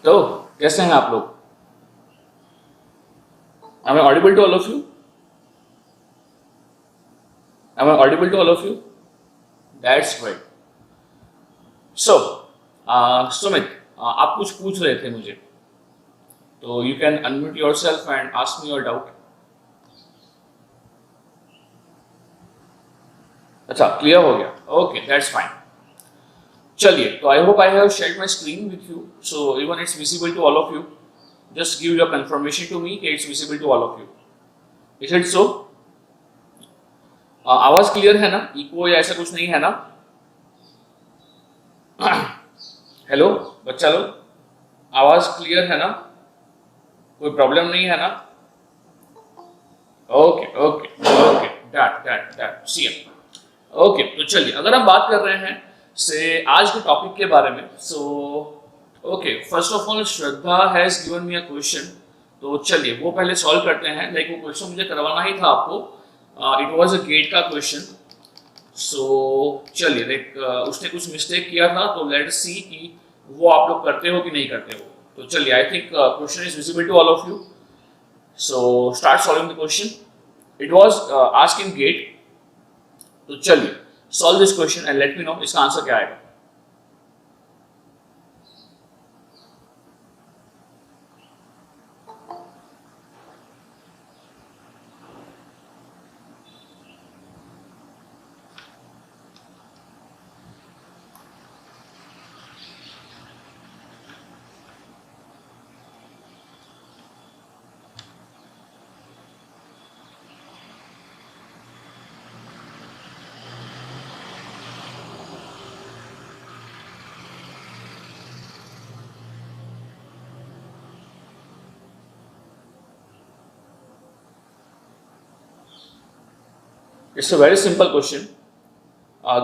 तो कैसे हैं आप लोग? Am I audible to all of you? Am I audible to all of you? That's great. So, Sumit, आप कुछ पूछ रहे थे मुझे, तो you can unmute yourself and ask me your doubt. अच्छा, क्लियर हो गया. Okay, that's fine. चलिए, तो I hope I have shared my screen with you, so even it's visible to all of you. Just give your confirmation to me कि it's visible to all of you. Is it so? आवाज clear है ना? Eco या ऐसा कुछ नहीं है ना? हेलो बच्चा लोग, आवाज क्लियर है ना? कोई प्रॉब्लम नहीं है ना? Okay okay okay, that CM. Okay, तो चलिए, अगर हम बात कर रहे हैं से आज के टॉपिक के बारे में, so okay, first of all Shraddha has given me a question. तो चलिए वो पहले सॉल्व करते हैं. लाइक वो क्वेश्चन मुझे करवाना ही था आपको. इट वाज अ गेट का क्वेश्चन. सो चलिए, लाइक उसने कुछ मिस्टेक किया था, तो लेट्स सी कि वो आप लोग करते हो कि नहीं करते हो. तो चलिए, I think question is visible to all of you. So start solving the question. It was asking GATE. तो चलिए, solve this question and let me know इसका आंसर क्या आएगा. It's a very simple question.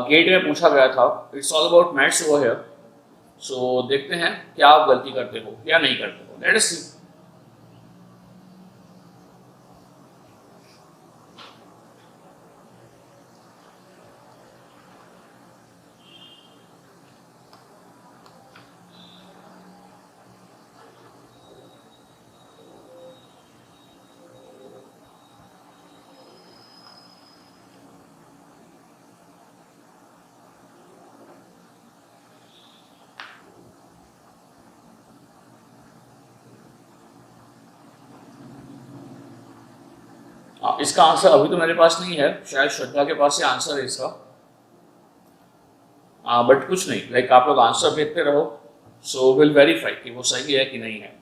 GATE में पूछा गया था. It's all about maths over here. So देखते हैं क्या आप गलती करते हो या नहीं करते हो. लेट अस सी. इसका आंसर अभी तो मेरे पास नहीं है, शायद श्रद्धा के पास ही आंसर है इसका. बट कुछ नहीं, लाइक आप लोग आंसर देखते रहो, सो विल वेरीफाई कि वो सही है कि नहीं है.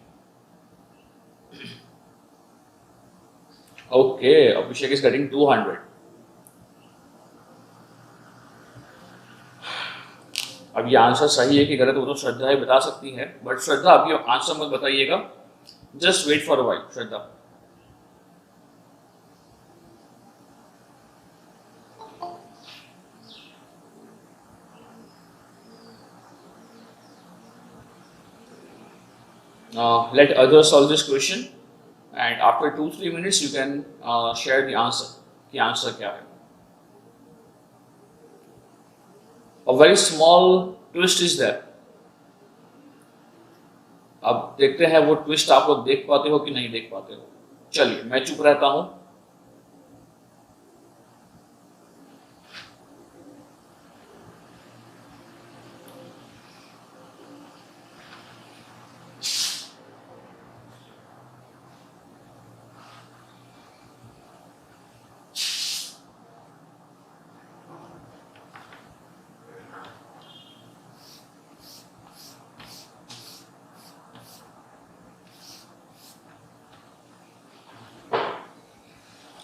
Okay, Abhishek is getting 200. अब ये आंसर सही है कि गलत, वो तो श्रद्धा ही बता सकती है. बट श्रद्धा अभी आंसर मत बताइएगा, just wait for a while. Shraddha, let others solve this question and after 2-3 minutes you can share the answer कि आंसर क्या है. A very small twist is there. अब देखते हैं वो ट्विस्ट आप लोग देख पाते हो कि नहीं देख पाते हो. चलिए, मैं चुप रहता हूं.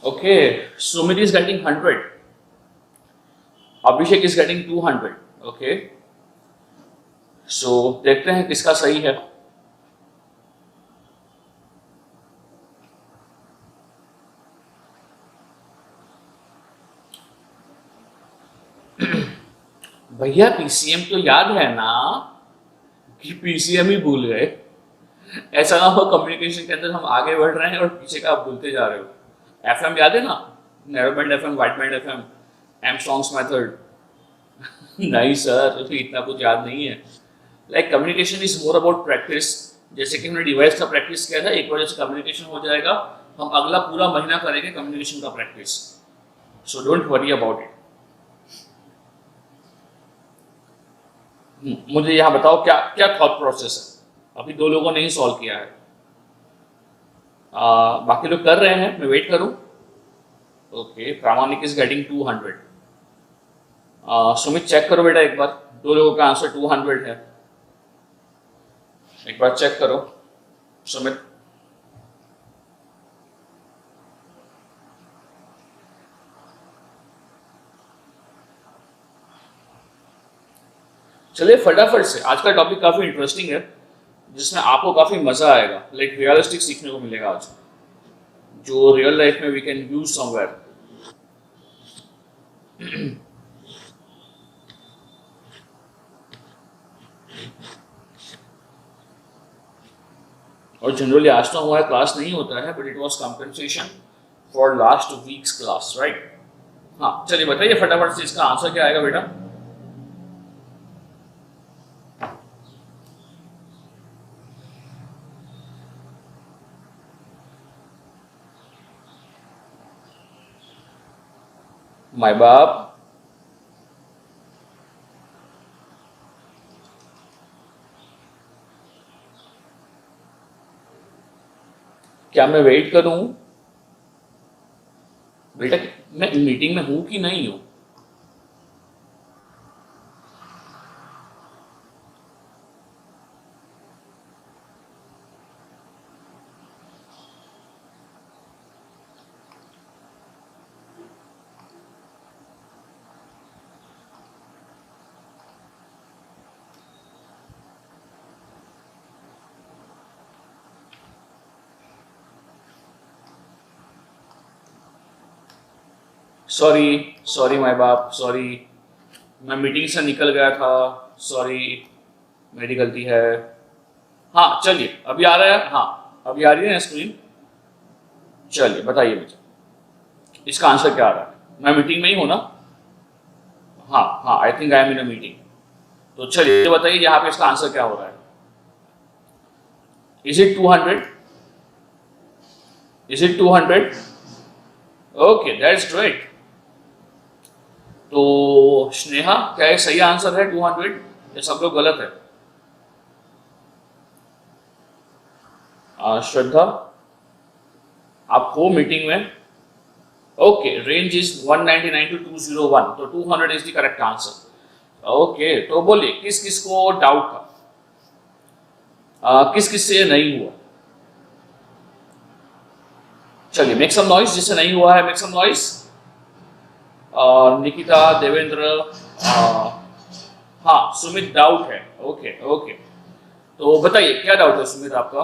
Okay, Sumit is getting 100. Abhishek is getting 200. Okay, so देखते हैं किसका सही है. भैया पीसीएम तो याद है ना कि पीसीएम ही भूल गए. ऐसा ना हो कम्युनिकेशन के अंदर हम आगे बढ़ रहे हैं और पीछे का आप भूलते जा रहे हो. एफएम याद है ना? Narrow band FM, wide band FM, Armstrong's method. नहीं सर, इतना कुछ याद नहीं है. Like communication is more about practice जैसे कि हमने डिवाइस का प्रैक्टिस किया था, एक वजह से कम्युनिकेशन हो जाएगा, हम अगला पूरा महीना करेंगे कम्युनिकेशन का practice, so don't worry about it. मुझे यहाँ बताओ क्या क्या थॉट प्रोसेस है, अभी 2 लोगों ने ही सॉल्व किया है, बाकी लोग कर रहे हैं, मैं वेट करूं। ओके, प्रामाणिक इज गेटिंग 200। सुमित चेक करो बेटा एक बार, 2 लोगों का आंसर 200 है, एक बार चेक करो सुमित। चलिए फटाफट से, आज का टॉपिक काफी इंटरेस्टिंग है जिसमें आपको काफी मजा आएगा, लाइक रियलिस्टिक सीखने को मिलेगा आज, जो रियल लाइफ में वी कैन यूज समवेयर। और जनरली आज तो हमारा क्लास नहीं होता है, but it was compensation for last weeks class, right. हाँ चलिए बताइए फटाफट से, इसका आंसर क्या आएगा बेटा? माय बाप, क्या मैं वेट करूं बेटा? मैं मीटिंग में हूं कि नहीं हूं? सॉरी, सॉरी माय बाप, सॉरी, मैं मीटिंग से निकल गया था, सॉरी, मेरी गलती है। हाँ चलिए, अभी आ रहा है, हाँ अभी आ रही है ना स्क्रीन? चलिए बताइए मुझे, इसका आंसर क्या आ रहा है? मैं मीटिंग में ही हूं ना? हाँ हाँ, आई think I M in a meeting. तो चलिए बताइए यहाँ पे इसका आंसर क्या हो रहा है? Is it 200? Is it 200? Okay, that's great. तो स्नेहा, क्या ये सही आंसर है 200 या सब लोग गलत है? श्रद्धा, आप हो मीटिंग में? ओके, रेंज इज 199 to 201, तो 200 is the correct answer. Okay, तो बोलिए किस किस को डाउट था, किस किस से नहीं हुआ? चलिए मेक सम नॉइस, जिससे नहीं हुआ है make some noise. Nikita, Devendra, हाँ सुमित डाउट है, ओके ओके, तो बताइए क्या डाउट है सुमित आपका?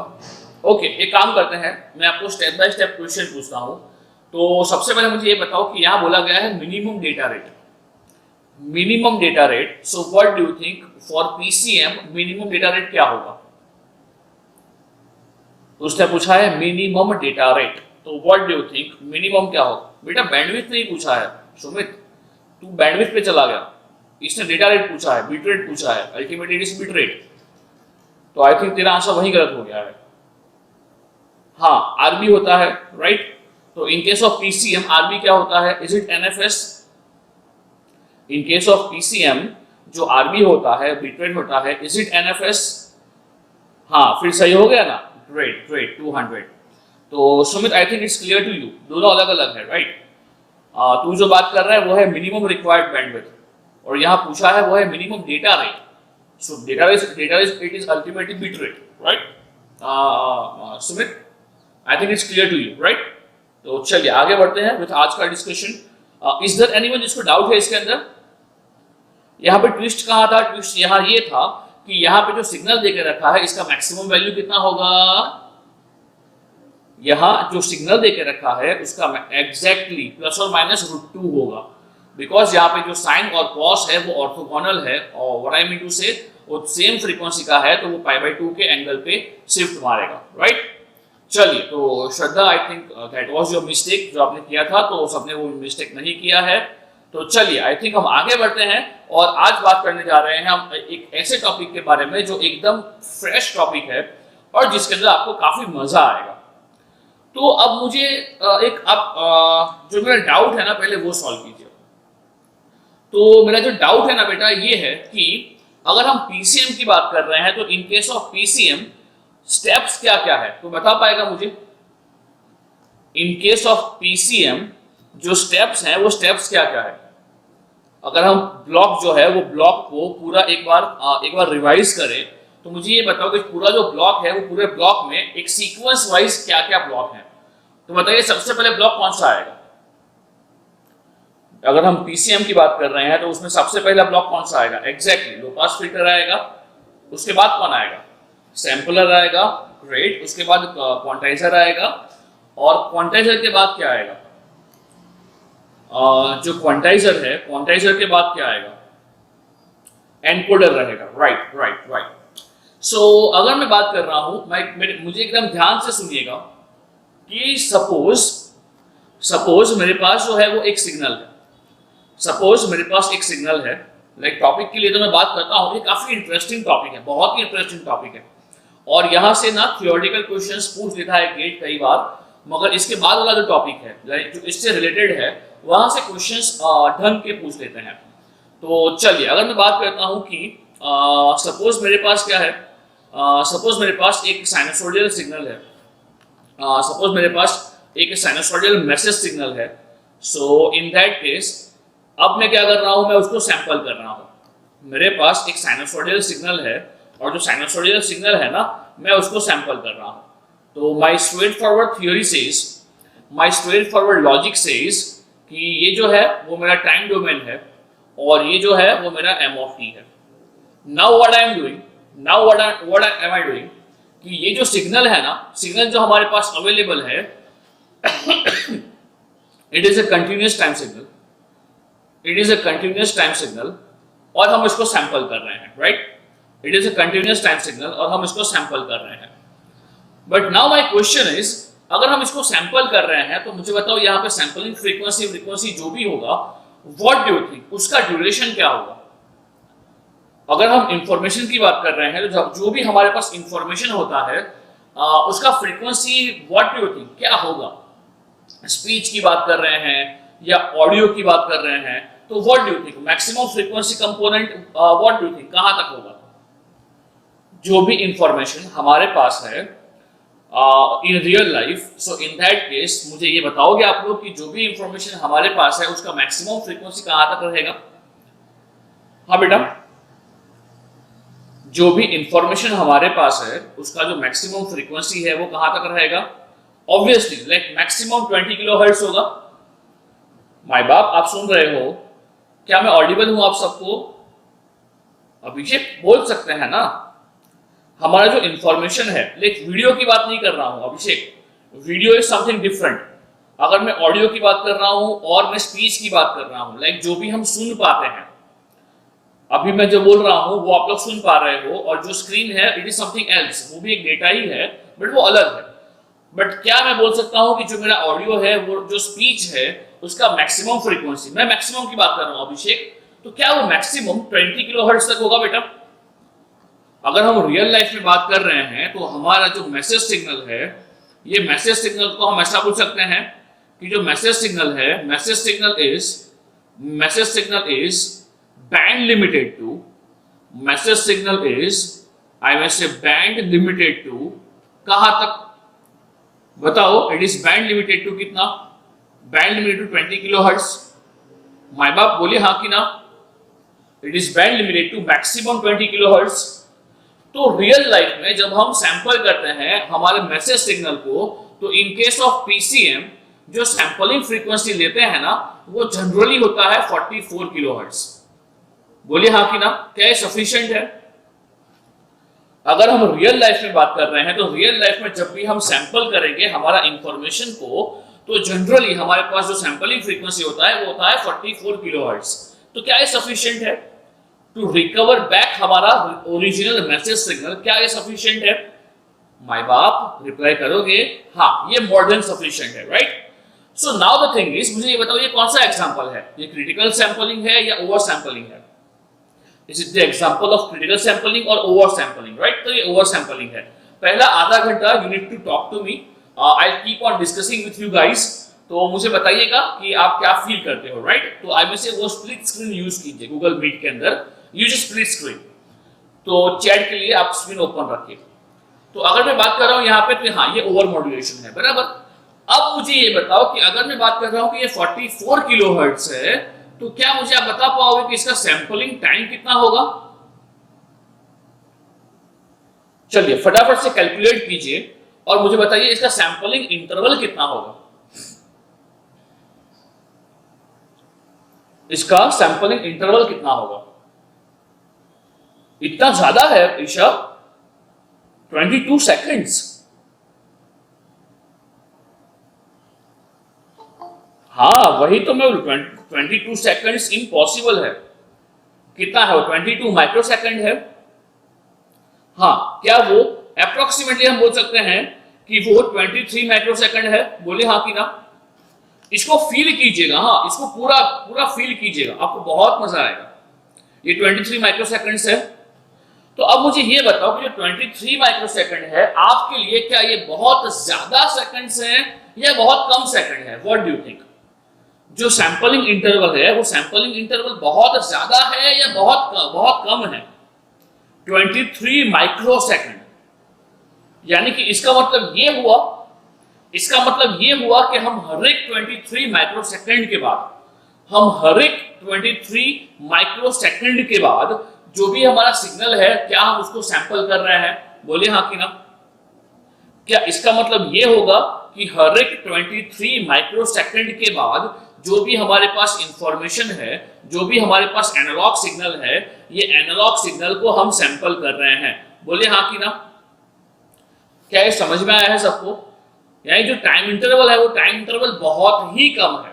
ओके, एक काम करते हैं, मैं आपको स्टेप बाय स्टेप क्वेश्चन पूछता हूँ। तो सबसे पहले मुझे ये बताओ कि यहाँ बोला गया है minimum data rate, minimum data rate, so what do you think for PCM minimum data rate क्या होगा? तो उसने पूछा है मिनिमम डेटा रेट, तो what do you think minimum क्या होगा? बेटा बैंडविड्थ नहीं पूछा है सुमित, तू बैंडविड्थ पे चला गया, इसने डेटा रेट पूछा है, बिट रेट पूछा है, ultimately it is bit rate, तो आई थिंक तेरा आंसर वही गलत हो गया है। हाँ आरबी होता है, राइट, तो in case of PCM RB क्या होता है? Is it NFS? In case of PCM जो आरबी होता है, बिट रेट होता है, इज इट एनएफएस? हाँ फिर सही हो गया ना, ग्रेट ग्रेट, 200। तो Sumit I think it's clear to you, दोनों अलग अलग है, राइट। तू जो बात कर रहा है वो है मिनिमम रिक्वायर्ड बैंडविड्थ, और यहाँ पूछा है वो है minimum data rate, so data rate it is ultimately bit rate, right. Sumit I think it's clear to you, right. तो चलिए आगे बढ़ते हैं विद आज का डिस्कशन। इज देयर एनीवन जिसको डाउट है इसके अंदर? यहाँ पे ट्विस्ट कहाँ था? ट्विस्ट यहाँ ये था कि यहाँ पे जो सिग्नल देके रखा है इसका मैक्सिमम वैल्यू कितना होगा? यहाँ जो सिग्नल देके रखा है उसका एग्जैक्टली प्लस और माइनस √2 होगा, बिकॉज यहाँ पे जो साइन और कॉस है वो ऑर्थोगोनल है, और व्हाट आई मीन टू से वो सेम फ्रीक्वेंसी का है, तो वो π/2 के एंगल पे शिफ्ट मारेगा, राइट। चलिए, तो Shraddha I think that was your mistake जो आपने किया था, तो सबने वो मिस्टेक नहीं किया है। तो चलिए आई थिंक हम आगे बढ़ते हैं, और आज बात करने जा रहे हैं हम एक ऐसे टॉपिक के बारे में जो एकदम फ्रेश टॉपिक है, और जिसके अंदर आपको काफी मजा आएगा। तो अब मुझे एक आप जो मेरा डाउट है ना पहले वो सॉल्व कीजिए। तो मेरा जो डाउट है ना बेटा ये है कि अगर हम पीसीएम की बात कर रहे हैं तो in case of PCM steps क्या क्या है, तो बता पाएगा मुझे? इन केस ऑफ पीसीएम जो स्टेप्स हैं वो स्टेप्स क्या क्या है? अगर हम ब्लॉक जो है वो ब्लॉक को पूरा एक बार रिवाइज करें तो मुझे ये बताओ कि पूरा जो ब्लॉक है वो पूरे ब्लॉक में एक सीक्वेंस वाइज क्या क्या ब्लॉक है। तो बताइए सबसे पहले ब्लॉक कौन सा आएगा? अगर हम पीसीएम की बात कर रहे हैं तो उसमें सबसे पहला ब्लॉक कौन सा आएगा? एग्जैक्टली लो पास फिल्टर आएगा। उसके बाद कौन आएगा? सैंपलर आएगा। ग्रेट। उसके बाद क्वांटाइजर आएगा। और क्वांटाइजर के बाद क्या आएगा? जो क्वांटाइजर है, क्वांटाइजर के बाद क्या आएगा? एनकोडर रहेगा। Right right right. सो अगर मैं बात कर रहा हूं, मुझे एकदम ध्यान से सुनिएगा कि सपोज मेरे पास जो है वो एक सिग्नल है। सपोज मेरे पास एक सिग्नल है, लाइक टॉपिक के लिए तो मैं बात करता हूँ, ये काफी इंटरेस्टिंग टॉपिक है, बहुत ही इंटरेस्टिंग टॉपिक है। और यहाँ से ना थियोरेटिकल क्वेश्चंस पूछ लेता है गेट कई बार, मगर इसके बाद वाला जो टॉपिक है लाइक जो इससे रिलेटेड है वहां से क्वेश्चंस ढंग के पूछ लेते हैं। तो चलिए अगर मैं बात करता हूँ कि सपोज मेरे पास क्या है, सपोज मेरे पास एक साइनसोइडल सिग्नल है, सपोज मेरे पास एक साइनसोइडल मैसेज सिग्नल है। सो इन दैट केस अब मैं क्या कर रहा हूँ, मैं उसको सैंपल कर रहा हूँ। मेरे पास एक साइनसोइडल सिग्नल है और जो साइनसोइडल सिग्नल है ना मैं उसको सैंपल कर रहा हूँ। तो माई स्ट्रेट फॉरवर्ड थियोरी सेज, माई स्ट्रेट फॉरवर्ड लॉजिक सेज कि ये जो है वो मेरा टाइम डोमेन है और ये जो है वो मेरा एम ऑफ टी है। Now what I am doing, now what am I doing कि ये जो सिग्नल है ना, सिग्नल जो हमारे पास अवेलेबल है it is a continuous time signal, it is a continuous time signal और हम इसको सैंपल कर रहे हैं। Right, it is a continuous time signal और हम इसको सैंपल कर रहे हैं। But now my question is, अगर हम इसको सैंपल कर रहे हैं तो मुझे बताओ यहाँ पे सैंपलिंग फ्रीक्वेंसी जो भी होगा, व्हाट डू यू थिंक उसका ड्यूरेशन क्या होगा? अगर हम इंफॉर्मेशन की बात कर रहे हैं तो जो भी हमारे पास इंफॉर्मेशन होता है उसका frequency what do you think क्या होगा? स्पीच की बात कर रहे हैं या ऑडियो की बात कर रहे हैं तो what do you think maximum frequency component what do you think कहां तक होगा? जो भी इंफॉर्मेशन हमारे पास है in real life, so in that case मुझे ये बताओगे आप लोग कि जो भी इंफॉर्मेशन हमारे पास है उसका मैक्सिमम फ्रीक्वेंसी कहां तक रहेगा? हाँ बेटा, जो भी इंफॉर्मेशन हमारे पास है उसका जो मैक्सिमम फ्रीक्वेंसी है वो कहां तक रहेगा? ऑब्वियसली लाइक मैक्सिमम 20 किलोहर्ट्ज होगा। माय बाप आप सुन रहे हो? क्या मैं ऑडिबल हूं आप सबको? अभिषेक बोल सकते हैं ना? हमारा जो इंफॉर्मेशन है, लाइक वीडियो की बात नहीं कर रहा हूं अभिषेक, वीडियो इज समथिंग डिफरेंट। अगर मैं ऑडियो की बात कर रहा हूं और मैं स्पीच की बात कर रहा हूं, लाइक जो भी हम सुन पाते हैं, अभी मैं जो बोल रहा हूं वो आप लोग सुन पा रहे हो और जो स्क्रीन है इट इज समथिंग एल्स, वो भी एक डेटा ही है बट वो अलग है। बट क्या मैं बोल सकता हूं कि जो मेरा ऑडियो है वो जो स्पीच है उसका मैक्सिमम फ्रीक्वेंसी, मैं मैक्सिमम की बात कर रहा हूं अभिषेक, तो क्या वो मैक्सिमम 20 किलोहर्ट्ज तक होगा बेटा? अगर हम रियल लाइफ में बात कर रहे हैं तो हमारा जो मैसेज सिग्नल है, ये मैसेज सिग्नल को हम ऐसा बोल सकते हैं कि जो मैसेज सिग्नल है, message signal is band limited to, message signal is I may say band limited to कहां तक बताओ? It is band limited to कितना? Band limited to 20 kilohertz. माय बाप बोलिए हाँ कि ना? It is band limited to maximum 20 kilohertz. तो रियल लाइफ में जब हम सैंपल करते हैं हमारे मैसेज सिग्नल को, तो इन केस ऑफ पीसीएम जो सैंपलिंग फ्रीक्वेंसी लेते हैं ना वो जनरली होता है 44 किलोहर्ट्ज। बोलिए हाँ कि ना? क्या सफिशिएंट है? अगर हम रियल लाइफ में बात कर रहे हैं तो रियल लाइफ में जब भी हम सैंपल करेंगे हमारा इंफॉर्मेशन को, तो जनरली हमारे पास जो सैंपलिंग फ्रीक्वेंसी होता है वो होता है 44 किलोहर्ट्ज। तो क्या ये सफिशिएंट है टू रिकवर बैक हमारा ओरिजिनल मैसेज सिग्नल? क्या ये सफिशिएंट है? माय बाप रिप्लाई करोगे हाँ, ये मोर देन सफिशिएंट है। Right, so now the thing is, मुझे ये बताओ ये कौन सा एग्जांपल है? ये क्रिटिकल सैंपलिंग है या ओवर सैंपलिंग है? Is it the example of critical sampling और ओवर सैंपलिंग? राइट, तो ये ओवर सैंपलिंग है। पहला आधा घंटा you need to talk to me, I keep on discussing with you guys. तो मुझे बताइएगा कि आप क्या फील करते हो, राइट? तो आई में से वो स्प्लिट स्क्रीन यूज कीजिए गूगल मीट के अंदर, यूज स्प्लिट स्क्रीन। तो चैट के लिए आप स्क्रीन ओपन रखिए। तो अगर मैं बात कर रहा हूं यहाँ पे, तो हाँ ये ओवर मॉड्यूलेशन है, बराबर। अब मुझे ये बताओ कि अगर मैं बात कर रहा हूं कि ये 44 किलोहर्ट्ज है, तो क्या मुझे आप बता पाओगे कि इसका सैंपलिंग टाइम कितना होगा? चलिए फटाफट से कैलकुलेट कीजिए और मुझे बताइए इसका सैंपलिंग इंटरवल कितना होगा। इसका सैंपलिंग इंटरवल कितना होगा? इतना ज्यादा है ईशा, 22 सेकंड्स। हाँ वही तो मैं 22 सेकंड्स इम्पॉसिबल है। कितना है वो? 22 माइक्रोसेकंड है। हाँ, क्या वो अप्रोक्सीमेटली हम बोल सकते हैं कि वो 23 माइक्रोसेकंड है? बोले हाँ कि ना? इसको फील कीजिएगा, हाँ इसको पूरा पूरा फील कीजिएगा, आपको बहुत मजा आएगा। ये 23 माइक्रोसेकंड्स है। तो अब मुझे ये बताओ कि जो 23 माइक्रोसेकंड है आपके लिए, क्या ये बहुत ज्यादा सेकंड्स हैं या बहुत कम सेकंड है? What do you think? जो सैंपलिंग इंटरवल है वो सैंपलिंग इंटरवल बहुत ज्यादा है या बहुत कम है? 23 माइक्रोसेकंड। यानी कि इसका मतलब ये हुआ कि हम हर एक 23 माइक्रोसेकंड के बाद, जो भी हमारा सिग्नल है, क्या हम उसको सैंपल कर रहे हैं? बोले हाँ कि ना? क्या इसका मतलब ये होगा कि हर एक 23 माइक्रोसेकंड के बाद जो भी हमारे पास इंफॉर्मेशन है, जो भी हमारे पास एनालॉग सिग्नल है, ये एनालॉग सिग्नल को हम सैंपल कर रहे हैं? बोले हाँ कि ना? क्या ये समझ में आया है सबको? यानी जो टाइम इंटरवल है वो टाइम इंटरवल बहुत ही कम है,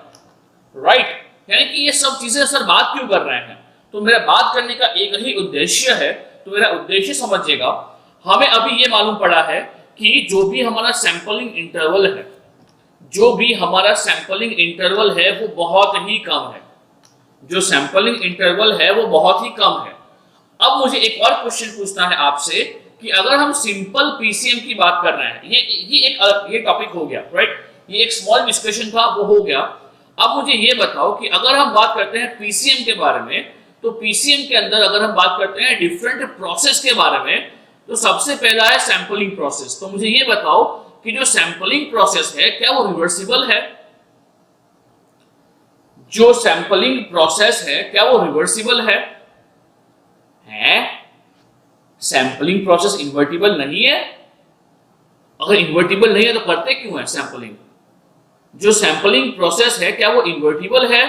राइट? यानी कि ये सब चीजें सर बात क्यों कर रहे हैं? तो मेरा बात करने का एक ही उद्देश्य है। तो मेरा उद्देश्य समझिएगा, हमें अभी ये मालूम पड़ा है कि जो भी हमारा सैंपलिंग इंटरवल है वो बहुत ही कम है। जो सैंपलिंग इंटरवल है वो बहुत ही कम है। अब मुझे एक और क्वेश्चन पूछना है आपसे कि अगर हम सिंपल पीसीएम की बात कर रहे हैं, ये टॉपिक हो गया, राइट? ये एक स्मॉल डिस्कशन था, वो हो गया। अब मुझे ये बताओ कि अगर हम बात करते हैं पीसीएम के बारे में, तो पीसीएम के अंदर अगर हम बात करते हैं डिफरेंट प्रोसेस के बारे में, तो सबसे पहला है सैंपलिंग प्रोसेस। तो मुझे ये बताओ कि जो सैंपलिंग प्रोसेस है क्या वो रिवर्सिबल है? जो सैंपलिंग प्रोसेस है क्या वो रिवर्सिबल है? सैंपलिंग प्रोसेस इन्वर्टिबल नहीं है? अगर इन्वर्टिबल नहीं है तो करते क्यों है सैंपलिंग? जो सैंपलिंग प्रोसेस है क्या वो इन्वर्टिबल है?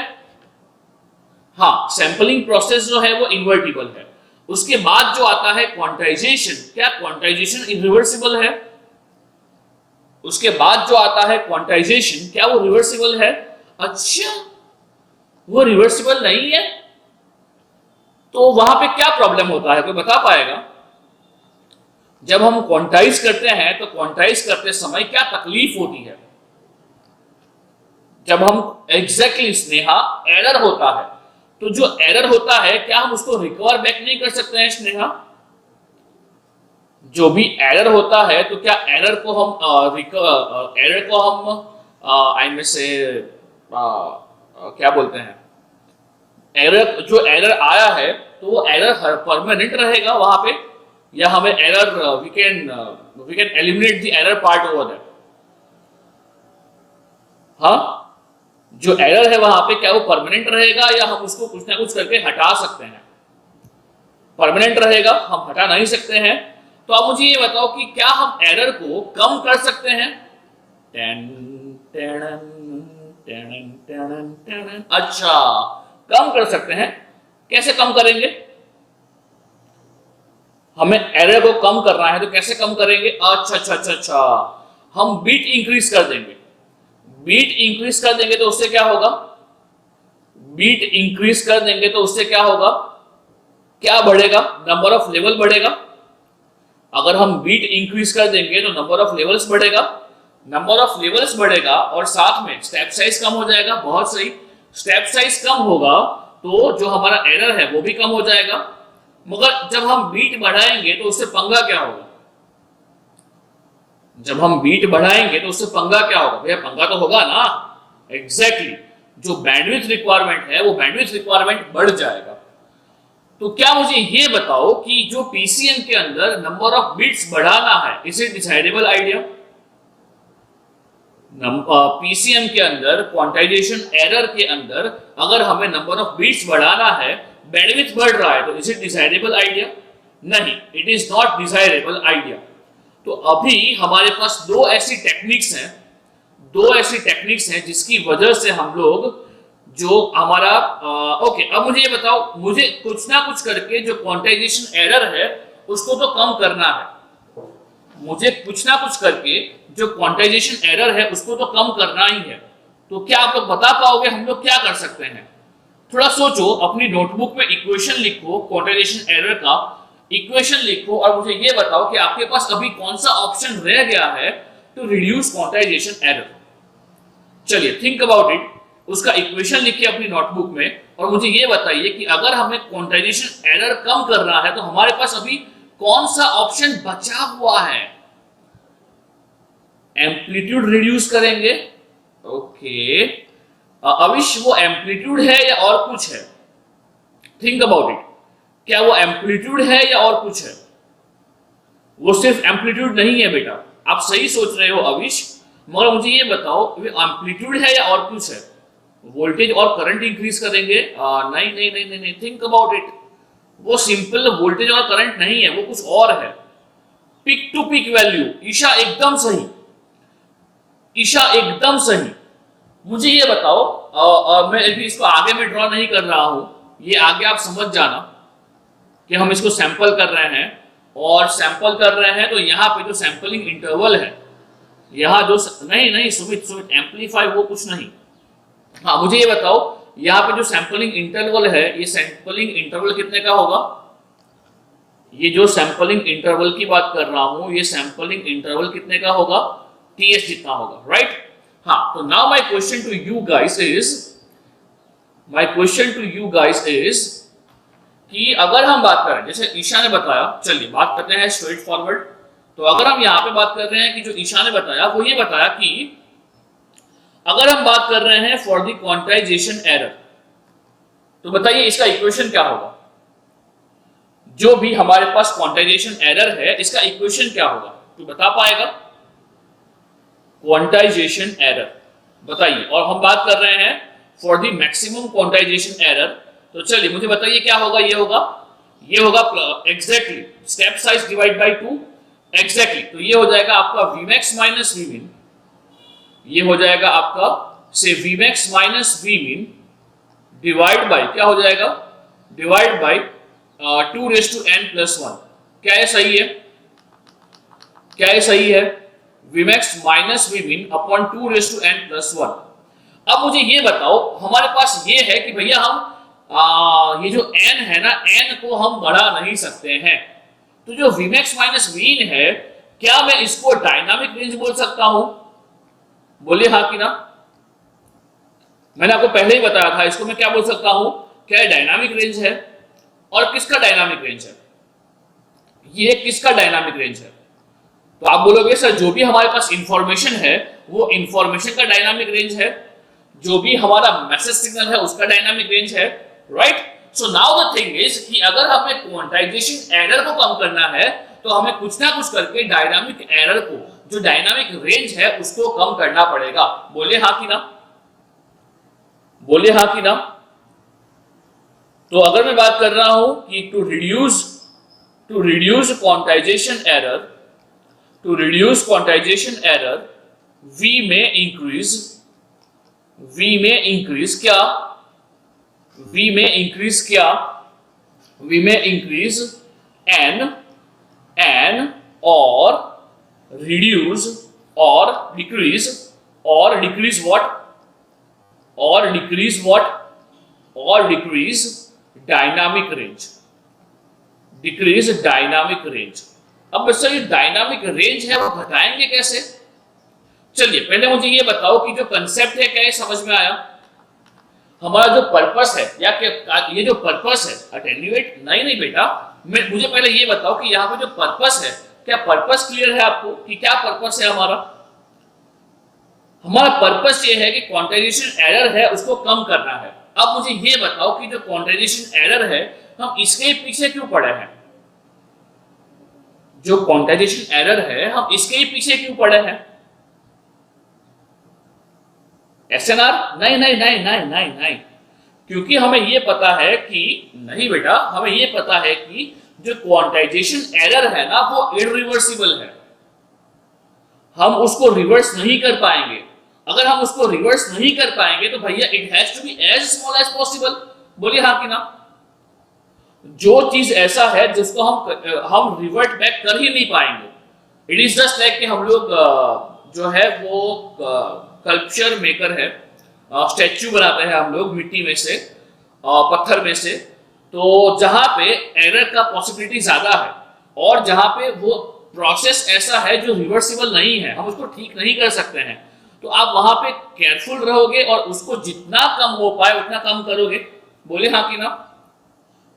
हाँ, सैंपलिंग प्रोसेस जो है वो इन्वर्टिबल है। उसके बाद जो आता है क्वांटाइजेशन, क्या क्वांटाइजेशन इरिवर्सिबल है? उसके बाद जो आता है क्वांटाइजेशन, क्या वो रिवर्सिबल है? अच्छा, वो रिवर्सिबल नहीं है, तो वहां पे क्या प्रॉब्लम होता है? कोई बता पाएगा? जब हम क्वांटाइज करते हैं तो क्वांटाइज करते समय क्या तकलीफ होती है? जब हम एग्जैक्टली स्नेहा एरर होता है, तो जो एरर होता है क्या हम उसको रिकवर बैक नहीं कर सकते हैं स्नेहा? जो भी एरर होता है तो क्या एरर को हम आई में से क्या बोलते हैं, जो एरर आया है तो वो एरर परमानेंट रहेगा वहां पे, या हमें error we can eliminate the error part over that? हाँ, जो एरर है वहां पे क्या वो परमानेंट रहेगा या हम उसको कुछ ना कुछ करके हटा सकते हैं? परमानेंट रहेगा, हम हटा नहीं सकते हैं। तो आप मुझे ये बताओ कि क्या हम एरर को कम कर सकते हैं? अच्छा, कम कर सकते हैं। कैसे कम करेंगे? हमें एरर को कम करना है तो कैसे कम करेंगे? अच्छा, हम बीट इंक्रीज कर देंगे। बीट इंक्रीज कर देंगे तो उससे क्या होगा? बीट इंक्रीज कर देंगे तो उससे क्या होगा? क्या बढ़ेगा? नंबर ऑफ लेवल बढ़ेगा। अगर हम बीट इंक्रीज कर देंगे तो नंबर ऑफ लेवल्स बढ़ेगा। नंबर ऑफ लेवल्स बढ़ेगा और साथ में स्टेप साइज कम हो जाएगा। बहुत सही, स्टेप साइज कम होगा तो जो हमारा एरर है वो भी कम हो जाएगा। मगर जब हम बीट बढ़ाएंगे तो उससे पंगा क्या होगा? जब हम बीट बढ़ाएंगे तो उससे पंगा क्या होगा भैया, पंगा तो होगा ना। एग्जैक्टली जो बैंडविड्थ रिक्वायरमेंट है वो बैंडविड्थ रिक्वायरमेंट बढ़ जाएगा। तो क्या मुझे ये बताओ कि जो पीसीएम के अंदर नंबर ऑफ बिट्स बढ़ाना है, is it decidable idea? PCM के अंदर क्वांटाइजेशन एरर के अंदर अगर हमें नंबर ऑफ बिट्स बढ़ाना है, बैंडविड्थ बढ़ रहा है, तो इज इट डिसाइडेबल आइडिया? नहीं, it is not decidable idea. तो अभी हमारे पास दो ऐसी टेक्निक्स हैं जिसकी वजह से हम लोग जो हमारा ओके, अब मुझे ये बताओ, मुझे कुछ ना कुछ करके जो क्वांटाइजेशन एरर है उसको तो कम करना है। मुझे कुछ ना कुछ करके जो क्वांटाइजेशन एरर है उसको तो कम करना ही है। तो क्या आप लोग बता पाओगे हम लोग क्या कर सकते हैं? थोड़ा सोचो, अपनी नोटबुक में इक्वेशन लिखो, क्वांटाइजेशन एरर का इक्वेशन लिखो और मुझे ये बताओ कि आपके पास अभी कौन सा ऑप्शन रह गया है टू रिड्यूस क्वांटाइजेशन एरर। चलिए थिंक अबाउट इट, उसका इक्वेशन लिखिए अपनी नोटबुक में और मुझे ये बताइए कि अगर हमें क्वांटाइजेशन एरर कम करना है तो हमारे पास अभी कौन सा ऑप्शन बचा हुआ है? एम्पलीट्यूड रिड्यूस करेंगे। ओके अविश, वो एम्पलीट्यूड है या और कुछ है? थिंक अबाउट इट, क्या वो एम्पलीट्यूड है या और कुछ है? वो सिर्फ एम्पलीट्यूड नहीं है बेटा, आप सही सोच रहे हो अविश, मगर मुझे ये बताओ वो एम्पलीट्यूड है या और कुछ है? वोल्टेज और करंट इंक्रीज करेंगे? नहीं नहीं नहीं नहीं, नहीं। थिंक अबाउट इट, वो सिंपल वोल्टेज और करंट नहीं है, वो कुछ और है। Peak to peak value. Isha एकदम सही, ईशा एकदम सही। मुझे ये बताओ, मैं अभी इसको आगे में ड्रॉ नहीं कर रहा हूं, ये आगे आप समझ जाना कि हम इसको सैंपल कर रहे हैं और सैंपल कर रहे हैं तो यहाँ पे जो सैंपलिंग इंटरवल है, यहाँ जो नहीं नहीं सुमित एम्पलीफाई वो कुछ नहीं। हाँ मुझे ये बताओ, यहाँ पे जो सैंपलिंग इंटरवल है, ये सैंपलिंग इंटरवल कितने का होगा? ये जो सैंपलिंग इंटरवल की बात कर रहा हूं, ये सैंपलिंग इंटरवल कितने का होगा? टीएस जितना होगा, राइट? हाँ, तो now my question to you guys is कि अगर हम बात करें, जैसे ईशा ने बताया, चलिए बात करते हैं स्ट्रेट फॉरवर्ड। तो अगर हम यहाँ पे बात कर रहे हैं कि जो ईशा ने बताया वो ये बताया कि अगर हम बात कर रहे हैं फॉर द क्वांटाइजेशन एरर, तो बताइए इसका इक्वेशन क्या होगा? जो भी हमारे पास क्वांटाइजेशन एरर है इसका इक्वेशन क्या होगा, तो बता पाएगा? क्वांटाइजेशन एरर बताइए। और हम बात कर रहे हैं for the maximum quantization error, तो चलिए मुझे बताइए क्या होगा? ये होगा exactly step size divide by 2। Exactly, तो ये हो जाएगा आपका Vmax माइनस Vmin, ये हो जाएगा आपका से Vmax minus Vmin divide by क्या हो जाएगा? Divide by 2n+1। क्या ये सही है? क्या ये सही है? Vmax minus Vmin upon 2n+1। अब मुझे ये बताओ, हमारे पास ये है कि भैया हम ये जो n है ना, n को हम बढ़ा नहीं सकते हैं, तो जो Vmax माइनस Vin है, क्या मैं इसको डायनामिक रेंज बोल सकता हूं? बोलिए हाँ कि ना। मैंने आपको पहले ही बताया था, इसको मैं क्या बोल सकता हूं? क्या डायनामिक रेंज है? और किसका डायनामिक रेंज है? ये किसका डायनामिक रेंज है? तो आप बोलोगे सर जो भी हमारे पास इंफॉर्मेशन है वो इंफॉर्मेशन का डायनामिक रेंज है, जो भी हमारा मैसेज सिग्नल है उसका डायनामिक रेंज है, right? So now the thing is कि अगर हमें क्वांटाइजेशन एरर को कम करना है तो हमें कुछ ना कुछ करके डायनामिक एरर को, जो डायनामिक रेंज है, उसको कम करना पड़ेगा। बोले हाँ कि ना? बोले हाँ कि ना? तो अगर मैं बात कर रहा हूं कि to reduce quantization error we may increase क्या? we may increase n or reduce or decrease dynamic range. अब बच्चों ये डायनामिक रेंज है वो घटाएंगे कैसे? चलिए पहले मुझे ये बताओ कि जो कंसेप्ट है क्या ये समझ में आया? हमारा जो पर्पस है, या ये जो पर्पस है अटेन्यूएट, नहीं बेटा, मुझे पहले ये बताओ कि यहाँ पे जो पर्पस है क्या पर्पस क्लियर है आपको कि क्या पर्पस है हमारा? हमारा पर्पस ये है कि क्वांटाइजेशन एरर है उसको कम करना है। अब मुझे ये बताओ कि जो क्वांटाइजेशन एरर है हम इसके पीछे क्यों पड़े हैं? जो क्वांटाइजेशन एरर है हम इसके ही पीछे क्यों पड़े हैं? एसएनआर? नहीं नहीं नहीं नहीं नहीं नहीं, क्योंकि हमें ये पता है कि नहीं बेटा, हमें ये पता है कि जो क्वांटाइजेशन एरर है ना वो इरिवर्सिबल है, हम उसको रिवर्स नहीं कर पाएंगे। अगर हम उसको रिवर्स नहीं कर पाएंगे तो भैया it has to be as small as possible. बोलिए हाँ कि ना? जो चीज ऐसा है जिसको हम रिवर्ट बैक कर ही नहीं पाएंगे। इट इज जस्ट लाइक कि हम लोग जो है वो कल्चर मेकर है, स्टैच्यू बनाते हैं हम लोग मिट्टी में से, पत्थर में से, तो जहां पे एरर का पॉसिबिलिटी ज्यादा है और जहां पे वो प्रोसेस ऐसा है जो रिवर्सिबल नहीं है, हम उसको ठीक नहीं कर सकते हैं, तो आप वहां पे केयरफुल रहोगे और उसको जितना कम हो पाए उतना कम करोगे। बोले हाँ कि ना?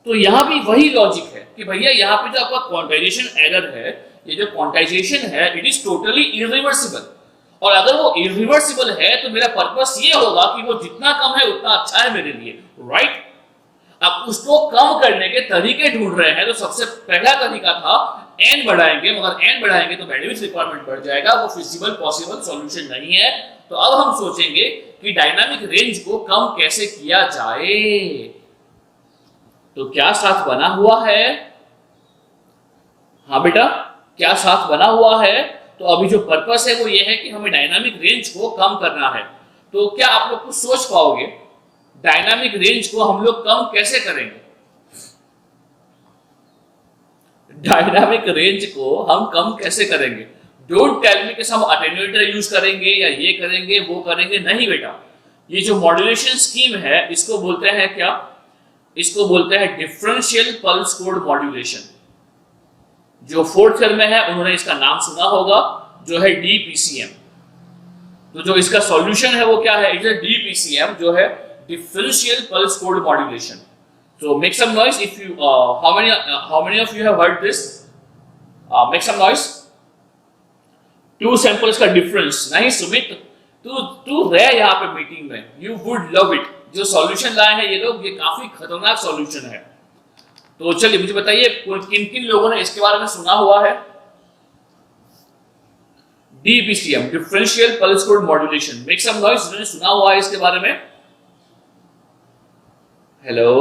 तो यहां भी वही लॉजिक है कि भैया यहाँ पे जो आपका क्वांटाइजेशन एरर है, ये जो क्वांटाइजेशन है इट इज टोटली इरिवर्सिबल, और अगर वो इरिवर्सिबल है तो मेरा पर्पस ये होगा कि वो जितना कम है उतना अच्छा है मेरे लिए, राइट? अब उसको कम करने के तरीके ढूंढ रहे हैं, तो सबसे पहला तरीका था एन बढ़ाएंगे, मगर एन बढ़ाएंगे तो बैंडविड्थ रिक्वायरमेंट बढ़ जाएगा, वो फिजिबल पॉसिबल सॉल्यूशन नहीं है। तो अब हम सोचेंगे कि डायनामिक रेंज को कम कैसे किया जाए। तो क्या साथ बना हुआ है? हाँ बेटा, क्या साथ बना हुआ है? तो अभी जो पर्पस है वो ये है कि हमें डायनामिक रेंज को कम करना है। तो क्या आप लोग कुछ सोच पाओगे डायनामिक रेंज को हम लोग कम कैसे करेंगे? डायनामिक रेंज को हम कम कैसे करेंगे? डोंट टेल मी कि हम अटेन्यूएटर यूज करेंगे या ये करेंगे वो करेंगे, नहीं बेटा। ये जो मॉड्यूलेशन स्कीम है इसको बोलते हैं क्या? इसको बोलते हैं डिफरेंशियल पल्स कोड मॉड्यूलेशन। जो फोर्थ ईयर में है उन्होंने इसका नाम सुना होगा, जो है डीपीसीएम। तो जो इसका सॉल्यूशन है वो क्या है? इट इज डीपीसीएम, जो है differential pulse code modulation. So make some noise if you how many of you have heard this? Make some noise. Two samples का difference नहीं सुमित, तू रह यहाँ पे मीटिंग में, you would love it। जो सॉल्यूशन लाए हैं ये लोग, ये काफी खतरनाक सॉल्यूशन है। तो चलिए मुझे बताइए किन किन लोगों ने इसके बारे में सुना हुआ है? DPCM, differential pulse code modulation. Make some noise जिन्होंने सुना हुआ है इसके बारे में। हेलो,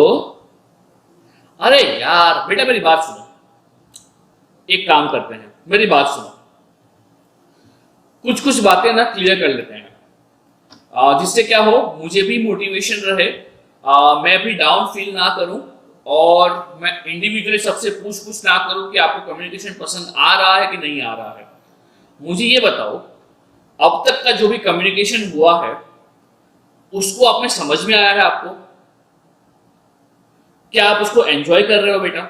अरे यार बेटा मेरी बात सुनो, एक काम करते हैं, मेरी बात सुनो, कुछ कुछ बातें ना क्लियर कर लेते हैं, जिससे क्या हो मुझे भी मोटिवेशन रहे, मैं भी डाउन फील ना करूं और मैं इंडिविजुअली सबसे पूछ ना करूं कि आपको कम्युनिकेशन पसंद आ रहा है कि नहीं आ रहा है। मुझे ये बताओ, अब तक का जो भी कम्युनिकेशन हुआ है उसको आप में समझ में आया है आपको? क्या आप उसको एंजॉय कर रहे हो बेटा?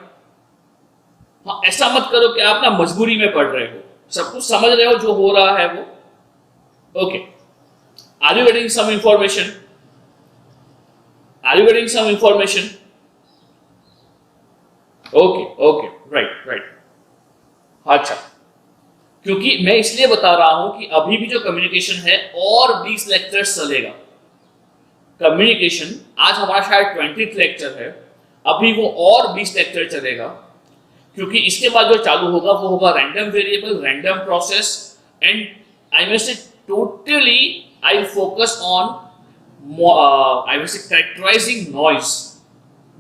हाँ, ऐसा मत करो कि आप ना मजबूरी में पढ़ रहे हो, सब कुछ समझ रहे हो जो हो रहा है वो। Okay, are you getting some information? Are you getting some information? Okay okay, right right. अच्छा, क्योंकि मैं इसलिए बता रहा हूं कि अभी भी जो कम्युनिकेशन है और 20 लेक्चर्स चलेगा। कम्युनिकेशन आज हमारा शायद 20th लेक्चर है, अभी वो और 20 लेक्चर चलेगा, क्योंकि इसके बाद जो चालू होगा वो होगा random variable, random process, and I may say totally I focus on I may say characterizing noise.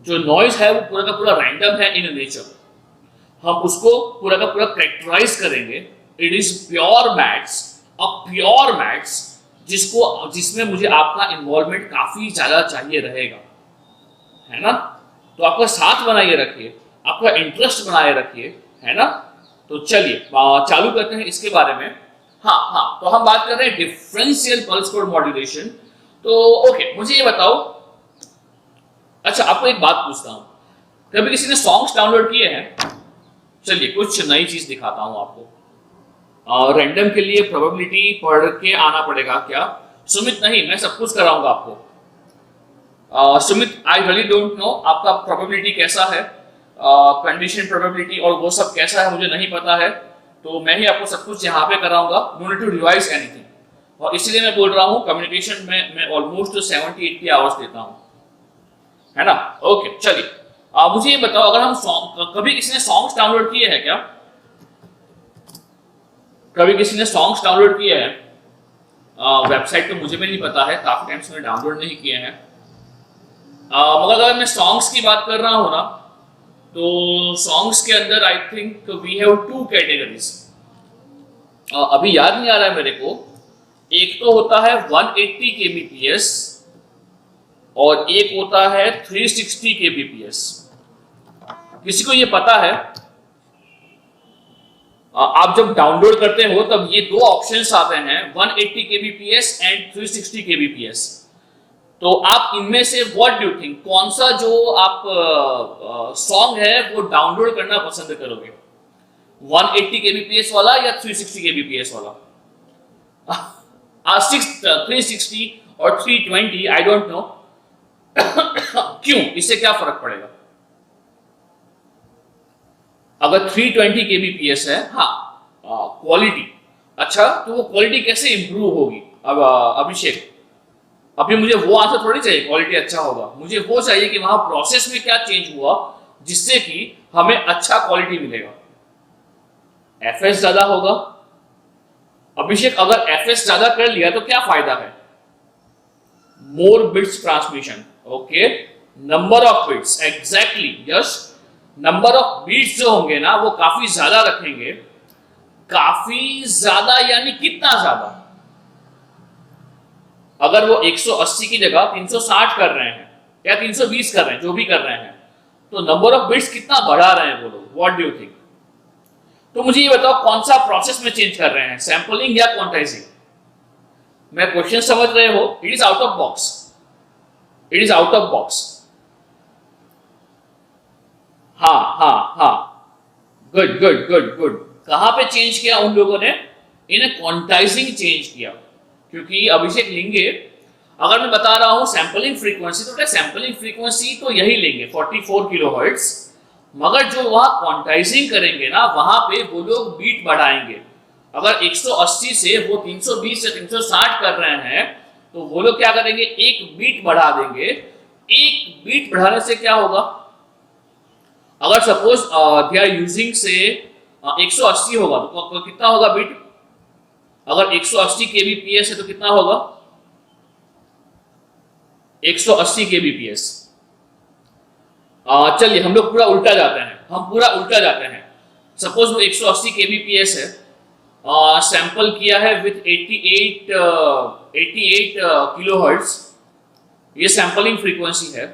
जो नॉइज है वो पूरा का पूरा रैंडम है इन नेचर, हम उसको पूरा का पूरा कैरेक्टराइज करेंगे। It is pure maths, a pure maths जिसमें मुझे आपका इन्वॉल्वमेंट काफी ज्यादा चाहिए रहेगा, है ना? तो आपका साथ बनाए रखिए, आपका इंटरेस्ट बनाए रखिए, है ना? तो चलिए चालू करते हैं इसके बारे में। हाँ, तो हम बात कर रहे हैं डिफरेंशियल पल्स कोड मॉड्यूलेशन। तो ओके, मुझे ये बताओ, अच्छा आपको एक बात पूछता हूँ, कभी किसी ने सॉन्ग्स डाउनलोड किए हैं? चलिए कुछ नई चीज दिखाता हूँ आपको। रैंडम के लिए प्रोबेबिलिटी पढ़ के आना पड़ेगा क्या? सुमित नहीं, मैं सब कुछ कराऊंगा आपको। Sumit I really don't know आपका प्रोबेबिलिटी कैसा है, कंडीशन प्रोबेबिलिटी और वो सब कैसा है मुझे नहीं पता है। तो मैं ही आपको सब कुछ यहाँ पे कराऊंगा, no need to revise anything. और इसलिए मैं बोल रहा हूँ कम्युनिकेशन में मैं ऑलमोस्ट 70-80 आवर्स देता हूँ, है ना। ओके चलिए, मुझे ये बताओ, अगर हम सॉन्ग, कभी किसी ने सॉन्ग्स डाउनलोड किए हैं क्या? कभी किसी ने सॉन्ग्स डाउनलोड किए हैं? वेबसाइट तो मुझे भी नहीं पता है, काफी टाइम से मैंने डाउनलोड नहीं किए हैं। मगर अगर मैं सॉन्ग्स की बात कर रहा हूँ ना, तो सॉन्ग्स के अंदर I think we have 2 categories. अभी याद नहीं आ रहा है मेरे को। एक तो होता है 180 kbps और एक होता है 360 kbps। किसी को ये पता है? आप जब डाउनलोड करते हो तब ये 2 ऑप्शंस आते हैं, 180 kbps एंड 360 kbps। तो आप इनमें से व्हाट डू यू थिंक, कौन सा जो आप सॉन्ग है वो डाउनलोड करना पसंद करोगे, 180 kbps वाला या 360 kbps वाला? 360 और 320 आई डोंट नो। क्यों, इससे क्या फर्क पड़ेगा? अगर 320 kbps है, हाँ क्वालिटी, अच्छा तो वो क्वालिटी कैसे इंप्रूव होगी? अब अभिषेक, अभी मुझे वो आंसर थोड़ी चाहिए क्वालिटी अच्छा होगा, मुझे वो चाहिए कि वहां प्रोसेस में क्या चेंज हुआ जिससे कि हमें अच्छा क्वालिटी मिलेगा। एफएस ज्यादा होगा। अभिषेक, अगर एफएस ज्यादा कर लिया तो क्या फायदा है? More bits transmission, okay, number of bits, exactly yes, number of bits जो होंगे ना वो काफी ज्यादा रखेंगे। काफी ज्यादा यानी कितना ज्यादा? अगर वो 180 की जगह 360 कर रहे हैं या 320 कर रहे हैं, जो भी कर रहे हैं, तो नंबर ऑफ बिट्स कितना बढ़ा रहे हैं वो लोग, व्हाट डू यू थिंक? तो मुझे ये बताओ कौन सा प्रोसेस में चेंज कर रहे हैं, सैंपलिंग या क्वांटाइजिंग? मैं क्वेश्चन समझ रहे हो? It is out of box, it is out of box. हाँ हाँ हाँ, गुड गुड गुड गुड। कहां पे चेंज किया उन लोगों ने? इन क्वांटाइजिंग चेंज किया। क्योंकि अभिषेक लेंगे, अगर मैं बता रहा हूं सैंपलिंग फ्रीक्वेंसी, तो क्या सैंपलिंग फ्रीक्वेंसी तो यही लेंगे 44 किलोहर्ट्ज, मगर जो वहां क्वांटाइजिंग करेंगे ना वहां पे वो लोग बीट बढ़ाएंगे। अगर 180 से वो 320 से 360 कर रहे हैं तो वो लोग क्या करेंगे, एक बीट बढ़ा देंगे। एक बीट बढ़ाने से क्या होगा? अगर सपोज दे आर यूजिंग से 180 होगा तो कितना होगा बीट? अगर 180 kbps है तो कितना होगा? 180 kbps। चलिए हम लोग पूरा उल्टा जाते हैं, हम पूरा उल्टा जाते हैं। सपोज वो 180 kbps है, सैंपल किया है विथ 88 किलोहर्ट्ज, ये सैंपलिंग फ्रीक्वेंसी है।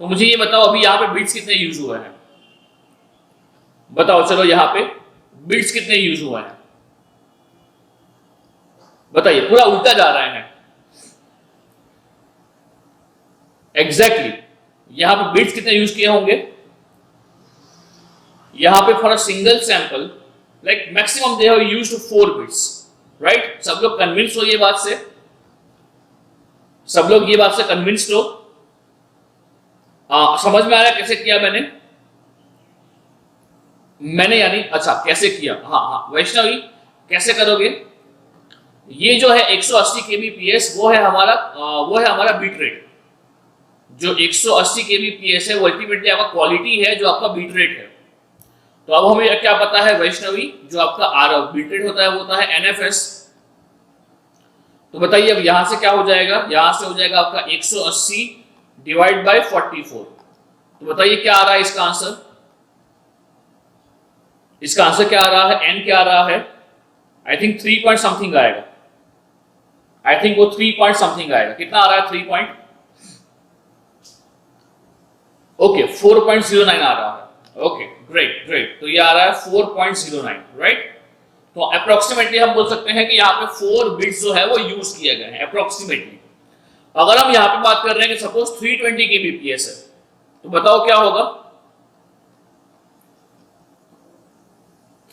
तो मुझे ये बताओ अभी यहाँ पे बीट्स कितने यूज हुए हैं? बताओ, चलो यहाँ पे बीट्स कितने यूज हुए हैं बताइए, पूरा उल्टा जा रहे हैं। एग्जैक्टली यहां पे बीट्स कितने यूज किए होंगे? यहां पे for a single sample like maximum they have used 4 bits, right? सब लोग कन्विंस हो ये बात से? सब लोग ये बात से कन्विंस्ड हो? समझ में आ रहा है कैसे किया मैंने यानी अच्छा कैसे किया? हाँ हाँ वैष्णवी, कैसे करोगे? ये जो है 180 kbps वो है हमारा बीट रेट। जो 180 kbps है वो अल्टीमेटली आपका क्वालिटी है, जो आपका बीट रेट है। तो अब हमें क्या पता है वैष्णवी, जो आपका बीट रेट होता है वो होता है NFS। तो बताइए अब यहां से क्या हो जाएगा? यहां से हो जाएगा आपका 180 डिवाइड बाय 44। तो बताइए क्या आ रहा है इसका आंसर? इसका आंसर क्या आ रहा है? n क्या आ रहा है? आई थिंक 3 पॉइंट समथिंग आएगा। आई थिंक वो 3 पॉइंट समथिंग आएगा। कितना आ रहा है? 3 पॉइंट, ओके 4.09 आ रहा है। ओके ग्रेट ग्रेट, तो ये आ रहा है 4.09, राइट? तो अप्रोक्सीमेटली हम बोल सकते हैं कि यहाँ पे 4 बिट्स जो है वो यूज किए गए हैं अप्रोक्सीमेटली। अगर हम यहाँ पे बात कर रहे हैं कि सपोज 320 kbps है, तो बताओ क्या होगा?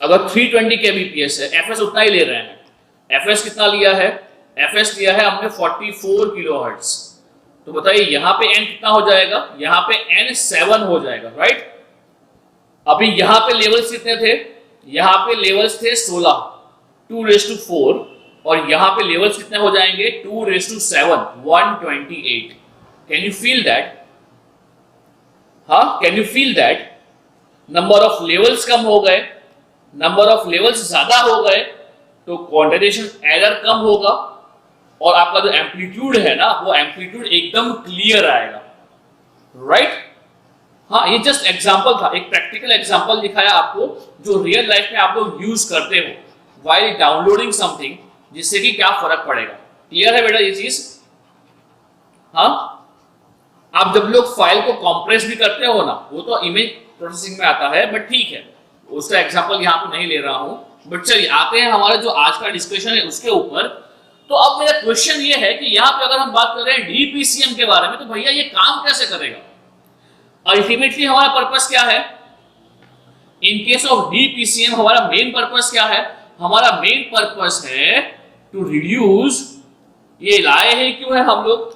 अगर 320 kbps है, एफएस उतना ही ले रहे हैं। एफएस कितना लिया है? एफएस लिया है हमने 44 किलोहर्ट्ज। तो बताइए यहाँ पे n कितना हो जाएगा? यहाँ पे n 7 हो जाएगा, राइट? अभी यहाँ पे लेवल्स कितने थे? यहाँ पे लेवल्स थे 16, 2 to 4, और यहाँ पे लेवल्स कितने हो जाएंगे 2 to 7, 128। Can you feel that? हाँ, can you feel that? Number of levels कम हो गए, नंबर ऑफ लेवल्स ज्यादा हो गए तो क्वांटाइजेशन एरर कम होगा, और आपका जो एम्पलीट्यूड है ना, वो एम्पलीट्यूड एकदम क्लियर आएगा, राइट? हाँ, ये जस्ट एग्जांपल था, एक प्रैक्टिकल एग्जांपल दिखाया आपको जो रियल लाइफ में आप लोग यूज करते हो व्हाइल डाउनलोडिंग समथिंग, जिससे कि क्या फर्क पड़ेगा। क्लियर है बेटा ये चीज? हाँ, आप जब लोग फाइल को कॉम्प्रेस भी करते हो ना, वो तो इमेज प्रोसेसिंग में आता है, बट ठीक है, उसका एग्जांपल यहाँ पे नहीं ले रहा हूं। बट चलिए आते हैं हमारा जो आज का डिस्कशन है उसके ऊपर। तो अब मेरा क्वेश्चन ये है कि यहाँ पे अगर हम बात कर रहे हैं डीपीसीएम के बारे में, तो भैया ये काम कैसे करेगा? अल्टीमेटली हमारा पर्पस क्या है? इन केस ऑफ डीपीसीएम हमारा मेन पर्पस क्या है? हमारा मेन पर्पस है टू रिड्यूस, ये लाए हैं क्यों है हम लोग,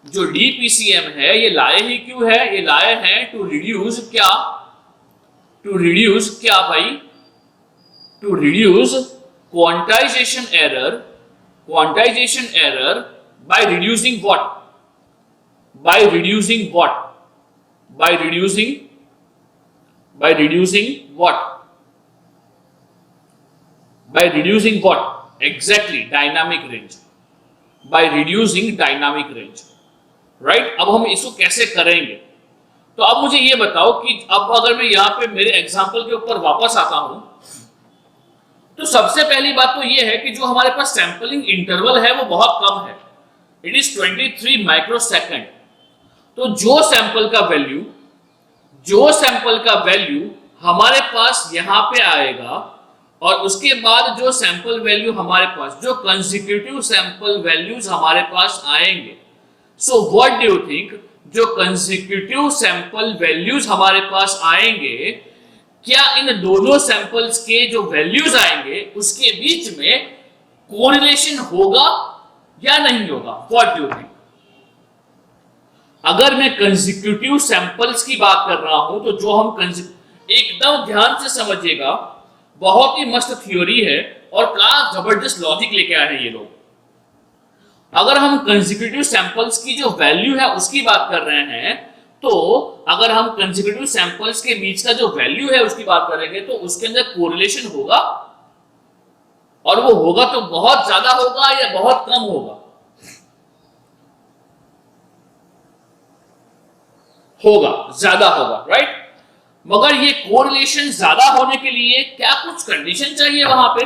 जो डीपीसीएम है ये लाए ही क्यों है? ये लाए हैं टू रिड्यूस क्या? टू रिड्यूस क्या भाई? To reduce quantization error, quantization error by reducing what? By reducing what? By reducing what? By reducing what? Exactly, dynamic range. By reducing dynamic range, right? अब हम इसको कैसे करेंगे? तो अब मुझे ये बताओ कि अब अगर मैं यहाँ पे मेरे एग्जांपल के ऊपर वापस आता हूं, तो सबसे पहली बात तो ये है कि जो हमारे पास सैंपलिंग इंटरवल है वो बहुत कम है, इट इज 23 माइक्रोसेकंड। तो जो सैंपल का वैल्यू हमारे पास यहाँ पे आएगा, और उसके बाद जो सैंपल वैल्यू हमारे पास, जो कंसेक्यूटिव सैंपल वैल्यूज हमारे पास आएंगे, so what do you think, जो कंसेक्यूटिव सैंपल वैल्यूज हमारे पास आएंगे, क्या इन दोनों सैंपल्स के जो वैल्यूज आएंगे उसके बीच में कोरिलेशन होगा या नहीं होगा? What do you think? अगर मैं कंसेक्यूटिव सैंपल्स की बात कर रहा हूं, तो जो हम एकदम ध्यान से समझिएगा, बहुत ही मस्त थ्योरी है और क्या जबरदस्त लॉजिक लेके आए हैं ये लोग। अगर हम कंसेक्यूटिव सैंपल्स की जो वैल्यू है उसकी बात कर रहे हैं, तो अगर हम कंसेक्यूटिव सैंपल्स के बीच का जो वैल्यू है उसकी बात करेंगे, तो उसके अंदर कोरिलेशन होगा, और वो होगा तो बहुत ज्यादा होगा या बहुत कम होगा? होगा, ज्यादा होगा, राइट? मगर ये कोरिलेशन ज्यादा होने के लिए क्या कुछ कंडीशन चाहिए वहां पे?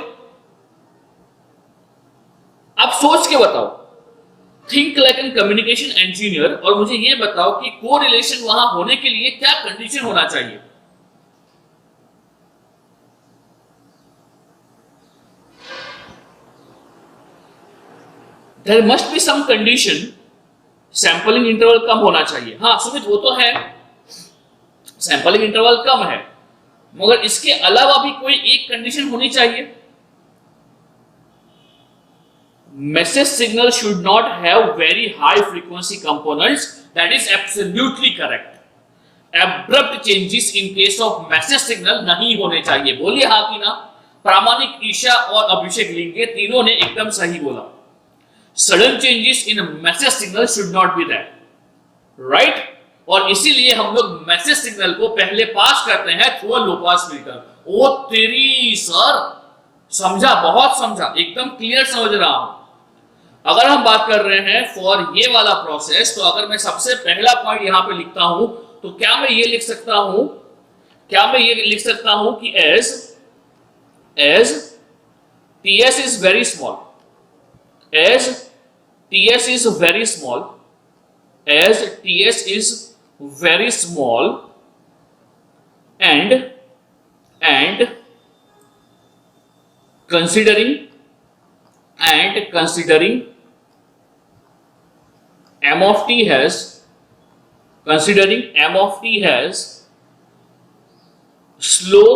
आप सोच के बताओ, think like an communication engineer, और मुझे ये बताओ कि कोरिलेशन वहां होने के लिए क्या कंडीशन होना चाहिए? There must be some condition, sampling interval कम होना चाहिए। हाँ सुमित, वो तो है, सैंपलिंग इंटरवल कम है, मगर इसके अलावा भी कोई एक कंडीशन होनी चाहिए। Message signal should not have very high frequency components. That is absolutely correct. Abrupt changes in case of message signal नहीं होने चाहिए। बोलिए हाँ कि ना? प्रामाणिक, ईशा और अभिषेक लिंगे तीनों ने एकदम सही बोला। Sudden changes in message signal should not be there, right? और इसीलिए हम लोग मैसेज सिग्नल को पहले पास करते हैं through a low pass filter. ओ तेरी सर, समझा, बहुत समझा, एकदम क्लियर समझ रहा हूं। अगर हम बात कर रहे हैं फॉर ये वाला प्रोसेस, तो अगर मैं सबसे पहला पॉइंट यहां पे लिखता हूं, तो क्या मैं ये लिख सकता हूं, कि as ts is very small, as ts is very small, as ts is very small, and considering m of t has slow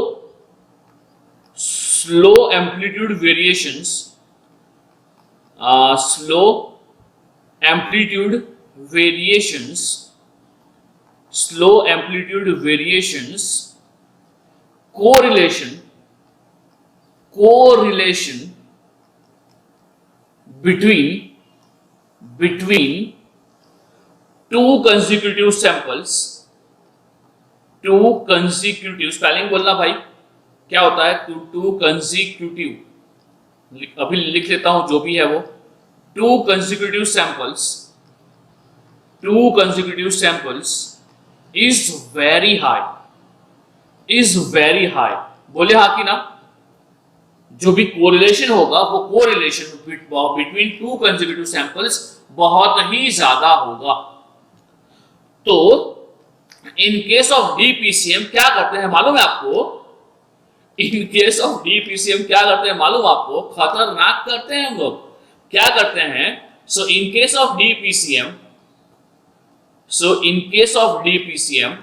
amplitude variations, correlation correlation between two consecutive samples, spelling बोलना भाई, क्या होता है to consecutive, अभी लिख लेता हूं जो भी है वो, to consecutive samples is very high, बोले हाँ कि ना, जो भी कोरिलेशन होगा वो correlation between two consecutive samples बहुत ही ज्यादा होगा। तो इन केस ऑफ डीपीसीएम क्या करते हैं मालूम है आपको? इन केस ऑफ डीपीसीएम क्या करते हैं मालूम आपको? खतरनाक करते हैं हम लोग। क्या करते हैं? सो इन केस ऑफ डीपीसीएम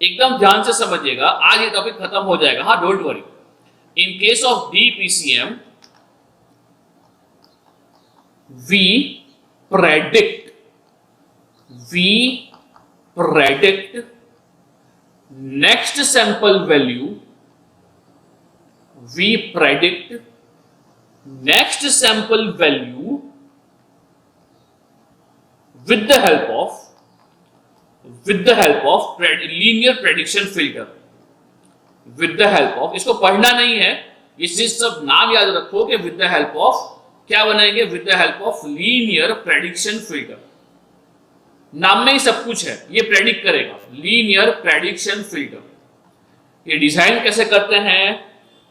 एकदम ध्यान से समझिएगा, आज ये टॉपिक खत्म हो जाएगा, हाँ don't worry. In case of DPCM, we predict next sample value. We predict next sample value with the help of linear prediction filter. With the help of, इसको पढ़ना नहीं है, ये सब नाम याद रखो कि विद द हेल्प ऑफ क्या बनाएंगे? With the help of linear prediction filter. नाम में ही सब कुछ है, ये प्रेडिक्ट करेगा, लीनियर प्रेडिक्शन फिल्टर। ये डिजाइन कैसे करते हैं?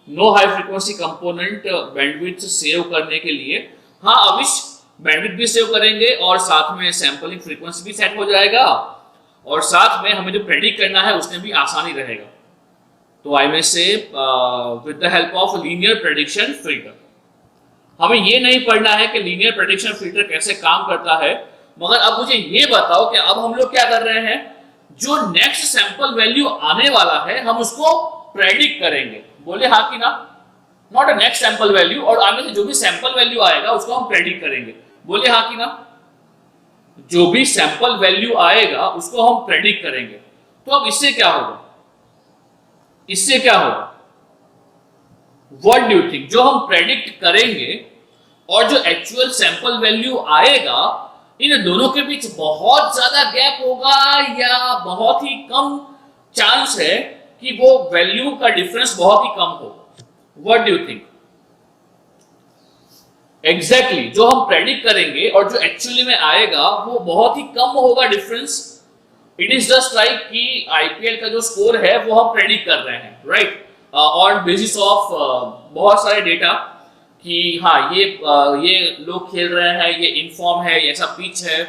No high frequency component bandwidth save करने के लिए, हाँ अविश्य बैंडविड्थ भी सेव करेंगे और साथ में सैंपलिंग फ्रीक्वेंसी भी सेट हो जाएगा, और साथ में हमें जो प्रेडिक्ट करना है उसमें भी आसानी रहेगा। तो आई में से with the help of linear prediction filter. हमें ये नहीं पढ़ना है कि लीनियर प्रेडिक्शन फिल्टर कैसे काम करता है, मगर अब मुझे ये बताओ कि अब हम लोग क्या कर रहे हैं? जो नेक्स्ट सैंपल वैल्यू आने वाला है हम उसको प्रेडिक्ट करेंगे, बोले हाँ कि ना? Not a next sample value, और आगे से जो भी सैंपल वैल्यू आएगा उसको हम प्रेडिक्ट करेंगे, बोले हाँ कि ना? जो भी सैंपल वैल्यू आएगा उसको हम प्रेडिक्ट करेंगे। तो अब इससे क्या होगा? What do you think? जो हम प्रेडिक्ट करेंगे और जो एक्चुअल सैंपल वैल्यू आएगा, इन दोनों के बीच बहुत ज्यादा गैप होगा या बहुत ही कम चांस है कि वो वैल्यू का डिफरेंस बहुत ही कम हो? What do you think? Exactly, जो हम प्रेडिक्ट करेंगे और जो एक्चुअली में आएगा वो बहुत ही कम होगा difference. It is just like कि आईपीएल का जो स्कोर है वो हम प्रेडिक्ट कर रहे हैं, राइट, ऑन बेसिस ऑफ बहुत सारे डेटा कि हाँ ये लोग खेल रहे हैं, ये इनफॉर्म है, ये ऐसा पिच है,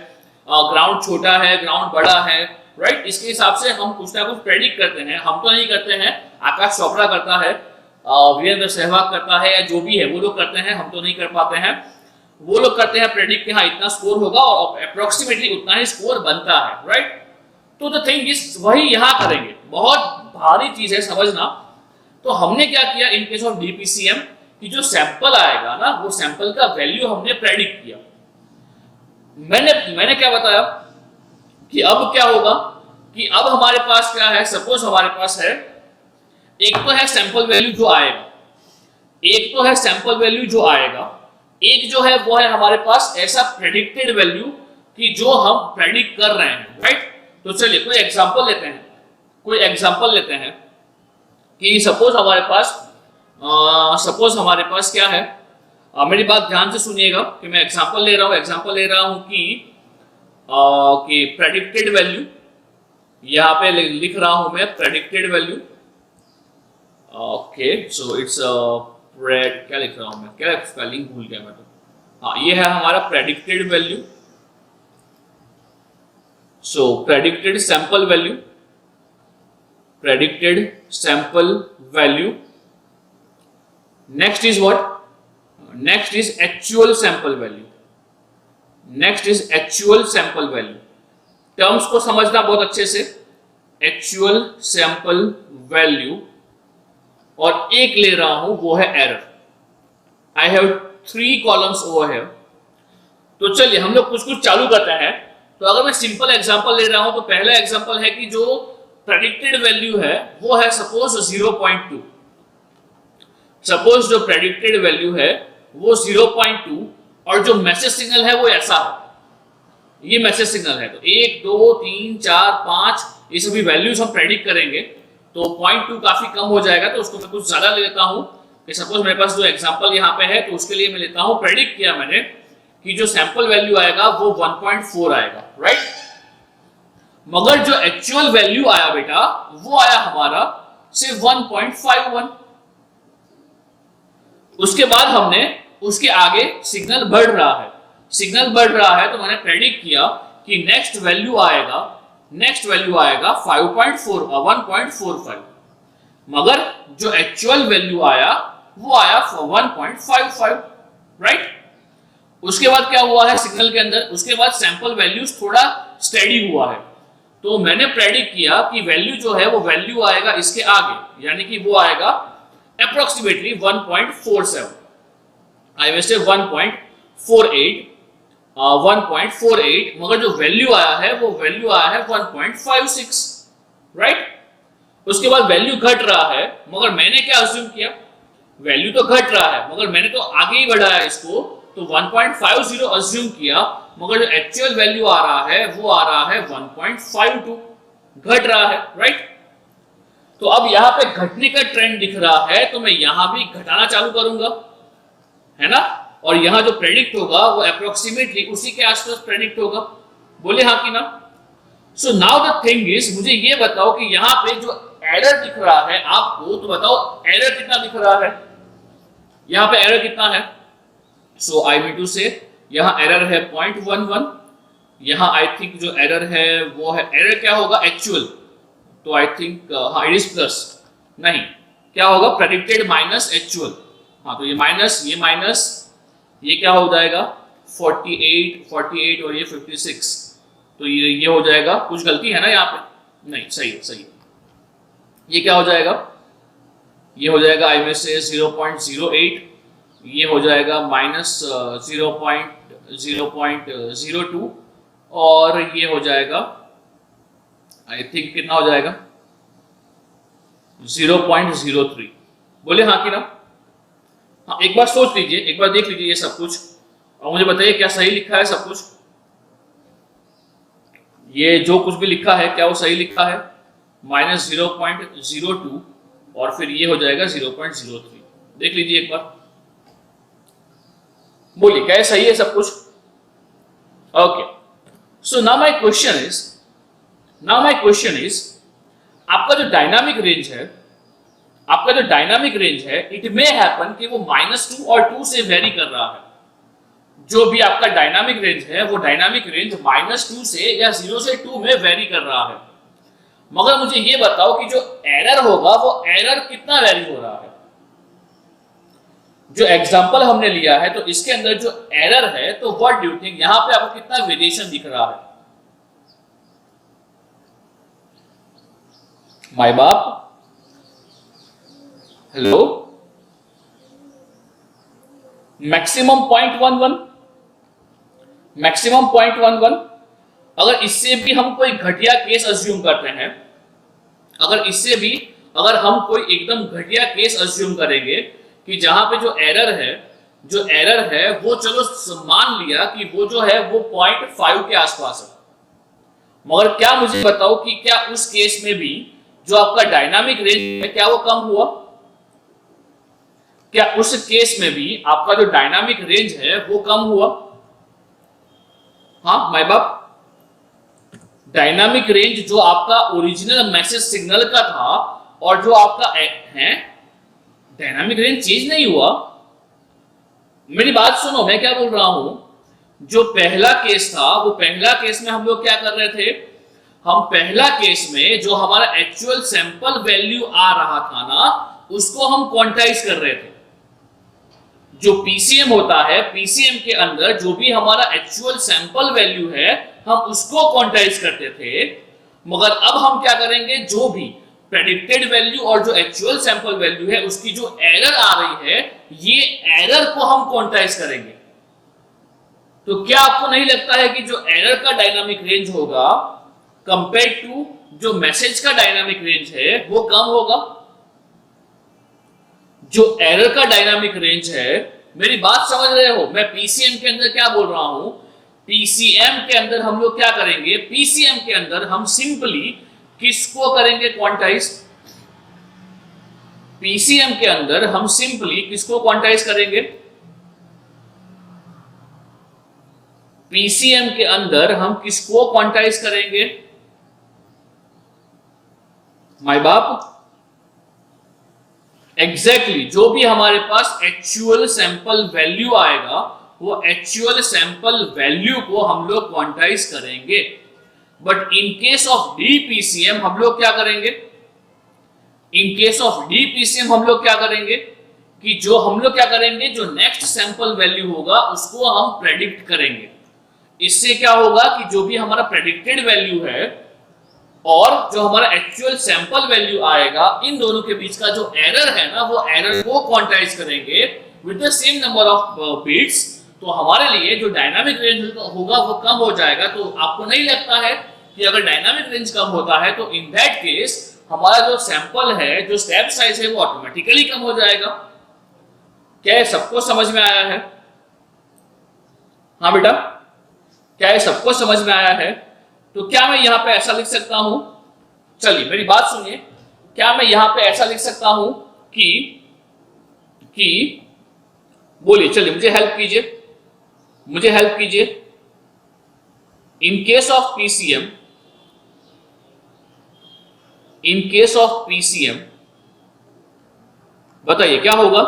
ग्राउंड छोटा है, ग्राउंड बड़ा है, राइट। इसके हिसाब से हम कुछ ना कुछ प्रेडिक्ट करते हैं। हम तो नहीं करते हैं, आकाश चोपड़ा करता है, वीरेंद्र सहवाग करता है, या जो भी है वो लोग करते हैं, हम तो नहीं कर पाते हैं। वो लोग करते हैं प्रेडिक्ट कि हाँ इतना स्कोर होगा और अप्रोक्सीमेटली उतना ही स्कोर बनता है, राइट। तो द थिंग इज वही यहां करेंगे, बहुत भारी चीज है समझना। तो हमने क्या किया इन केस ऑफ डीपीसीएम कि जो सैंपल आएगा ना वो सैंपल का वैल्यू हमने प्रेडिक्ट किया। मैंने क्या बताया कि अब क्या होगा कि अब हमारे पास क्या है, सपोज हमारे पास है एक तो है सैंपल वैल्यू जो आएगा, एक जो है वो है हमारे पास ऐसा प्रेडिक्टेड वैल्यू कि जो हम प्रेडिक्ट कर रहे हैं, राइट। तो चलिए कोई एग्जांपल लेते हैं कि सपोज हमारे पास क्या है, मेरी बात ध्यान से सुनिएगा कि मैं एग्जांपल ले रहा हूं कि प्रेडिक्टेड वैल्यू, यहां पे लिख रहा हूं मैं predicted value. Okay, so it's क्या लिख रहा हूं मैं, क्या स्पेलिंग भूल गया मैं तो। हाँ, ये है हमारा predicted value. So predicted sample value, next is what, next is actual sample value. Terms को समझना बहुत अच्छे से, एक्चुअल सैंपल वैल्यू, और एक ले रहा हूं वो है error. I have 3 columns over here. तो चलिए हम लोग कुछ चालू करते हैं। तो अगर मैं सिंपल एग्जांपल ले रहा हूं तो पहला एग्जांपल है कि जो प्रेडिक्टेड वैल्यू है वो है सपोज 0.2। सपोज जो प्रेडिक्टेड वैल्यू है वो 0.2 और जो मैसेज सिग्नल है वो ऐसा है, ये मैसेज सिग्नल है, तो 1 2 3 4 5 ये सभी वैल्यूज हम प्रेडिक्ट करेंगे, तो 0.2 काफी कम हो जाएगा, तो उसको मैं कुछ ज्यादा ले लेता हूं कि सपोज मेरे पास जो एग्जांपल यहाँ पे है तो उसके लिए मैं लेता हूं, प्रेडिक्ट किया मैंने कि जो सैंपल वैल्यू आएगा वो 1.4 आएगा, राइट। मगर जो एक्चुअल वैल्यू आया बेटा वो आया हमारा सिर्फ 1.51। उसके बाद हमने उसके आगे सिग्नल बढ़ रहा है, सिग्नल बढ़ रहा है, तो मैंने प्रेडिक्ट किया कि नेक्स्ट वैल्यू आएगा 1.45, मगर जो एक्चुअल वैल्यू आया वो आया 1.55, राइट। उसके बाद क्या हुआ है सिग्नल के अंदर, उसके बाद सैंपल वैल्यूज थोड़ा स्टेडी हुआ है, तो मैंने प्रेडिक्ट किया कि वैल्यू जो है वो वैल्यू आएगा इसके आगे, यानी कि वो आएगा अप्रोक्सीमेटली 1.47, आई विल से 1.48, मगर जो वैल्यू आया है वो वैल्यू आया है 1.56, राइट। उसके बाद वैल्यू घट रहा है, मगर मैंने क्या अज्यूम किया, वैल्यू तो घट रहा है मगर मैंने तो आगे ही बढ़ाया इसको, तो 1.50 अज्यूम किया, मगर जो एक्चुअल वैल्यू आ रहा है वो आ रहा है 1.52, घट रहा है, राइट। तो अब यहाँ पे घटने का ट्रेंड दिख रहा है, तो मैं यहाँ भी घटाना चालू करूंगा, है ना, और यहाँ जो प्रेडिक्ट होगा वो अप्रोक्सीमेटली उसी के आसपास प्रेडिक्ट होगा, बोले हाँ कि ना। So now the thing is, मुझे ये बताओ कि यहाँ पे जो एरर दिख रहा है आपको, तो बताओ एरर कितना दिख रहा है, यहाँ पे एरर कितना है। सो आई मीन टू से यहाँ एरर है 0.11, यहाँ आई थिंक जो एरर है वो है, एरर क्या होगा एक्चुअल, तो आई थिंक हाँ इट इज प्लस, नहीं क्या होगा प्रेडिक्टेड माइनस एक्चुअल, हाँ तो ये माइनस ये क्या हो जाएगा 48 और ये 56, तो ये हो जाएगा, कुछ गलती है ना यहाँ पे, नहीं सही है, ये क्या हो जाएगा, ये हो जाएगा आई में से 0.08, ये हो जाएगा माइनस 0.02 और ये हो जाएगा आई थिंक कितना हो जाएगा 0.03, बोले हाँ कि ना। हाँ एक बार सोच लीजिए, एक बार देख लीजिए ये सब कुछ और मुझे बताइए क्या सही लिखा है सब कुछ, ये जो कुछ भी लिखा है क्या वो सही लिखा है, माइनस 0.02 और फिर ये हो जाएगा 0.03, देख लीजिए एक बार, बोलिए क्या सही है सब कुछ। Okay, so now my question is आपका जो डायनामिक रेंज है, इट मे हैपन कि वो -2 और 2 से वेरी कर रहा है, जो भी आपका डायनामिक रेंज है वो डायनामिक रेंज -2 से या 0 से 2 में वेरी कर रहा है, मगर मुझे ये बताओ कि जो एरर होगा वो एरर कितना वेरी हो रहा है। जो एग्जांपल हमने लिया है तो इसके अंदर जो एरर है, तो व्हाट डू यू थिंक यहां पे आपको कितना वेरिएशन दिख रहा है, माय बाप, हेलो, मैक्सिमम 0.11, अगर इससे भी हम कोई घटिया केस अज्यूम करते हैं, अगर हम कोई एकदम घटिया केस अज्यूम करेंगे कि जहां पे जो एरर है वो चलो मान लिया कि वो जो है वो 0.5 के आसपास है, मगर क्या मुझे बताओ कि क्या उस केस में भी जो आपका डायनामिक रेंज है क्या वो कम हुआ, क्या उस केस में भी आपका जो डायनामिक रेंज है वो कम हुआ, हाँ माय बाप, डायनामिक रेंज जो आपका ओरिजिनल मैसेज सिग्नल का था और जो आपका है डायनामिक रेंज चेंज नहीं हुआ। मेरी बात सुनो, मैं क्या बोल रहा हूं, जो पहला केस था वो पहला केस में हम लोग क्या कर रहे थे, हम पहला केस में जो हमारा एक्चुअल सैंपल वैल्यू आ रहा था ना उसको हम क्वांटाइज कर रहे थे। जो पीसीएम होता है, पीसीएम के अंदर जो भी हमारा एक्चुअल सैंपल वैल्यू है हम उसको क्वांटाइज करते थे, मगर अब हम क्या करेंगे, जो भी प्रेडिक्टेड वैल्यू और जो एक्चुअल सैंपल वैल्यू है उसकी जो एरर आ रही है ये एरर को हम क्वांटाइज करेंगे। तो क्या आपको नहीं लगता है कि जो एरर का डायनामिक रेंज होगा कंपेयर टू जो मैसेज का डायनामिक रेंज है वो कम होगा। जो एरर का डायनामिक रेंज है, मेरी बात समझ रहे हो? मैं पीसीएम के अंदर क्या बोल रहा हूं? पीसीएम के अंदर हम लोग क्या करेंगे? पीसीएम के अंदर हम सिंपली किसको करेंगे क्वांटाइज? पीसीएम के अंदर हम सिंपली किसको क्वांटाइज करेंगे? पीसीएम के अंदर हम किसको क्वांटाइज करेंगे? माय बाप, एग्जैक्टली जो भी हमारे पास एक्चुअल सैंपल वैल्यू आएगा, वो एक्चुअल सैंपल वैल्यू को हम लोग क्वांटाइज करेंगे। बट इन केस ऑफ डीपीसीएम हम लोग क्या करेंगे? इन केस ऑफ डीपीसीएम हम लोग क्या करेंगे कि जो हम लोग क्या करेंगे, जो नेक्स्ट सैंपल वैल्यू होगा उसको हम प्रेडिक्ट करेंगे। इससे क्या होगा कि जो भी हमारा प्रेडिक्टेड वैल्यू है और जो हमारा एक्चुअल सैंपल वैल्यू आएगा, इन दोनों के बीच का जो एरर है ना, वो एरर को क्वांटाइज करेंगे with the same number of bits. तो हमारे लिए जो डायनामिक रेंज होगा वो कम हो जाएगा। तो आपको नहीं लगता है कि अगर डायनामिक रेंज कम होता है तो इन दैट केस हमारा जो सैंपल है, जो स्टेप साइज है, वो ऑटोमेटिकली कम हो जाएगा? क्या ये सबको समझ में आया है? हाँ बेटा, क्या ये सबको समझ में आया है? तो क्या मैं यहां पे ऐसा लिख सकता हूं, चलिए मेरी बात सुनिए, क्या मैं यहां पे ऐसा लिख सकता हूं कि बोलिए, चलिए मुझे हेल्प कीजिए, मुझे हेल्प कीजिए। In case of PCM, in case of PCM बताइए क्या होगा?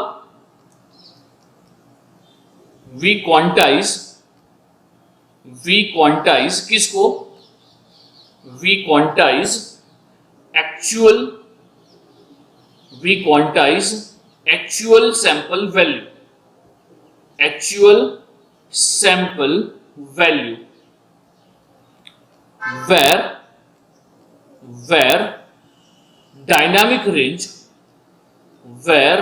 वी क्वांटाइज किसको? We quantise actual sample value, actual sample value where dynamic range where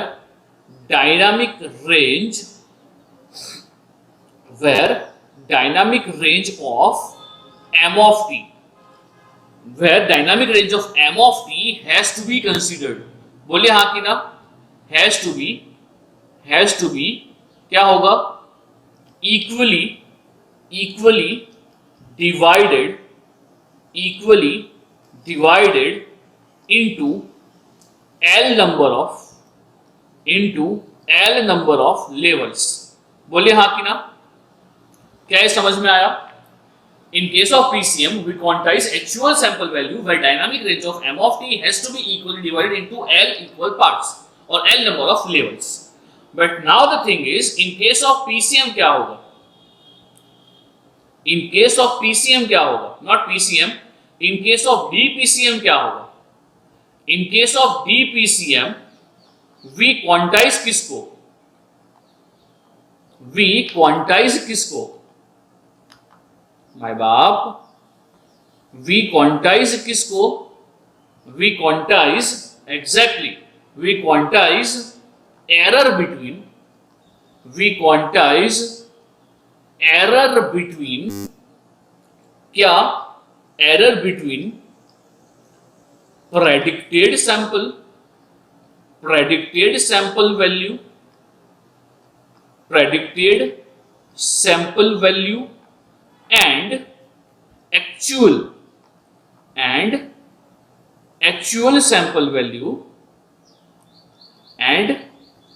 dynamic range of m of t where dynamic range of m of t has to be considered। बोलिए हाँ कि ना? has to be क्या होगा? equally divided into L number of levels। बोलिए हाँ कि ना? क्या ये समझ में आया? In case of PCM, we quantize actual sample value where dynamic range of m of t has to be equally divided into L equal parts or L number of levels। But now the thing is, in case of PCM क्या होगा? In case of PCM क्या होगा? Not PCM, in case of DPCM क्या होगा? In case of DPCM, we quantize किसको? We quantize किसको? My बाप, we quantize किसको? We quantize exactly, we quantize error between क्या? Error between predicted sample value and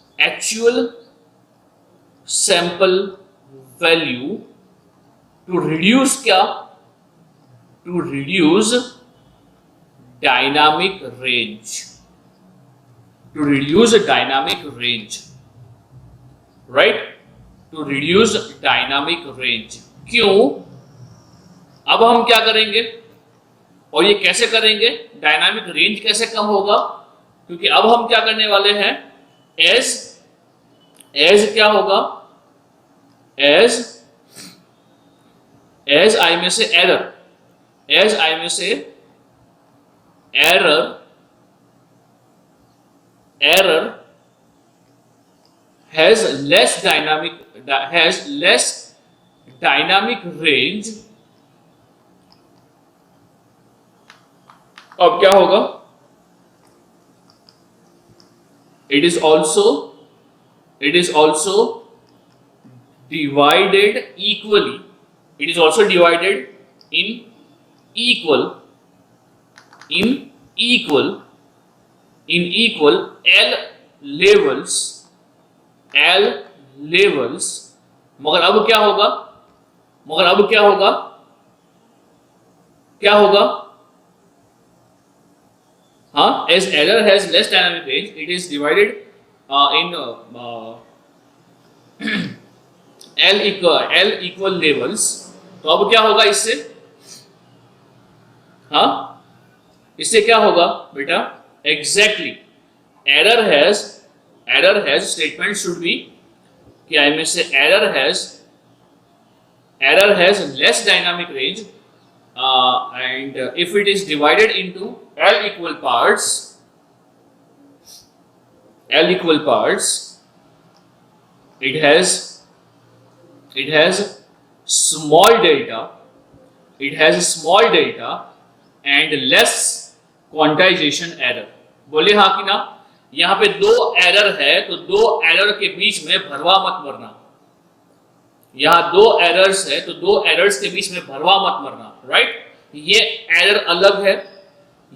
actual sample value to reduce क्या? To reduce dynamic range, right? To reduce dynamic range। क्यों? अब हम क्या करेंगे और ये कैसे करेंगे? डायनामिक रेंज कैसे कम होगा? क्योंकि अब हम क्या करने वाले हैं? एज क्या होगा? एज आई में से error, has less dynamic range। अब क्या होगा? it is also divided equally, it is also divided in equal L levels, मगर अब क्या होगा, हाँ, as error has less dynamic range, it is divided in L equal levels. तो अब क्या होगा इससे, हाँ, इससे क्या होगा बेटा, exactly error has statement should be, क्या है, से error has less dynamic range, and if it is divided into L equal parts, it has small delta, and less quantization error. बोले हाँ कि ना, यहाँ पे दो एरर है तो दो एरर के बीच में भरवा मत मरना, यहाँ दो एरर्स है तो दो एरर्स के बीच में भरवा मत मरना, राइट। ये एरर अलग है,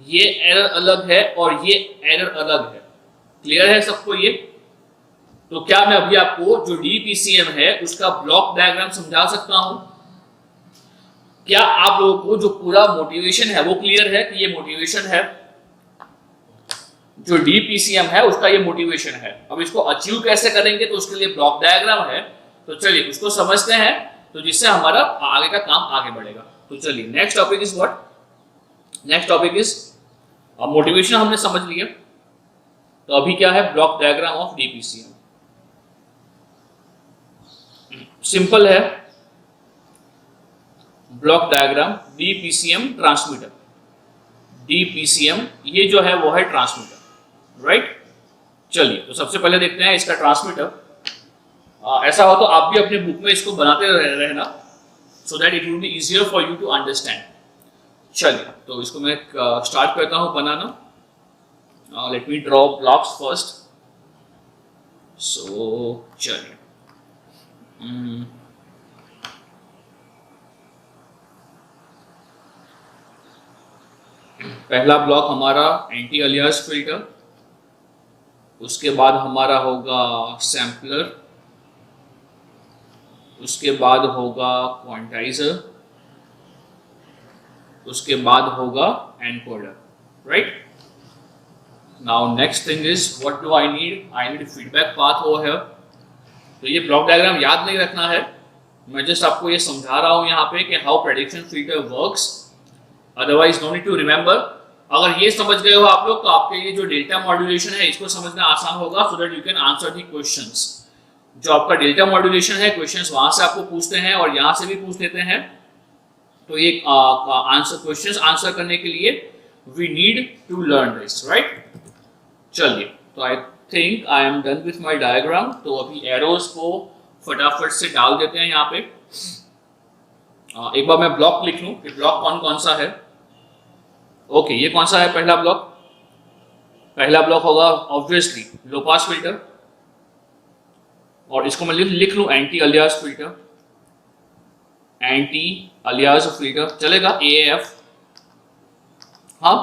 ये एरर अलग है, और ये एरर अलग है। क्लियर है सबको ये? तो क्या मैं अभी आपको जो डीपीसीएम है उसका ब्लॉक डायग्राम समझा सकता हूं? क्या आप लोगों को जो पूरा मोटिवेशन है वो क्लियर है कि ये मोटिवेशन है, जो डीपीसीएम है उसका ये मोटिवेशन है। अब इसको अचीव कैसे करेंगे, तो उसके लिए ब्लॉक डायग्राम है, तो चलिए उसको समझते हैं, तो जिससे हमारा आगे का काम आगे बढ़ेगा। तो चलिए next topic is what, next topic is, अब मोटिवेशन हमने समझ लिया, तो अभी क्या है, ब्लॉक डायग्राम ऑफ डीपीसीएम। सिंपल है ब्लॉक डायग्राम, डीपीसीएम ट्रांसमीटर, डीपीसीएम ये जो है वो है ट्रांसमीटर, राइट। चलिए तो सबसे पहले देखते हैं इसका ट्रांसमीटर। ऐसा हो तो आप भी अपने बुक में इसको बनाते रहना, so that it will be easier for you to understand. चलिए तो इसको मैं स्टार्ट करता हूं बनाना। Let me draw blocks first. So चलिए, पहला ब्लॉक हमारा एंटी अलियास फिल्टर, उसके बाद हमारा होगा सैम्पलर, उसके बाद होगा क्वांटाइजर, उसके बाद होगा encoder, right. Now next thing is what do I need feedback path over here. तो ये ब्लॉक डायग्राम याद नहीं रखना है, मैं जस्ट आपको ये समझा रहा हूं यहाँ पे कि how prediction filter works, otherwise no need to remember. अगर ये समझ गए हो आप लोग तो आपके लिए जो डेल्टा मॉड्यूलेशन है इसको समझना आसान होगा, so that you can answer the questions. जो आपका डेल्टा मॉड्यूलेशन है, क्वेश्चंस वहां से आपको पूछते हैं और यहाँ से भी पूछ लेते हैं, तो ये आंसर क्वेश्चंस आंसर करने के लिए we need to learn this, right. चलिए तो I think I am done with my diagram. तो अभी एरोज को फटाफट से डाल देते हैं यहाँ पे। एक बार मैं ब्लॉक लिख लूं कि ब्लॉक कौन कौन सा है। ओके, ये कौन सा है पहला ब्लॉक? पहला ब्लॉक होगा ऑब्वियसली लो पास फिल्टर, और इसको मैं लिख लूं anti alias filter, anti alias filter चलेगा, AAF। हाँ,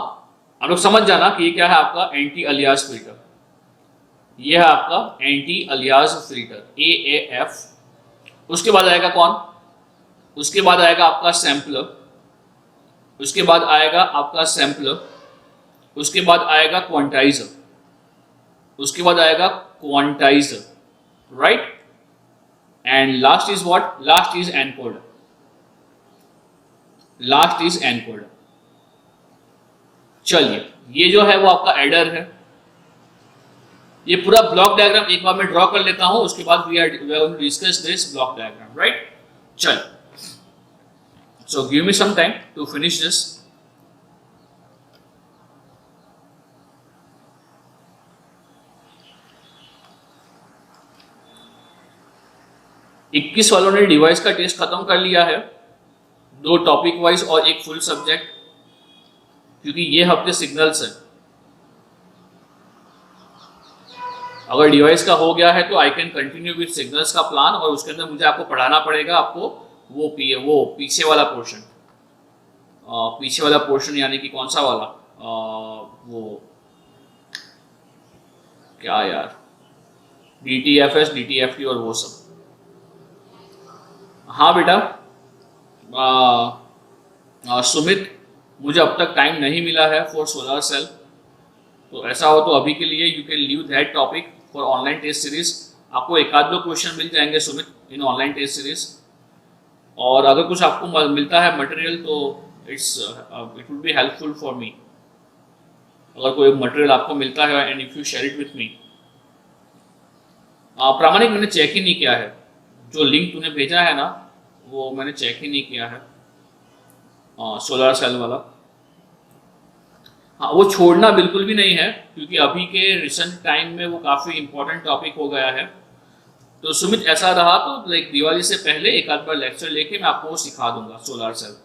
आप लोग समझ जाना कि ये क्या है आपका एंटी अलियास फिल्टर, ये है आपका एंटी अलियास फिल्टर AAF। उसके बाद आएगा कौन? उसके बाद आएगा आपका सैम्पलर, उसके बाद आएगा आपका सैम्पलर, उसके बाद आएगा क्वांटाइजर, उसके बाद आएगा quantizer, right. And last is what? Last is encoder, last is encoder. चलिए ये जो है वो आपका एडर है। ये पूरा ब्लॉक डायग्राम एक बार मैं ड्रॉ कर लेता हूं, उसके बाद we are going to discuss this block diagram, right. चलिए, so give me some time to finish this. इक्कीस वालों ने डिवाइस का टेस्ट खत्म कर लिया है, 2 टॉपिक वाइज और 1 फुल सब्जेक्ट, क्योंकि ये हफ्ते सिग्नल्स है। अगर डिवाइस का हो गया है तो I can continue with signals का प्लान, और उसके अंदर मुझे आपको पढ़ाना पड़ेगा आपको वो पीछे वाला पोर्शन, पीछे वाला पोर्शन यानी कि कौन सा वाला, वो क्या यार, DTFS DTFT और वो सब। हाँ बेटा, सुमित, मुझे अब तक टाइम नहीं मिला है फॉर सोलर सेल, तो ऐसा हो तो अभी के लिए you can leave that topic for online test series. आपको एक आध दो क्वेश्चन मिल जाएंगे Sumit in online test series, और अगर कुछ आपको मिलता है मटेरियल तो it would be helpful for me. अगर कोई मटेरियल आपको मिलता है and if you share it with me. प्रामाणिक, मैंने चेक ही नहीं किया है, जो लिंक तूने भेजा है ना वो मैंने चेक ही नहीं किया है, सोलर सेल वाला। हाँ, वो छोड़ना बिल्कुल भी नहीं है, क्योंकि अभी के रिसेंट टाइम में वो काफ़ी इंपॉर्टेंट टॉपिक हो गया है। तो सुमित, ऐसा रहा तो लाइक दिवाली से पहले एक आध बार लेक्चर लेके मैं आपको वो सिखा दूंगा solar cell,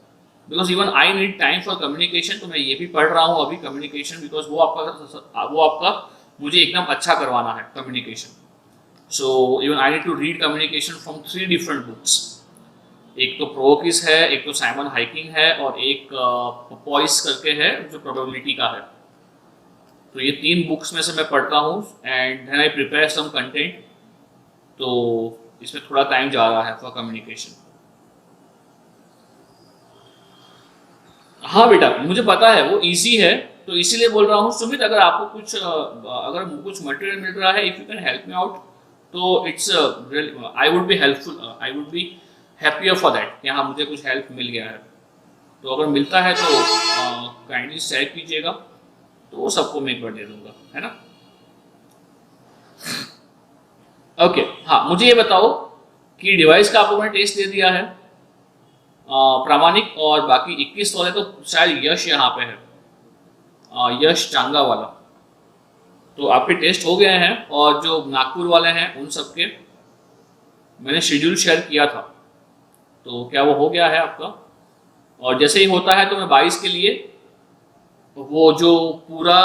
because even I need time for communication. तो मैं ये भी पढ़ रहा हूँ अभी कम्युनिकेशन, बिकॉज वो आपका मुझे एकदम अच्छा करवाना है communication. So even I need to read communication from 3 different books. एक तो प्रोकिस है, एक तो साइमन हाइकिंग है, और एक पॉइस करके है जो प्रोबेबिलिटी का है। तो ये 3 बुक्स में से मैं पढ़ता हूँ and then I prepare some content. तो इसमें थोड़ा टाइम जा रहा है फॉर कम्युनिकेशन। हाँ बेटा, मुझे पता है वो इजी है, तो इसीलिए बोल रहा हूँ सुमित, अगर आपको कुछ मटेरियल मिल रहा है, if you can help me out, तो it's I would be helpful, I would be happier for that कि हाँ मुझे कुछ हेल्प मिल गया है। तो अगर मिलता है तो काइंडली शेयर कीजिएगा, तो वो सबको मैं एक बार दे दूंगा, है ना। ओके, हाँ, मुझे ये बताओ कि डिवाइस का आपको मैंने टेस्ट दे दिया है प्रामाणिक, और बाकी 21 वाले तो शायद यश यहाँ पे है, यश टांगा वाला। तो आपके टेस्ट हो गए हैं, और जो नागपुर वाले हैं उन सबके मैंने शेड्यूल शेयर किया था, तो क्या वो हो गया है आपका? और जैसे ही होता है तो मैं 22 के लिए वो जो पूरा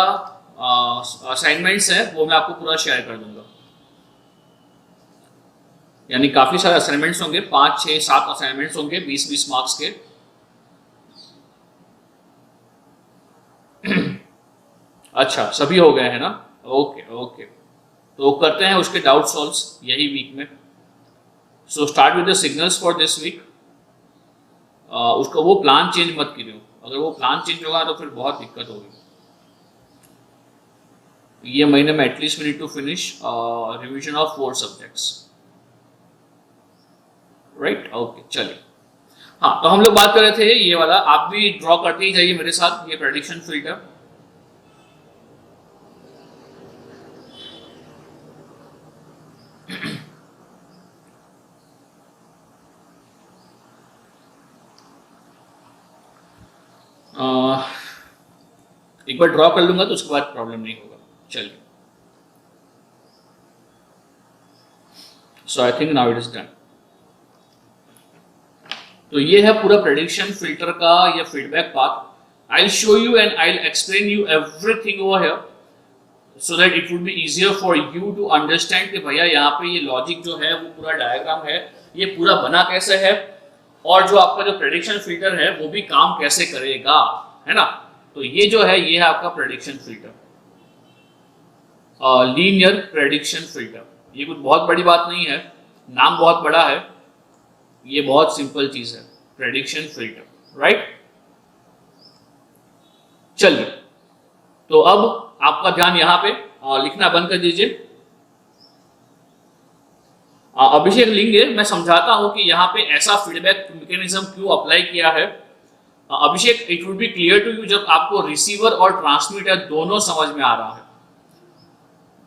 असाइनमेंट्स है वो मैं आपको पूरा शेयर कर दूंगा। यानी काफ़ी सारे असाइनमेंट्स होंगे, 5, 6, 7 असाइनमेंट्स होंगे 20-20 मार्क्स के। अच्छा, सभी हो गए हैं ना? ओके ओके, तो करते हैं उसके डाउट सॉल्व्स यही वीक में। So start with the signals for this week. उसका वो प्लान चेंज मत करियो, अगर वो प्लान चेंज होगा तो फिर बहुत दिक्कत होगी। ये महीने में at least we need to finish revision of 4 subjects, right. Okay, चलिए। हाँ, तो हम लोग बात कर रहे थे ये वाला, आप भी ड्रॉ करते ही जाइए मेरे साथ ये प्रेडिक्शन फिल्टर। एक बार ड्रॉ कर लूंगा तो उसके बाद प्रॉब्लम नहीं होगा। चलिए, so I think now it is done. तो ये है पूरा प्रेडिक्शन फिल्टर का या feedback path. I will show you and I will explain you everything over here so that it would be easier for you to understand कि भैया यहाँ पे ये लॉजिक जो है वो पूरा डायग्राम है, ये पूरा बना कैसे है, और जो आपका जो प्रेडिक्शन फिल्टर है वो भी काम कैसे करेगा, है ना। तो ये जो है ये है आपका prediction filter, linear prediction filter. ये कुछ बहुत बड़ी बात नहीं है, नाम बहुत बड़ा है, ये बहुत सिंपल चीज है, प्रेडिक्शन फिल्टर, राइट। चलिए, तो अब आपका ध्यान यहाँ पे लिखना बंद कर दीजिए। अभिषेक लिंगे, मैं समझाता हूं कि यहाँ पे ऐसा फीडबैक मैकेनिज्म क्यों अप्लाई किया है। Abhishek, it would be clear to you जब आपको रिसीवर और ट्रांसमीटर दोनों समझ में आ रहा है।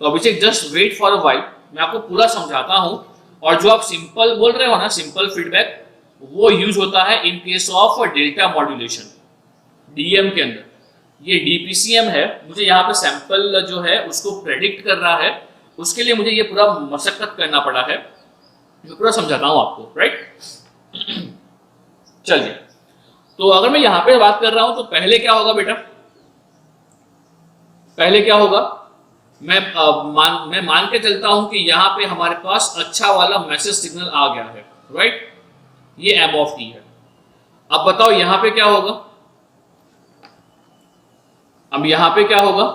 तो Abhishek just wait for a while, मैं आपको पूरा समझाता हूं। और जो आप सिंपल बोल रहे हो ना, सिंपल फीडबैक, वो यूज होता है इन case of delta modulation, DM के अंदर। ये डीपीसीएम है, मुझे यहाँ पे सैंपल जो है उसको प्रेडिक्ट कर रहा है, उसके लिए मुझे ये पूरा मशक्कत करना पड़ा है। मैं पूरा समझाता हूँ आपको, राइट। चलिए, तो अगर मैं यहाँ पे बात कर रहा हूं तो पहले क्या होगा बेटा, पहले क्या होगा, मैं मान के चलता हूं कि यहाँ पे हमारे पास अच्छा वाला मैसेज सिग्नल आ गया है, राइट। ये m ऑफ t है। अब बताओ यहां पे क्या होगा, अब यहां पे क्या होगा,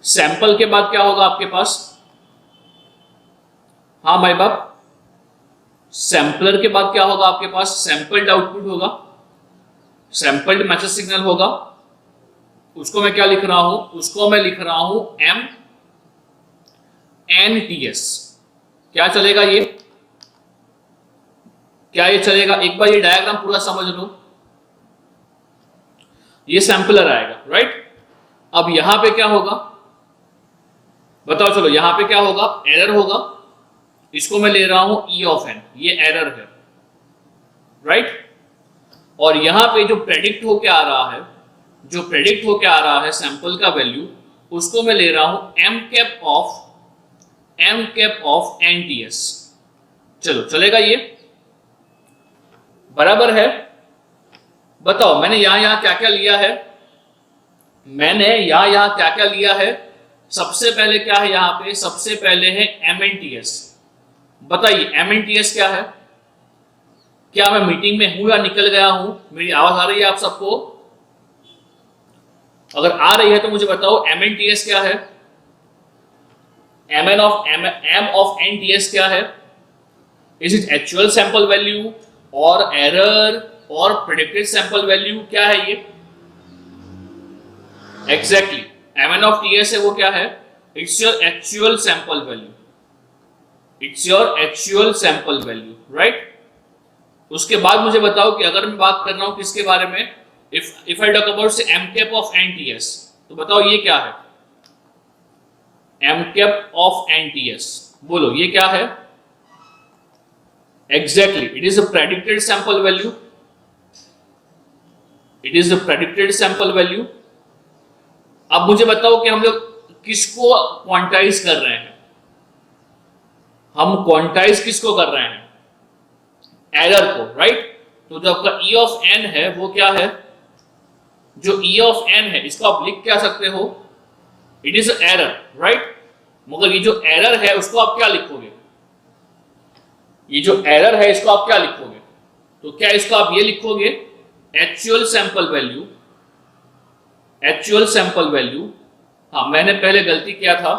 सैंपल के बाद क्या होगा आपके पास, हाँ भाई बाप, सैंपलर के बाद क्या होगा आपके पास, सैंपल्ड आउटपुट होगा, सैंपल्ड मैसेज सिग्नल होगा। उसको मैं क्या लिख रहा हूं, उसको मैं लिख रहा हूं m n t s। क्या चलेगा ये, क्या ये चलेगा, एक बार ये डायग्राम पूरा समझ लो। ये सैंपलर आएगा, राइट। अब यहां पे क्या होगा बताओ, चलो यहां पे क्या होगा, एरर होगा। इसको मैं ले रहा हूं e ऑफ n, ये एरर है, राइट। और यहां पे जो प्रेडिक्ट होके आ रहा है, जो प्रेडिक्ट होके आ रहा है सैंपल का वैल्यू, उसको मैं ले रहा हूं m कैप ऑफ NTS। चलो चलेगा ये, बराबर है। बताओ मैंने यहां क्या क्या लिया है, मैंने यहां क्या क्या लिया है। सबसे पहले क्या है यहां पे, सबसे पहले है MNTS। बताइए MNTS क्या है, क्या मैं मीटिंग में हूं या निकल गया हूं, मेरी आवाज आ रही है आप सबको, अगर आ रही है तो मुझे बताओ MNTS क्या है, M ऑफ NTS क्या है, is it actual sample value और एरर और प्रेडिक्टेड सैंपल वैल्यू, क्या है ये, एग्जैक्टली MN ऑफ TS है वो क्या है, it's your actual sample value, it's your actual sample value, right. उसके बाद मुझे बताओ कि अगर मैं बात कर रहा हूं किसके बारे में, इफ आई टॉक अबाउट से m कैप ऑफ NTS, तो बताओ ये क्या है, m कैप ऑफ NTS, बोलो ये क्या है, exactly it is a predicted sample value, it is the predicted sample value. अब मुझे बताओ कि हम लोग किसको क्वांटाइज कर रहे हैं, हम क्वांटाइज किसको कर रहे हैं, एरर को, राइट। तो जो आपका e ऑफ n है वो क्या है, जो e ऑफ n है इसको आप लिख क्या सकते हो, इट इज एरर, राइट। मगर ये जो एरर है उसको आप क्या लिखोगे, ये जो एरर है इसको आप क्या लिखोगे, तो क्या इसको आप ये लिखोगे actual sample value, actual sample value, हाँ मैंने पहले गलती किया था,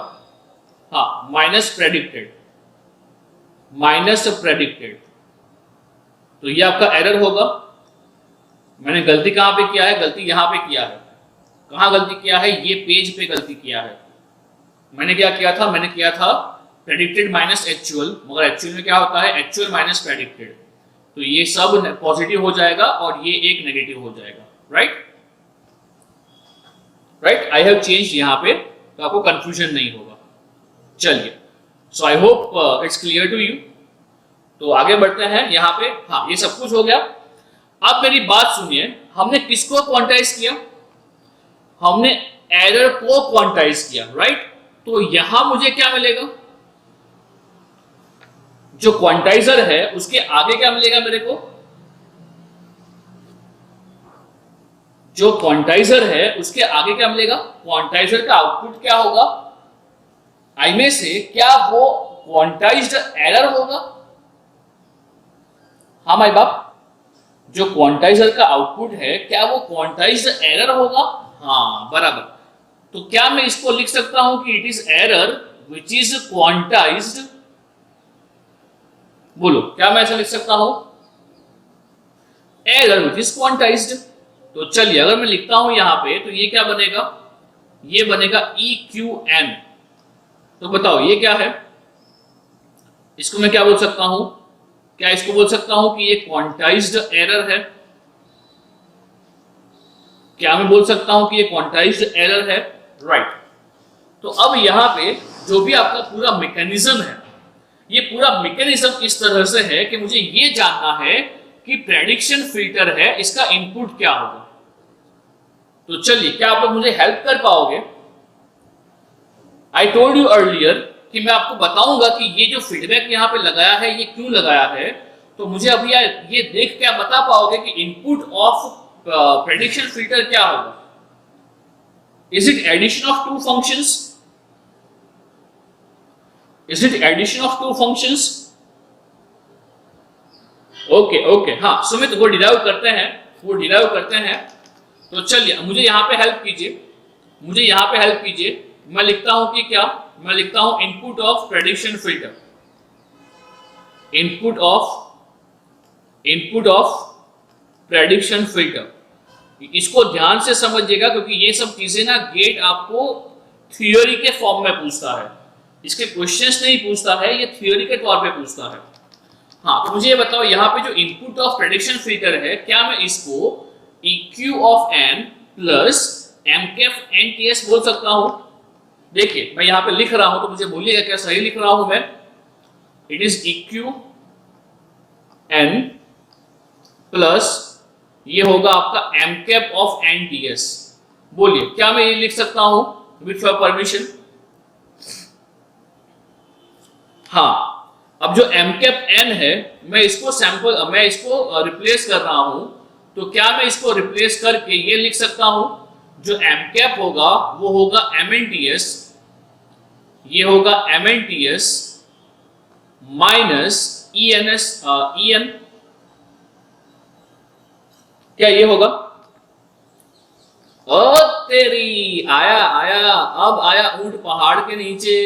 हाँ माइनस प्रेडिक्टेड, माइनस प्रेडिक्टेड, तो ये आपका एरर होगा। मैंने गलती कहां पे किया है, गलती यहां पे किया है, कहां गलती किया है, ये पेज पे गलती किया है। मैंने क्या किया था, मैंने किया था प्रेडिक्टेड माइनस एक्चुअल, मगर एक्चुअल में क्या होता है, एक्चुअल माइनस प्रेडिक्टेड, तो ये सब पॉजिटिव हो जाएगा और ये एक नेगेटिव हो जाएगा, right, right. I have change यहां पे, तो आपको कंफ्यूजन नहीं होगा। चलिए, so I hope it's clear to you. तो आगे बढ़ते हैं यहाँ पे, हाँ ये सब कुछ हो गया। अब मेरी बात सुनिए, हमने किसको क्वांटाइज किया, हमने एरर को क्वांटाइज किया, राइट। तो यहां मुझे क्या मिलेगा, जो क्वांटाइजर है उसके आगे क्या मिलेगा मेरे को, जो क्वांटाइजर है उसके आगे क्या मिलेगा, क्वांटाइजर का आउटपुट क्या होगा, आई में से क्या वो क्वांटाइज्ड एरर होगा, हाँ भाई बाप, जो क्वांटाइजर का आउटपुट है क्या वो क्वांटाइज्ड एरर होगा, हाँ बराबर। तो क्या मैं इसको लिख सकता हूं कि it is error which is quantized, बोलो क्या मैं ऐसा लिख सकता हूं, एरर विच इज क्वांटाइज्ड। तो चलिए अगर मैं लिखता हूं यहां पे, तो ये क्या बनेगा, ये बनेगा EQN। तो बताओ ये क्या है, इसको मैं क्या बोल सकता हूं, क्या इसको बोल सकता हूं कि ये क्वांटाइज्ड एरर है, क्या मैं बोल सकता हूं कि ये क्वांटाइज्ड एरर है, राइट। तो अब यहां पे जो भी आपका पूरा मैकेनिज्म है, ये पूरा मैकेनिज्म इस तरह से है कि मुझे ये जानना है कि प्रेडिक्शन फिल्टर है, इसका इनपुट क्या होगा। तो चलिए क्या आप लोग मुझे हेल्प कर पाओगे, आई टोल्ड यू अर्लियर कि मैं आपको बताऊंगा कि ये जो फीडबैक यहाँ पे लगाया है ये क्यों लगाया है। तो मुझे अभी ये देख के आप बता पाओगे कि इनपुट ऑफ प्रेडिक्शन फिल्टर क्या होगा, is it addition of two functions, is it addition of two functions? Okay हाँ सुमित वो डिराइव करते हैं। तो चलिए मुझे यहाँ पे हेल्प कीजिए, मैं लिखता हूं कि क्या, मैं लिखता हूं input of prediction filter, input of prediction filter. इसको ध्यान से समझिएगा क्योंकि ये सब चीजें ना गेट आपको थियोरी के फॉर्म में पूछता है, इसके क्वेश्चंस नहीं पूछता है, ये थियोरी के तौर पे पूछता है। हाँ तो मुझे ये बताओ यहाँ पे जो इनपुट ऑफ प्रेडिक्शन फिल्टर है, क्या मैं इसको EQ of n plus MKF NTS बोल सकता हूं? देखिए मैं यहाँ पे लिख रहा हूं तो मुझे बोलिएगा क्या सही लिख रहा हूं मैं। It is EQ n plus ये होगा आपका MKF ऑफ NTS। बोलिए क्या मैं ये लिख सकता हूं विथ योर परमिशन? हाँ अब जो MKF n है मैं इसको रिप्लेस कर रहा हूं, तो क्या मैं इसको रिप्लेस करके ये लिख सकता हूं, जो MKF होगा वो होगा MNTS, ये होगा MNTS माइनस EN, क्या ये होगा? ओ तेरी आया अब आया ऊंट पहाड़ के नीचे।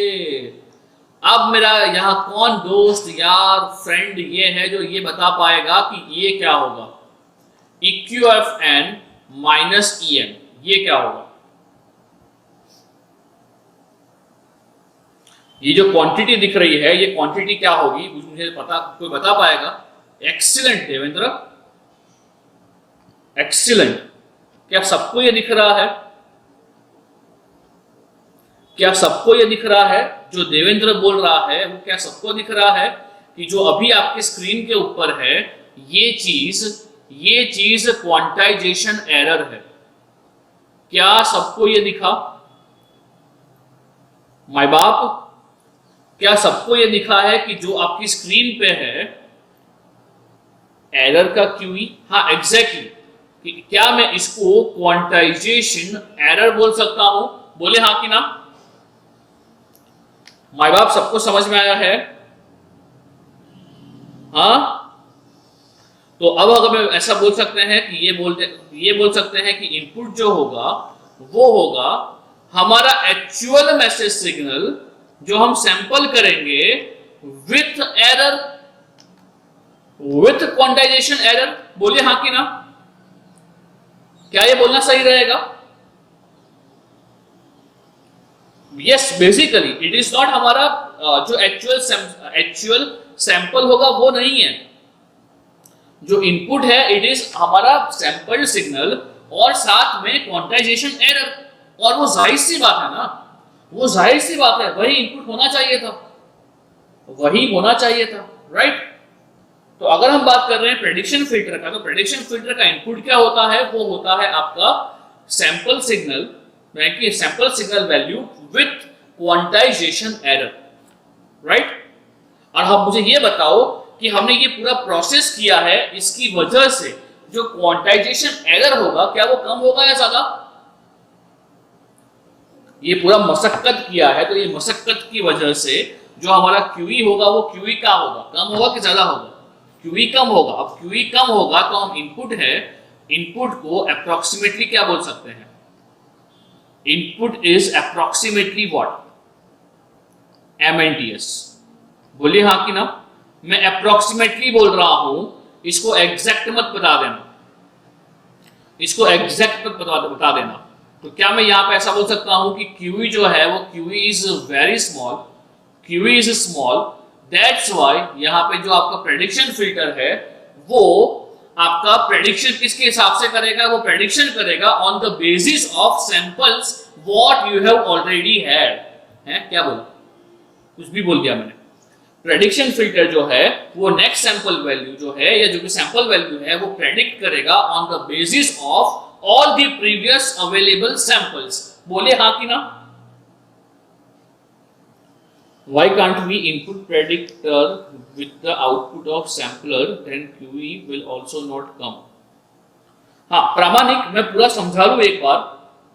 अब मेरा यहाँ कौन दोस्त यार फ्रेंड ये है जो ये बता पाएगा कि ये क्या होगा? EQFN माइनस EN, ये क्या होगा? ये जो क्वांटिटी दिख रही है ये क्वांटिटी क्या होगी मुझे पता, कोई बता पाएगा? Excellent Devendra, excellent. क्या सबको ये दिख रहा है? क्या सबको ये दिख रहा है जो देवेंद्र बोल रहा है वो क्या सबको दिख रहा है कि जो अभी आपके स्क्रीन के ऊपर है ये चीज क्वांटाइजेशन एरर है? क्या सबको ये दिखा माय बाप? क्या सबको ये दिखा है कि जो आपकी स्क्रीन पे है एरर का QE? हाँ एग्जैक्टली। क्या मैं इसको क्वांटाइजेशन एरर बोल सकता हूं? बोले हाँ कि ना? माय बाप सबको समझ में आया है? हाँ तो अब अगर मैं ऐसा बोल सकते हैं कि ये बोल सकते हैं कि इनपुट जो होगा वो होगा हमारा एक्चुअल मैसेज सिग्नल जो हम सैंपल करेंगे with error, with quantization error. बोलिए हाँ कि ना? क्या ये बोलना सही रहेगा? Yes basically it is not हमारा जो एक्चुअल सैंपल होगा वो नहीं है, जो इनपुट है इट इज हमारा सैंपल सिग्नल और साथ में क्वांटाइजेशन एरर। और वो जाहिर सी बात है ना, वो जाहिर सी बात है वही इनपुट होना चाहिए था, वही होना चाहिए था, राइट? तो अगर हम बात कर रहे हैं प्रेडिक्शन फिल्टर का, तो प्रेडिक्शन फिल्टर का इनपुट क्या होता है? वो होता है आपका sample signal, sample signal value with quantization error, right? और हम मुझे ये बताओ कि हमने ये पूरा प्रोसेस किया है, इसकी वजह से जो क्वांटाइजेशन एरर होगा क्या वो कम होगा या ज्यादा? ये पूरा मशक्कत किया है, तो ये मशक्कत की वजह से जो हमारा QE होगा वो QE क्या होगा? कम होगा कि ज्यादा होगा? QE कम होगा। अब QE कम होगा तो हम इनपुट है, इनपुट को अप्रोक्सीमेटली क्या बोल सकते हैं? Input is approximately what? MNTS। बोलिए हाँ कि ना? मैं अप्रोक्सीमेटली बोल रहा हूं, इसको एग्जैक्ट मत बता देना, इसको एग्जैक्ट मत बता देना। तो क्या मैं यहां पे ऐसा बोल सकता हूं कि QE जो है वो QE is very small, QE is small, that's why यहां पे जो आपका प्रेडिक्शन फिल्टर है वो आपका प्रेडिक्शन किसके हिसाब से करेगा? वो प्रेडिक्शन करेगा on the basis of samples what you have already had. है क्या बोला? कुछ भी बोल दिया मैंने। प्रेडिक्शन फिल्टर जो है वो नेक्स्ट सैंपल वैल्यू जो है या जो भी सैंपल वैल्यू है वो प्रेडिक्ट करेगा on the basis of all the previous available samples. बोले हाँ कि ना? Why can't we input predictor with the output of sampler? Then QE will also not come. हाँ प्रामाणिक, मैं पूरा समझा लूं एक बार,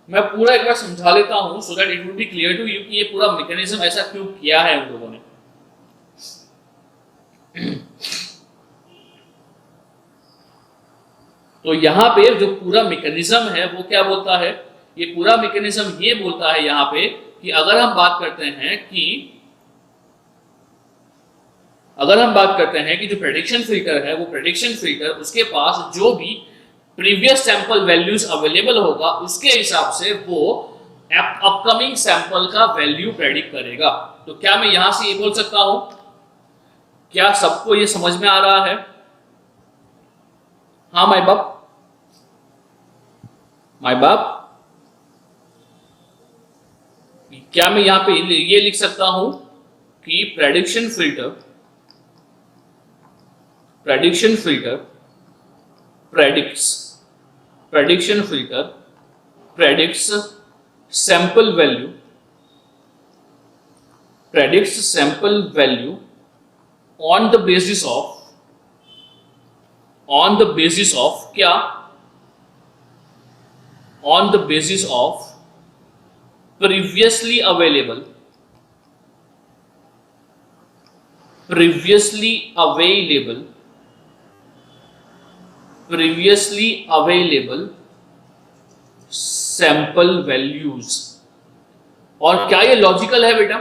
मैं पूरा एक बार समझा लेता हूं so that it will be clear to you कि ये पूरा मैकेनिज्म ऐसा क्यों किया है उन लोगों ने। तो यहाँ पे जो पूरा मैकेनिज्म है वो क्या बोलता है, ये पूरा मैकेनिज्म ये बोलता है यहाँ पे कि अगर हम बात करते हैं कि जो प्रेडिक्शन फिल्टर है, वो प्रेडिक्शन फिल्टर उसके पास जो भी प्रीवियस सैंपल वैल्यूज अवेलेबल होगा उसके हिसाब से वो अपकमिंग सैंपल का वैल्यू प्रेडिक्ट करेगा। तो क्या मैं यहां से ये बोल सकता हूं, क्या सबको ये समझ में आ रहा है? हाँ माई बाप, क्या मैं यहां पे ये लिख सकता हूं कि prediction filter predicts sample value on the basis of क्या, on the basis of previously available sample values. और क्या ये लॉजिकल है बेटा?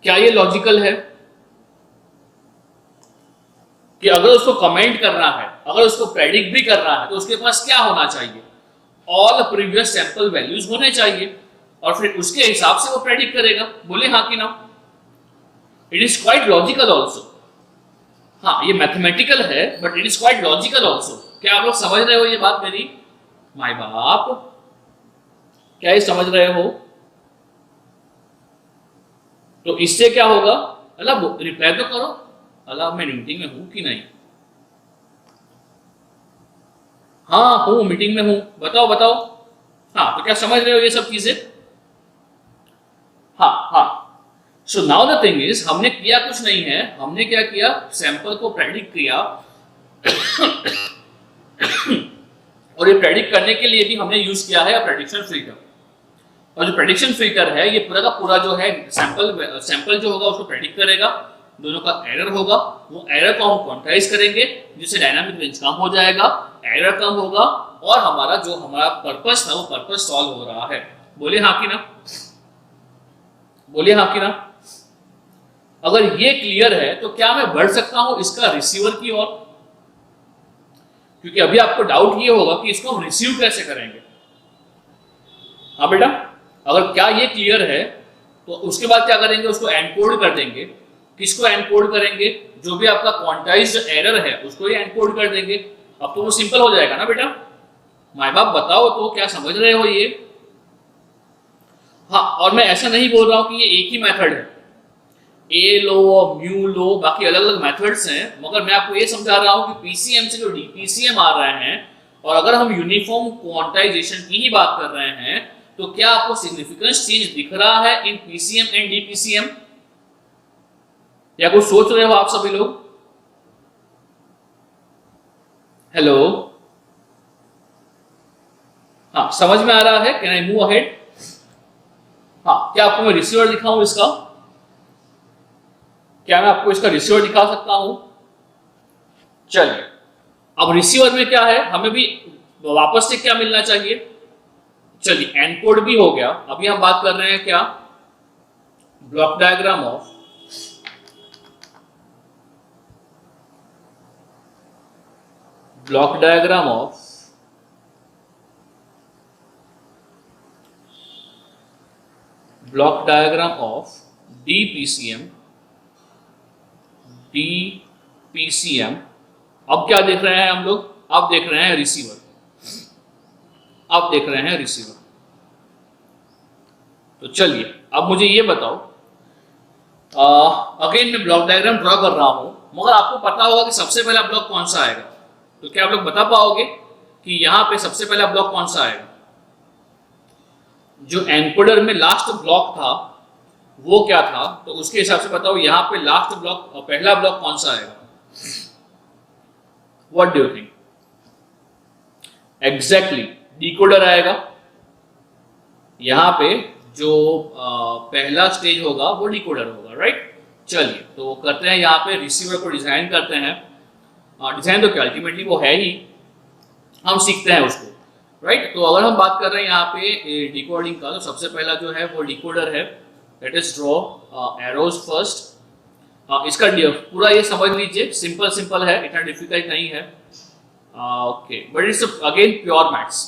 क्या ये लॉजिकल है कि अगर उसको कमेंट करना है, अगर उसको प्रेडिक्ट भी करना है, तो उसके पास क्या होना चाहिए? ऑल प्रीवियस सैंपल वैल्यूज होने चाहिए, और फिर उसके हिसाब से वो प्रेडिक्ट करेगा। बोले हाँ कि ना? It is quite logical also. हाँ, ये मैथमेटिकल है but it is quite logical also. क्या आप लोग समझ रहे हो ये बात मेरी? माय बाप, क्या ये समझ रहे हो? तो इससे क्या होगा? अल्लाह रिप्लाई तो करो, अल्लाह मैं मीटिंग में हूं कि नहीं? हाँ हूं, मीटिंग में हूं, बताओ। हाँ, तो क्या समझ रहे हो ये सब चीजें? हाँ। So now the thing is, हमने किया कुछ नहीं है, हमने क्या किया, सैंपल को प्रेडिक्ट किया और ये प्रेडिक्ट करने के लिए भी हमने यूज किया है प्रेडिक्शन फिल्टर। और जो प्रेडिक्शन फिल्टर है ये पूरा का पूरा जो है सैंपल जो होगा उसको प्रेडिक्ट करेगा, दोनों का एरर होगा, वो एरर को हम क्वांटाइज करेंगे जिससे डायनामिक रेंज कम हो जाएगा, एरर कम होगा और हमारा पर्पस था वो पर्पस सॉल्व हो रहा है। बोलिए हाँ कि ना? अगर ये क्लियर है तो क्या मैं बढ़ सकता हूं इसका रिसीवर की ओर? क्योंकि अभी आपको डाउट ये होगा कि इसको हम रिसीव कैसे करेंगे। हाँ बेटा, अगर क्या ये क्लियर है तो उसके बाद क्या करेंगे, उसको एनकोड कर देंगे। किसको एनकोड करेंगे? जो भी आपका क्वांटाइज्ड एरर है उसको ही एनकोड कर देंगे। अब तो वो सिंपल हो जाएगा ना बेटा? माय बाप बताओ तो, क्या समझ रहे हो ये? हाँ, और मैं ऐसा नहीं बोल रहा हूं कि ये एक ही मेथड है, ए लो म्यू लो, बाकी अलग अलग मेथड्स हैं, मगर मैं आपको ये समझा रहा हूं कि पीसीएम से जो डीपीसीएम आ रहे हैं, और अगर हम यूनिफॉर्म क्वांटाइजेशन की ही बात कर रहे हैं, तो क्या आपको सिग्निफिकेंस चेंज दिख रहा है इन पीसीएम एंड डीपीसीएम? या कुछ सोच रहे हो आप सभी लोग? हेलो, हाँ समझ में आ रहा है? Can I move ahead? हाँ, क्या आपको मैं रिसीवर दिखाऊं इसका? क्या मैं आपको इसका रिसीवर दिखा सकता हूं? चलिए, अब रिसीवर में क्या है, हमें भी वापस से क्या मिलना चाहिए? चलिए, एनकोड भी हो गया। अभी हम बात कर रहे हैं क्या? Block diagram of DPCM। अब क्या देख रहे हैं हम लोग? अब देख रहे हैं रिसीवर। तो चलिए, अब मुझे ये बताओ, अगेन मैं ब्लॉक डायग्राम ड्रॉ कर रहा हूं, मगर आपको पता होगा कि सबसे पहला ब्लॉक कौन सा आएगा। तो क्या आप लोग बता पाओगे कि यहां पे सबसे पहला ब्लॉक कौन सा आएगा? जो एनकोडर में लास्ट ब्लॉक था वो क्या था? तो उसके हिसाब से बताओ यहां पे लास्ट ब्लॉक, पहला ब्लॉक कौन सा आएगा? What do you think? Exactly, decoder आएगा। यहां पे जो पहला स्टेज होगा वो डिकोडर होगा, राइट? चलिए, तो करते हैं यहाँ पे रिसीवर को डिजाइन करते हैं। डिजाइन तो क्या अल्टीमेटली वो है ही, हम सीखते हैं उसको, राइट। तो अगर हम बात कर रहे हैं यहाँ पे डिकोडिंग का, तो सबसे पहला जो है वो डिकोडर है। Let us draw arrows first. इसका पूरा ये समझ लीजिए, सिंपल सिंपल है, इतना डिफिकल्ट नहीं है। Okay, but it's again pure maths.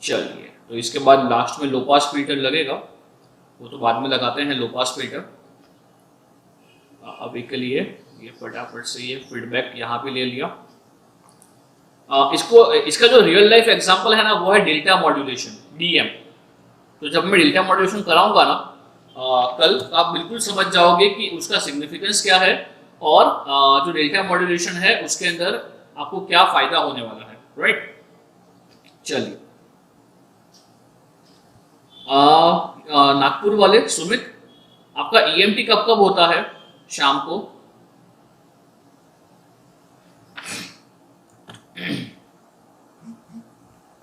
चलिए, तो इसके बाद लास्ट में लो पास फिल्टर लगेगा, वो तो बाद में लगाते हैं लो पास फिल्टर। अभी के लिए ये फटाफट से ये फीडबैक यहाँ पे ले लिया। इसका जो रियल लाइफ एग्जांपल है ना, वो है डेल्टा मॉड्यूलेशन, डीएम। तो जब मैं डेल्टा मॉड्यूलेशन कराऊंगा ना कल, तो आप बिल्कुल समझ जाओगे कि उसका सिग्निफिकेंस क्या है, और जो डेल्टा मॉड्यूलेशन है उसके अंदर आपको क्या फायदा होने वाला है, राइट। चलिए, नागपुर वाले सुमित, आपका ईएमटी कब कब होता है? शाम को।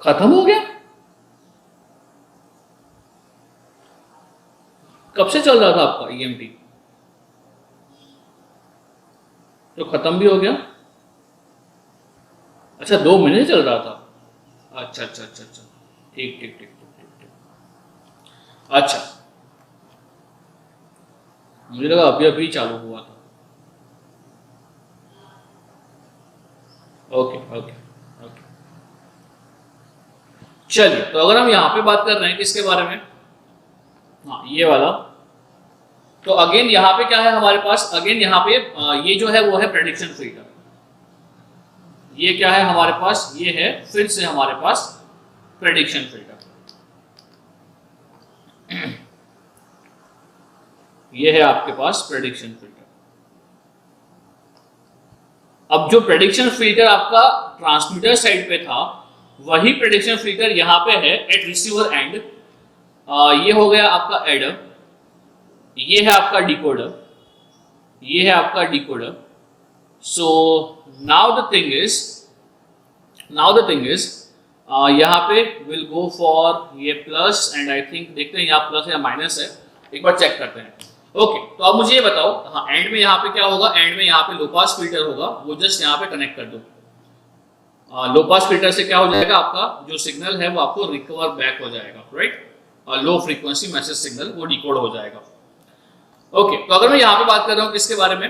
खत्म हो गया? कब से चल रहा था आपका ईएमटी? तो खत्म भी हो गया? अच्छा, 2 महीने चल रहा था। अच्छा अच्छा अच्छा अच्छा, ठीक ठीक ठीक ठीक ठीक। अच्छा, मुझे लगा अभी अभी चालू हुआ था। ओके ओके ओके, चलिए, तो अगर हम यहाँ पे बात कर रहे हैं किसके बारे में, हाँ ये वाला, तो अगेन यहाँ पे क्या है हमारे पास, अगेन यहाँ पे ये जो है वो है प्रेडिक्शन फिल्टर। ये क्या है हमारे पास, ये है फिर से हमारे पास प्रेडिक्शन फिल्टर। ये है आपके पास प्रेडिक्शन फिल्टर। अब जो प्रेडिक्शन फिल्टर आपका ट्रांसमीटर साइड पे था, वही प्रेडिक्शन फिल्टर यहाँ पे है एट रिसीवर एंड। ये हो गया आपका एडर, ये है आपका डिकोडर, ये है आपका decoder. So now the thing is यहाँ पे विल गो फॉर ये प्लस, एंड आई थिंक देखते हैं यहाँ प्लस या माइनस है, एक बार चेक करते हैं। ओके, तो अब मुझे ये बताओ, हाँ एंड में यहाँ पे क्या होगा, एंड में यहाँ पे लो पास फिल्टर होगा, वो जस्ट यहाँ पे कनेक्ट कर दो। लो पास फिल्टर से क्या हो जाएगा, आपका जो सिग्नल है वो आपको रिकवर बैक हो जाएगा, right. Low frequency message signal वो डिकोड हो जाएगा। ओके, तो अगर मैं यहाँ पे बात कर रहा हूँ किसके बारे में,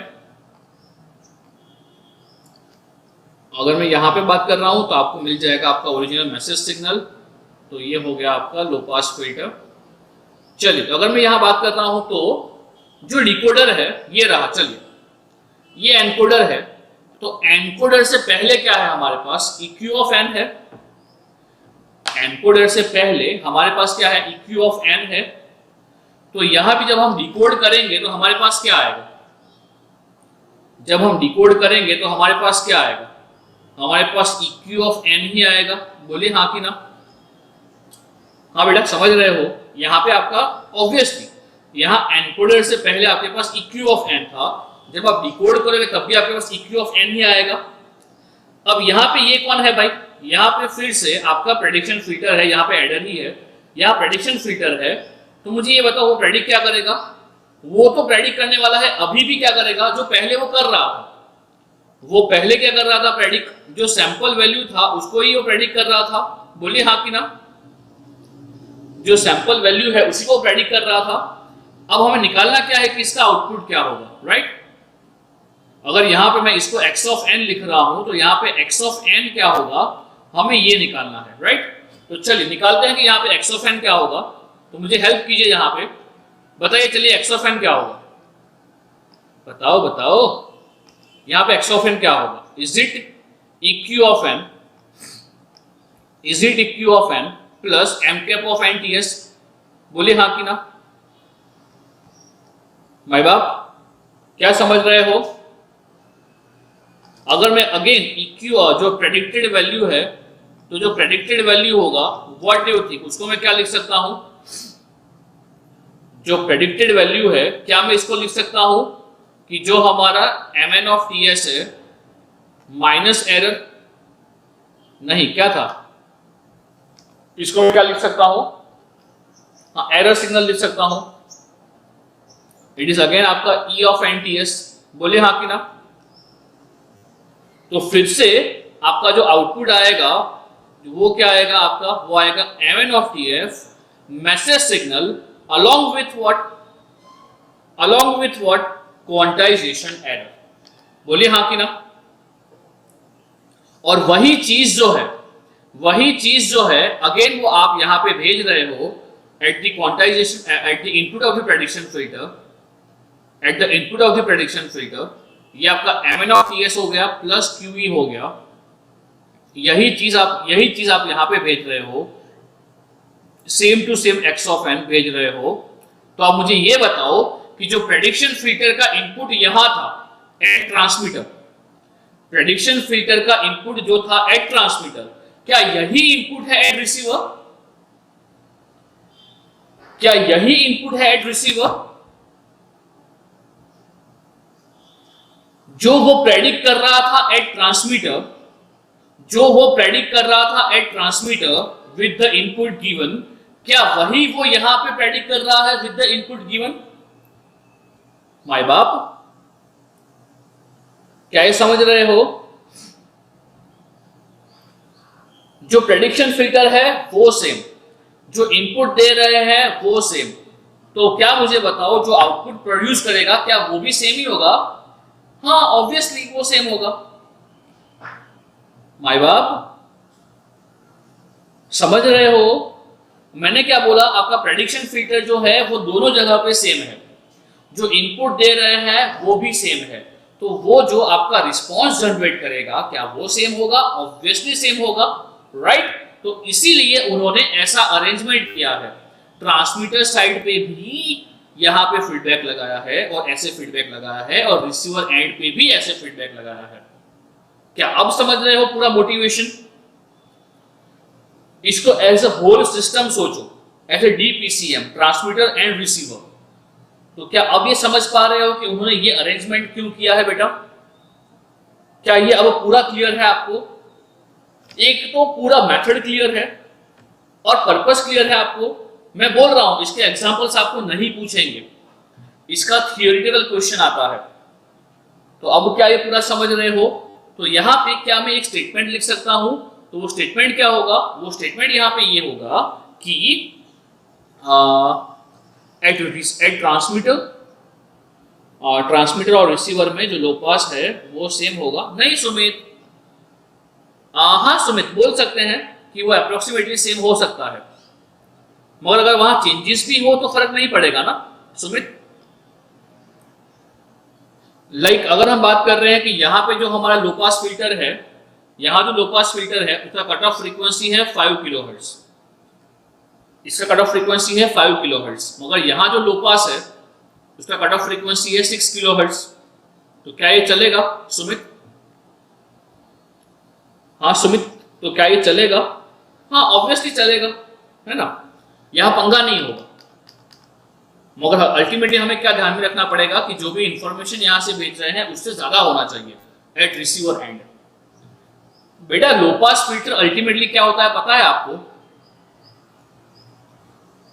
अगर मैं यहाँ पे बात कर रहा हूँ तो आपको मिल जाएगा आपका ओरिजिनल मैसेज सिग्नल। तो ये हो गया आपका लो पास फिल्टर। चलिए, तो अगर मैं यहाँ बात कर रहा हूँ तो जो डिकोडर है ये रहा, चलिए ये एनकोडर है। तो एनकोडर से पहले क्या है हमारे पास, EQ ऑफ n है। एनकोडर से पहले हमारे पास क्या है, EQ ऑफ n है। तो यहां भी जब हम डिकोड करेंगे तो हमारे पास क्या आएगा, जब हम डिकोड करेंगे तो हमारे पास क्या आएगा, हमारे पास EQ ऑफ n ही आएगा। बोलिए हाँ कि ना? हाँ बेटा, समझ रहे हो? यहाँ पे आपका ऑब्वियसली यहाँ एनकोडर से पहले आपके पास EQ ऑफ n था, जब आप डिकोड करोगे तब भी आपके पास EQ ऑफ n ही आएगा। अब यहाँ पे ये कौन है भाई, यहाँ पे फिर से आपका प्रेडिक्शन फिल्टर है, यहाँ पे एडर ही है, यहाँ प्रेडिक्शन फिल्टर है। तो मुझे ये बताओ वो प्रेडिक्ट क्या करेगा, वो तो प्रेडिक्ट करने वाला है अभी भी क्या करेगा, जो पहले वो कर रहा था। वो पहले क्या कर रहा था, प्रेडिक्ट, जो सैंपल वैल्यू था उसको ही वो प्रेडिक्ट कर रहा था। बोलिए हाँ कि ना? जो सैंपल वैल्यू है उसी को प्रेडिक्ट कर रहा था। अब हमें निकालना क्या है कि इसका आउटपुट क्या होगा, राइट। अगर यहाँ पे मैं इसको x ऑफ n लिख रहा हूं तो यहाँ पे x ऑफ n क्या होगा, हमें ये निकालना है, राइट। तो चलिए निकालते हैं कि यहाँ पे x ऑफ n क्या होगा। तो मुझे हेल्प कीजिए, यहाँ पे बताइए, चलिए x ऑफ n क्या होगा, बताओ बताओ, यहाँ पे x ऑफ n क्या होगा। Is it EQ of n, is it EQ of n plus m cap of n TS? बोलिए हाँ कि ना? माय बाप, क्या समझ रहे हो? अगर मैं अगेन EQ जो प्रेडिक्टेड वैल्यू है, तो जो प्रेडिक्टेड वैल्यू होगा व्हाट डू यू थिंक, उसको मैं क्या लिख सकता हूं, जो प्रेडिक्टेड वैल्यू है क्या मैं इसको लिख सकता हूं कि जो हमारा mn ऑफ TS है माइनस एरर, नहीं क्या था, इसको मैं क्या लिख सकता हूं, हाँ एरर सिग्नल लिख सकता हूं। इट इज अगेन आपका E ऑफ NTS, बोले हाँ कि ना? तो फिर से आपका जो आउटपुट आएगा वो क्या आएगा आपका? वो आएगा Mn of TF message signal along with what? along with what? Quantization error, बोलिए हाँ कि ना? और वही चीज जो है अगेन वो आप यहां पे भेज रहे हो at the quantization, at the input of the prediction filter, at the input of the prediction filter. ये आपका Mn ऑफ TS हो गया प्लस QE हो गया, यही चीज आप यहां पे भेज रहे हो, same to same X of n भेज रहे हो। तो आप मुझे ये बताओ कि जो प्रेडिक्शन फिल्टर का इनपुट यहां था एट ट्रांसमीटर, प्रेडिक्शन फिल्टर का इनपुट जो था एट ट्रांसमीटर, क्या यही इनपुट है एट रिसीवर? क्या यही इनपुट है एट रिसीवर? जो वो प्रेडिक्ट कर रहा था एट ट्रांसमीटर, जो वो प्रेडिक्ट कर रहा था at transmitter with the input given, क्या वही वो यहां पे प्रेडिक्ट कर रहा है विद द इनपुट गिवन? माय बाप, क्या ये समझ रहे हो? जो प्रेडिक्शन फिल्टर है वो सेम, जो इनपुट दे रहे हैं वो सेम, तो क्या मुझे बताओ जो आउटपुट प्रोड्यूस करेगा क्या वो भी सेम ही होगा? हाँ ऑब्वियसली वो सेम होगा। माय बाप, समझ रहे हो? मैंने क्या बोला? आपका प्रेडिक्शन फिल्टर जो है वो दोनों जगह पे सेम है, जो इनपुट दे रहे हैं वो भी सेम है, तो वो जो आपका रिस्पॉन्स जनरेट करेगा क्या वो सेम होगा? ऑब्वियसली सेम होगा, राइट? तो इसीलिए उन्होंने ऐसा अरेंजमेंट किया है, ट्रांसमीटर साइड पे भी यहाँ पे फीडबैक लगाया है और ऐसे फीडबैक लगाया है, और रिसीवर एंड पे भी ऐसे फीडबैक लगाया है। क्या अब समझ रहे हो पूरा मोटिवेशन? इसको एज अ होल सिस्टम सोचो, as a DPCM, transmitter and receiver. तो क्या अब ये समझ पा रहे हो कि उन्होंने ये अरेंजमेंट क्यों किया है बेटा? क्या ये अब पूरा क्लियर है आपको? एक तो पूरा मेथड क्लियर है और पर्पस क्लियर है आपको। मैं बोल रहा हूं इसके एग्जांपल्स आपको नहीं पूछेंगे, इसका थियोरिटिकल क्वेश्चन आता है। तो अब क्या ये पूरा समझ रहे हो? तो यहाँ पे क्या मैं एक स्टेटमेंट लिख सकता हूं? तो वो स्टेटमेंट क्या होगा? वो स्टेटमेंट यहाँ पे ये होगा कि एट ट्रांसमीटर और रिसीवर में जो लो पास है वो सेम होगा। नहीं सुमित, हाँ सुमित बोल सकते हैं कि वो अप्रोक्सीमेटली सेम हो सकता है, मगर अगर वहां चेंजेस भी हो तो फर्क नहीं पड़ेगा ना सुमित। लाइक अगर हम बात कर रहे हैं कि यहाँ पे जो हमारा लो पास फिल्टर है, यहाँ जो लो पास फिल्टर है उसका कट ऑफ फ्रीक्वेंसी है 5 किलोहर्ट्ज, इसका कट ऑफ फ्रीक्वेंसी है 5 किलोहर्ट्ज, मगर यहाँ जो लो पास है उसका कट ऑफ फ्रीक्वेंसी है 6 किलोहर्ट्ज। तो क्या ये चलेगा सुमित? हाँ सुमित, तो क्या ये चलेगा? हाँ ऑब्वियसली चलेगा, है ना, यहाँ पंगा नहीं होगा। मगर अल्टीमेटली हमें क्या ध्यान में रखना पड़ेगा कि जो भी इंफॉर्मेशन यहाँ से भेज रहे हैं उससे ज्यादा होना चाहिए एट रिसीवर एंड। बेटा लो पास फिल्टर अल्टीमेटली क्या होता है पता है आपको?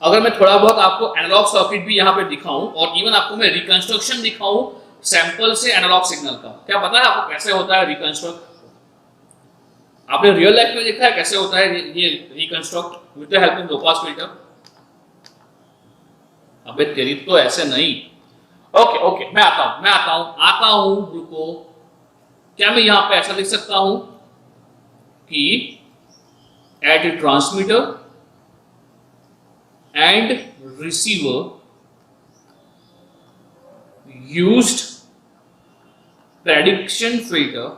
अगर मैं थोड़ा बहुत आपको एनालॉग सर्किट भी यहाँ पे दिखाऊं और इवन आपको मैं रिकंस्ट्रक्शन दिखाऊं सैंपल से एनालॉग सिग्नल का, क्या पता है आपको कैसे होता है रिकंस्ट्रक्ट? आपने रियल लाइफ में देखा है कैसे होता है ये reconstruct with the help of low pass filter? अबे तेरी तो ऐसे नहीं। ओके मैं आता हूं रुको। क्या मैं यहां पे ऐसा लिख सकता हूं कि at transmitter and receiver used prediction filter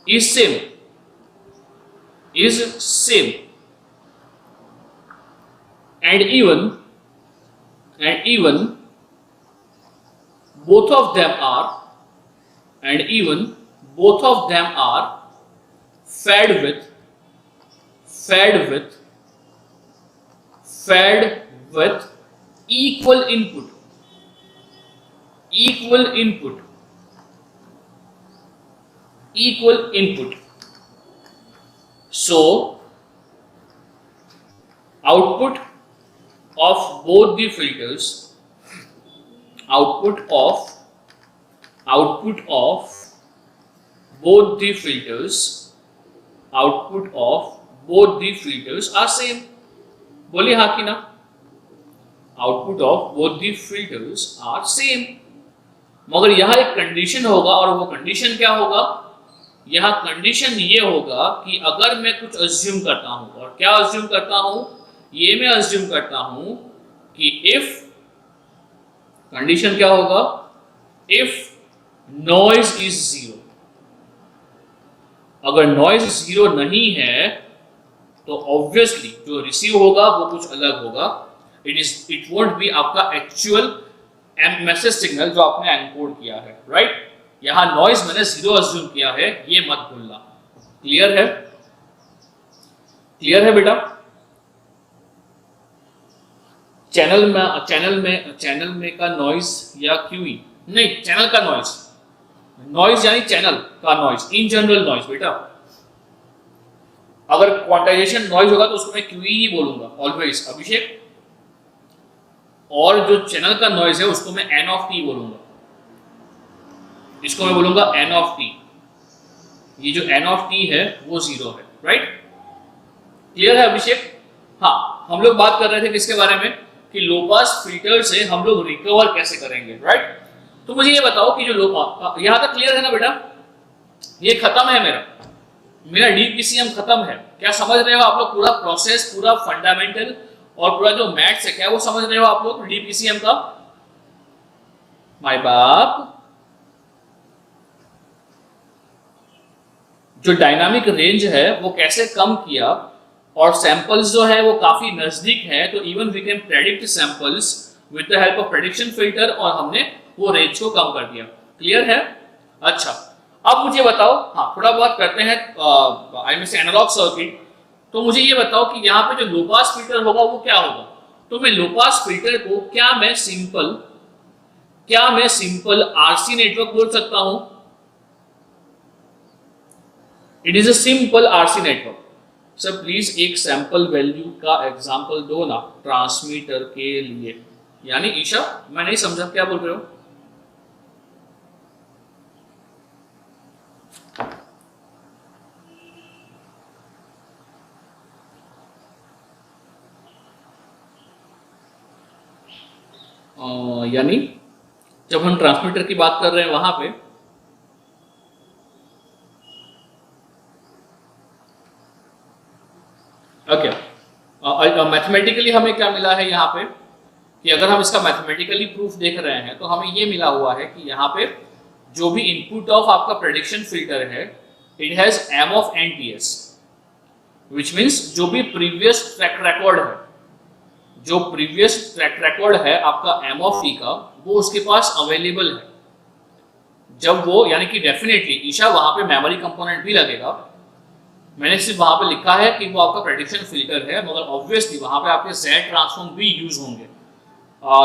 is same and even both of them are fed with equal input. So output of both the filters, output of both the filters, output of both the filters are same. बोलिए हाँ कि ना? Output of both the filters are same. मगर यहाँ एक condition होगा, और वो कंडीशन क्या होगा? यहाँ कंडीशन ये होगा कि अगर मैं कुछ अज्यूम करता हूँ, और क्या अज्यूम करता हूँ? ये मैं अज्यूम करता हूँ कि इफ, कंडीशन क्या होगा? इफ नॉइज इज जीरो, अगर नॉइज जीरो नहीं है तो ऑब्वियसली जो रिसीव होगा वो कुछ अलग होगा. इट वोंट बी आपका एक्चुअल मैसेज सिग्नल जो आपने एनकोड किया है, राइट? यहां नॉइज मैंने जीरो अज्यूम किया है, ये मत भूलना. क्लियर है? क्लियर है बेटा? चैनल में का नॉइज या क्यूई नहीं, चैनल का नॉइज, नॉइज यानी चैनल का नॉइज, इन जनरल नॉइज बेटा. अगर क्वांटाइजेशन नॉइज होगा तो उसको मैं क्यूई ही बोलूंगा ऑलवेज, अभिषेक. और जो चैनल का नॉइज है उसको मैं एन ऑफ टी बोलूंगा, इसको मैं बोलूंगा एन ऑफ टी. ये जो एन ऑफ टी है वो जीरो है, राइट? क्लियर है अभिषेक? हाँ, हम लोग बात कर रहे थे किसके बारे में? कि लो पास फिल्टर से हम लोग रिकवर कैसे करेंगे, राइट? तो मुझे ये बताओ कि जो लो पास, यहां तक क्लियर है ना बेटा? ये खत्म है मेरा डीपीसीएम खत्म है. क्या समझ रहे हो आप लोग? पूरा प्रोसेस, पूरा फंडामेंटल और पूरा जो मैथ्स है, क्या वो समझ रहे हो आप लोग डीपीसीएम का? माय बाप, जो डायनामिक रेंज है वो कैसे कम किया, और सैंपल्स जो है वो काफी नजदीक है, तो even we can predict samples with the help of prediction filter, और हमने वो रेंज को कम कर दिया. क्लियर है? अच्छा, अब मुझे बताओ, हाँ थोड़ा बहुत करते हैं आई मीन एनालॉग सर्किट. तो मुझे ये बताओ कि यहाँ पे जो लो पास फिल्टर होगा वो क्या होगा? तो मैं लो पास फिल्टर को क्या मैं सिंपल आरसी नेटवर्क बोल सकता हूं? It is a simple RC network. Sir please एक सैंपल वैल्यू का एग्जांपल दो ना ट्रांसमीटर के लिए. यानी ईशा, मैं नहीं समझा क्या बोल रहे हो? यानी जब हम ट्रांसमीटर की बात कर रहे हैं वहां पे, ओके, मैथमेटिकली हमें क्या मिला है यहाँ पे? कि अगर हम इसका मैथमेटिकली प्रूफ देख रहे हैं तो हमें ये मिला हुआ है कि यहाँ पे जो भी इनपुट ऑफ आपका प्रेडिक्शन फिल्टर है, it has M of N T S, which means जो भी प्रीवियस ट्रैक रिकॉर्ड है आपका एम ऑफ टी का, वो उसके पास अवेलेबल है. जब वो, यानी कि डेफिनेटली ईशा वहां पे मेमोरी कंपोनेंट भी लगेगा. मैंने सिर्फ वहां पे लिखा है कि वो आपका प्रेडिक्शन फिल्टर है, मगर ऑब्वियसली वहां पे आपके जेड ट्रांसफॉर्म भी यूज होंगे,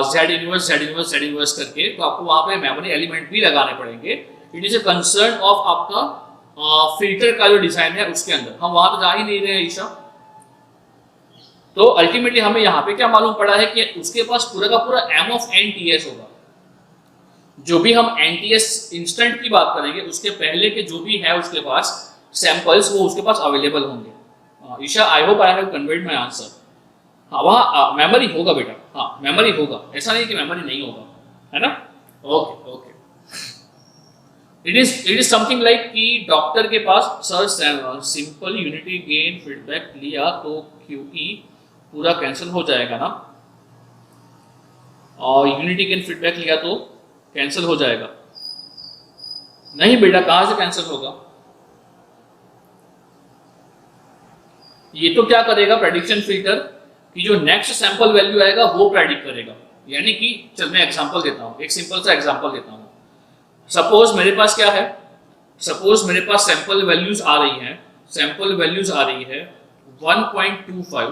जेड इनवर्स करके, तो आपको वहां पे मेमोरी एलिमेंट भी लगाने पड़ेंगे. It is a concern of आपका फिल्टर का जो डिजाइन है उसके अंदर. हम वहां तो जा ही नहीं रहे हैं ईशा. तो अल्टीमेटली हमें यहाँ पे क्या मालूम पड़ा है कि उसके पास पूरा का पूरा M of N T S होगा. जो भी हम एन टी एस इंस्टेंट की बात करेंगे उसके पहले के जो भी है उसके पास सैंपल्स, वो उसके पास अवेलेबल होंगे. Isha, I hope I have conveyed my answer. हाँ, वहाँ मेमोरी होगा बेटा. हाँ, मेमोरी होगा, ऐसा नहीं कि मेमोरी नहीं होगा, है ना? Okay okay. It is something like कि डॉक्टर के पास sir simple unity gain feedback लिया तो क्यूई पूरा कैंसिल हो जाएगा ना? और यूनिटी गेन फीडबैक लिया तो कैंसिल हो जाएगा? नहीं बेटा, कहां से कैंसिल होगा? ये तो क्या करेगा प्रेडिक्शन फिल्टर कि जो नेक्स्ट सैंपल वैल्यू आएगा वो प्रेडिक्ट करेगा. यानी कि चल मैं एग्जांपल देता हूं, एक सिंपल सा एग्जांपल देता हूं. सपोज मेरे पास क्या है? सपोज मेरे पास सैंपल वैल्यूज आ रही है 1.25,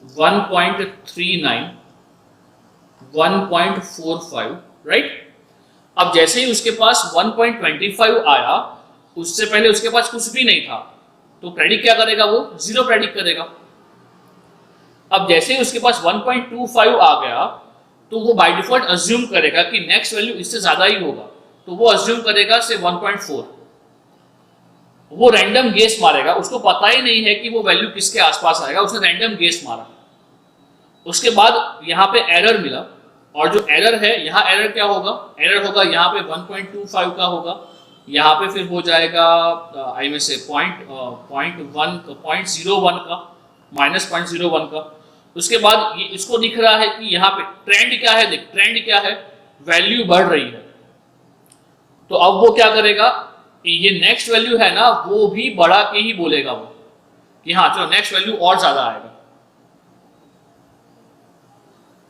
1.39, 1.45, राइट? अब जैसे ही उसके पास 1.25 आया, उससे पहले उसके पास कुछ भी नहीं था, तो प्रेडिक्ट क्या करेगा? वो जीरो प्रेडिक्ट करेगा. अब जैसे ही उसके पास 1.25 आ गया तो वो बाय डिफॉल्ट अज्यूम करेगा कि नेक्स्ट वैल्यू इससे ज्यादा ही होगा, तो वो अज्यूम करेगा से 1.4। वो रैंडम गेस मारेगा, उसको पता ही नहीं है कि वो वैल्यू किसके आसपास आएगा, उसने रैंडम गेस मारा। उसके बाद यहाँ पे एरर मिला, और जो एरर है यहाँ एरर क्या होगा, एरर होगा यहाँ पे 1.25 का होगा, यहाँ पे फिर हो जाएगा आई में से .01 का, -0.01 का। उसके बाद ये इसको दिख रहा है कि यहाँ पे ट्रेंड क्या है, देख ट्रेंड क्या है, वैल्यू बढ़ रही है। तो अब वो क्या करेगा, ये नेक्स्ट वैल्यू है ना वो भी बढ़ा के ही बोलेगा वो कि हाँ चलो नेक्स्ट वैल्यू और ज्यादा आएगा।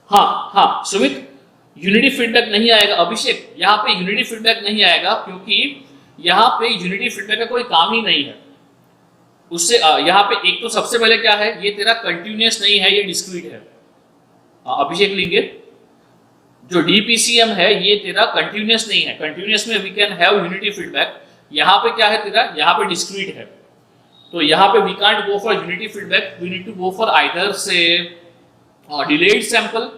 हाँ सुमित, यूनिटी फीडबैक नहीं आएगा। अभिषेक, यहाँ पे यूनिटी फीडबैक नहीं आएगा क्योंकि यहाँ पे यूनिटी फीडबैक का कोई काम ही नहीं है। उससे यहाँ पे एक तो सबसे पहले क्या है, ये तेरा कंटिन्यूअस नहीं है, ये डिस्क्रीट है। अभिषेक लिखेंगे, जो डीपीसीएम है ये तेरा कंटिन्यूअस नहीं है। कंटिन्यूअस में we can have unity feedback, यहाँ पे क्या है तेरा, यहाँ पे डिस्क्रीट है। तो यहाँ पे we can't go for unity feedback, we need to go for either say delayed sample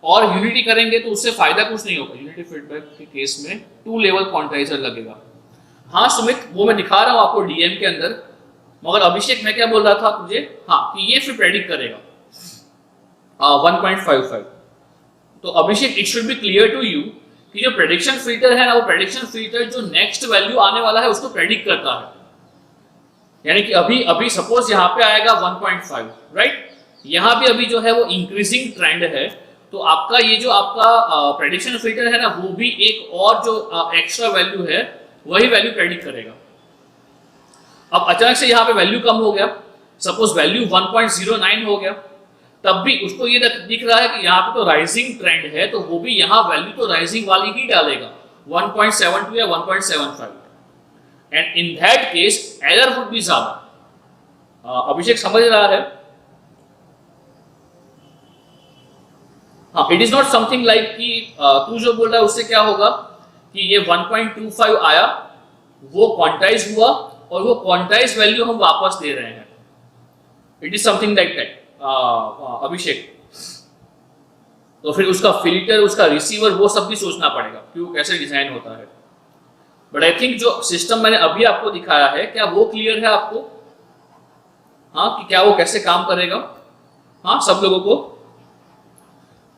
और यूनिटी करेंगे तो उससे फायदा कुछ नहीं होगा। यूनिटी फीडबैक के केस में 2 लेवल क्वांटाइजर लगेगा। हाँ सुमित, वो मैं दिखा रहा हूँ आपको डीएम के अंदर, मगर अभिषेक मैं क्या बोल रहा था तुझे, हाँ कि ये फिर प्रेडिक्ट करेगा 1.55। तो Abhishek it should be clear to you कि जो प्रेडिक्शन फिल्टर है ना, वो प्रेडिक्शन फिल्टर जो नेक्स्ट वैल्यू आने वाला है उसको प्रेडिक्ट करता है। यानी कि अभी सपोज यहाँ पे आएगा 1.5, राइट, यहाँ भी अभी जो है वो इंक्रीजिंग ट्रेंड है, तो आपका ये जो आपका प्रेडिक्शन फिल्टर है ना वो भी एक और जो एक्स्ट्रा वैल्यू है वही वैल्यू प्रेडिक्ट करेगा। अब अचानक से यहाँ पे वैल्यू कम हो गया, सपोज वैल्यू 1.09 हो गया, तब भी उसको ये दिख रहा है कि यहाँ पे तो राइजिंग ट्रेंड है, तो वो भी यहाँ वैल्यू तो राइजिंग वाली ही डालेगा 1.72 या 1.75, and in that case error would be ज्यादा। अभिषेक समझ रहा है? हाँ, it is not something like कि तू जो बोल रहा है उससे क्या होगा कि ये 1.25 आया, वो क्वांटाइज हुआ और वो क्वांटाइज वैल्यू हम वापस दे रहे हैं। It is something like that Abhishek. तो फिर उसका फिल्टर, उसका रिसीवर, वो सब भी सोचना पड़ेगा कि वो कैसे डिजाइन होता है। बट आई थिंक जो सिस्टम मैंने अभी आपको दिखाया है, क्या वो क्लियर है आपको? हाँ, कि क्या वो कैसे काम करेगा? हाँ, सब लोगों को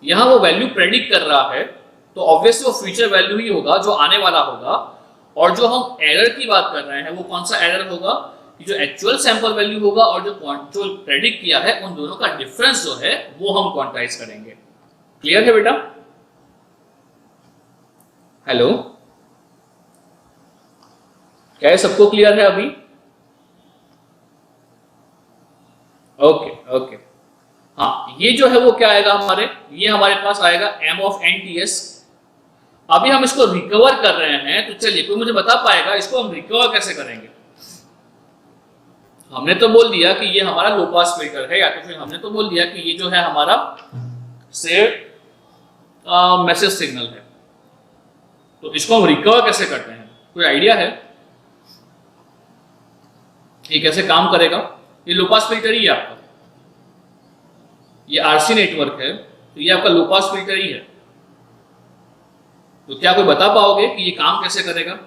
यहां वो वैल्यू प्रेडिक्ट कर रहा है, तो ऑब्वियसली वो फ्यूचर वैल्यू ही होगा जो आने वाला होगा। और जो हम एरर की बात कर रहे हैं वो कौन सा एरर होगा कि जो एक्चुअल सैंपल वैल्यू होगा और जो प्रेडिक्ट किया है उन दोनों का डिफरेंस जो है वो हम क्वांटाइज करेंगे। क्लियर है बेटा? हेलो, क्या है, सबको क्लियर है अभी? Okay okay. हाँ, ये जो है वो क्या आएगा ये हमारे पास आएगा m ऑफ NTS। अभी हम इसको रिकवर कर रहे हैं, तो चलिए कोई मुझे बता पाएगा इसको हम रिकवर कैसे करेंगे? हमने तो बोल दिया कि ये हमारा लो पास फिल्टर है, या तो फिर हमने तो बोल दिया कि ये जो है हमारा से मैसेज सिग्नल है। तो इसको हम रिकवर कैसे करते हैं, कोई आइडिया है? ये कैसे काम करेगा? ये लो पास फिल्टर ही है आपका, ये RC नेटवर्क है, तो ये आपका लो पास फिल्टर ही है। तो क्या कोई बता पाओगे कि ये काम कैसे करेगा?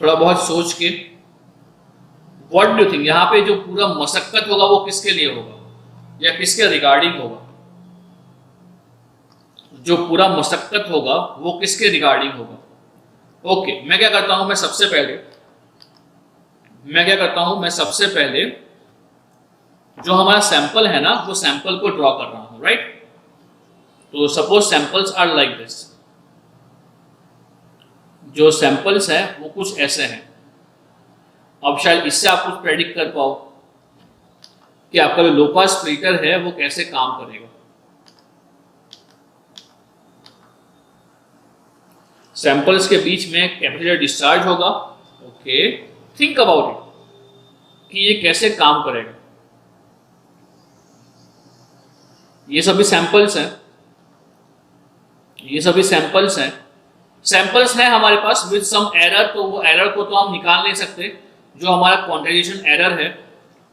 थोड़ा बहुत सोच के, व्हाट डू यू थिंक, यहाँ पे जो पूरा मशक्कत होगा वो किसके लिए होगा या किसके रिगार्डिंग होगा? जो पूरा मशक्कत होगा वो किसके रिगार्डिंग होगा? ओके, मैं क्या करता हूं, मैं सबसे पहले जो हमारा सैंपल है ना, वो सैंपल को ड्रॉ कर रहा हूं, राइट? तो suppose samples are like this. जो सैंपल्स हैं वो कुछ ऐसे हैं। अब शायद इससे आप कुछ प्रेडिक्ट कर पाओ कि आपका जो लो पास फिल्टर है वो कैसे काम करेगा। सैंपल्स के बीच में कैपेसिटर डिस्चार्ज होगा। ओके, थिंक अबाउट इट कि ये कैसे काम करेगा। ये सभी सैंपल्स हैं, सैंपल्स हैं हमारे पास विद सम एरर। तो वो एरर को तो हम निकाल नहीं सकते, जो हमारा क्वांटाइजेशन एरर है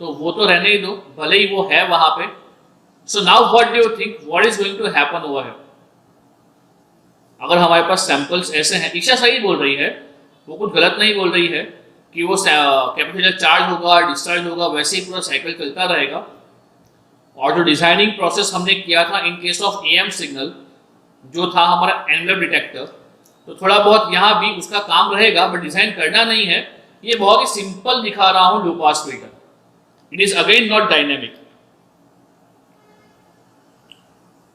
तो वो तो रहने ही दो, भले ही वो है वहां पे। So now what do you think what is going to happen over here? अगर हमारे पास सैंपल्स ऐसे हैं, ईशा सही बोल रही है, वो कुछ गलत नहीं बोल रही है कि वो कैपेसिटर चार्ज होगा डिस्चार्ज होगा, वैसे ही पूरा साइकिल चलता रहेगा। और जो डिजाइनिंग प्रोसेस हमने किया था इन केस ऑफ एएम सिग्नल, जो था हमारा एनवेलप डिटेक्टर, तो थोड़ा बहुत यहाँ भी उसका काम रहेगा, बट डिजाइन करना नहीं है। ये बहुत ही सिंपल दिखा रहा हूँ low pass filter, it is again not dynamic.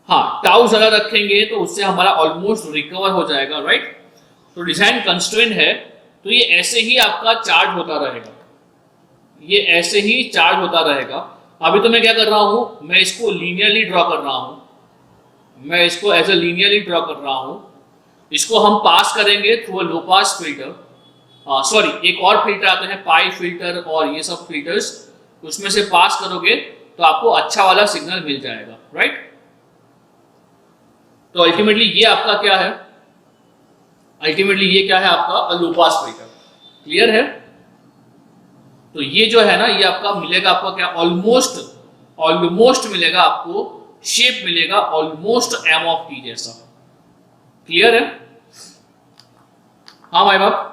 हाँ, टाउ ज्यादा रखेंगे तो उससे हमारा ऑलमोस्ट रिकवर हो जाएगा, राइट। तो डिजाइन कंस्ट्रेंट है, तो ये ऐसे ही आपका चार्ज होता रहेगा, ये ऐसे ही चार्ज होता रहेगा। अभी तो मैं क्या कर रहा हूं, मैं इसको लीनियरली ड्रॉ कर रहा हूं, मैं इसको एज ए लीनियरली ड्रॉ कर रहा हूं। इसको हम पास करेंगे through a low pass filter, sorry एक और फिल्टर आते हैं पाई फिल्टर और ये सब फिल्टर्स, उसमें से पास करोगे तो आपको अच्छा वाला सिग्नल मिल जाएगा, राइट। तो अल्टीमेटली ये आपका क्या है, अल्टीमेटली ये क्या है आपका लो पास फिल्टर, क्लियर है। तो ये जो है ना, ये आपका मिलेगा, आपका क्या ऑलमोस्ट मिलेगा आपको, शेप मिलेगा ऑलमोस्ट एम ऑफ टी जैसा, क्लियर है। हाँ भाई बाप,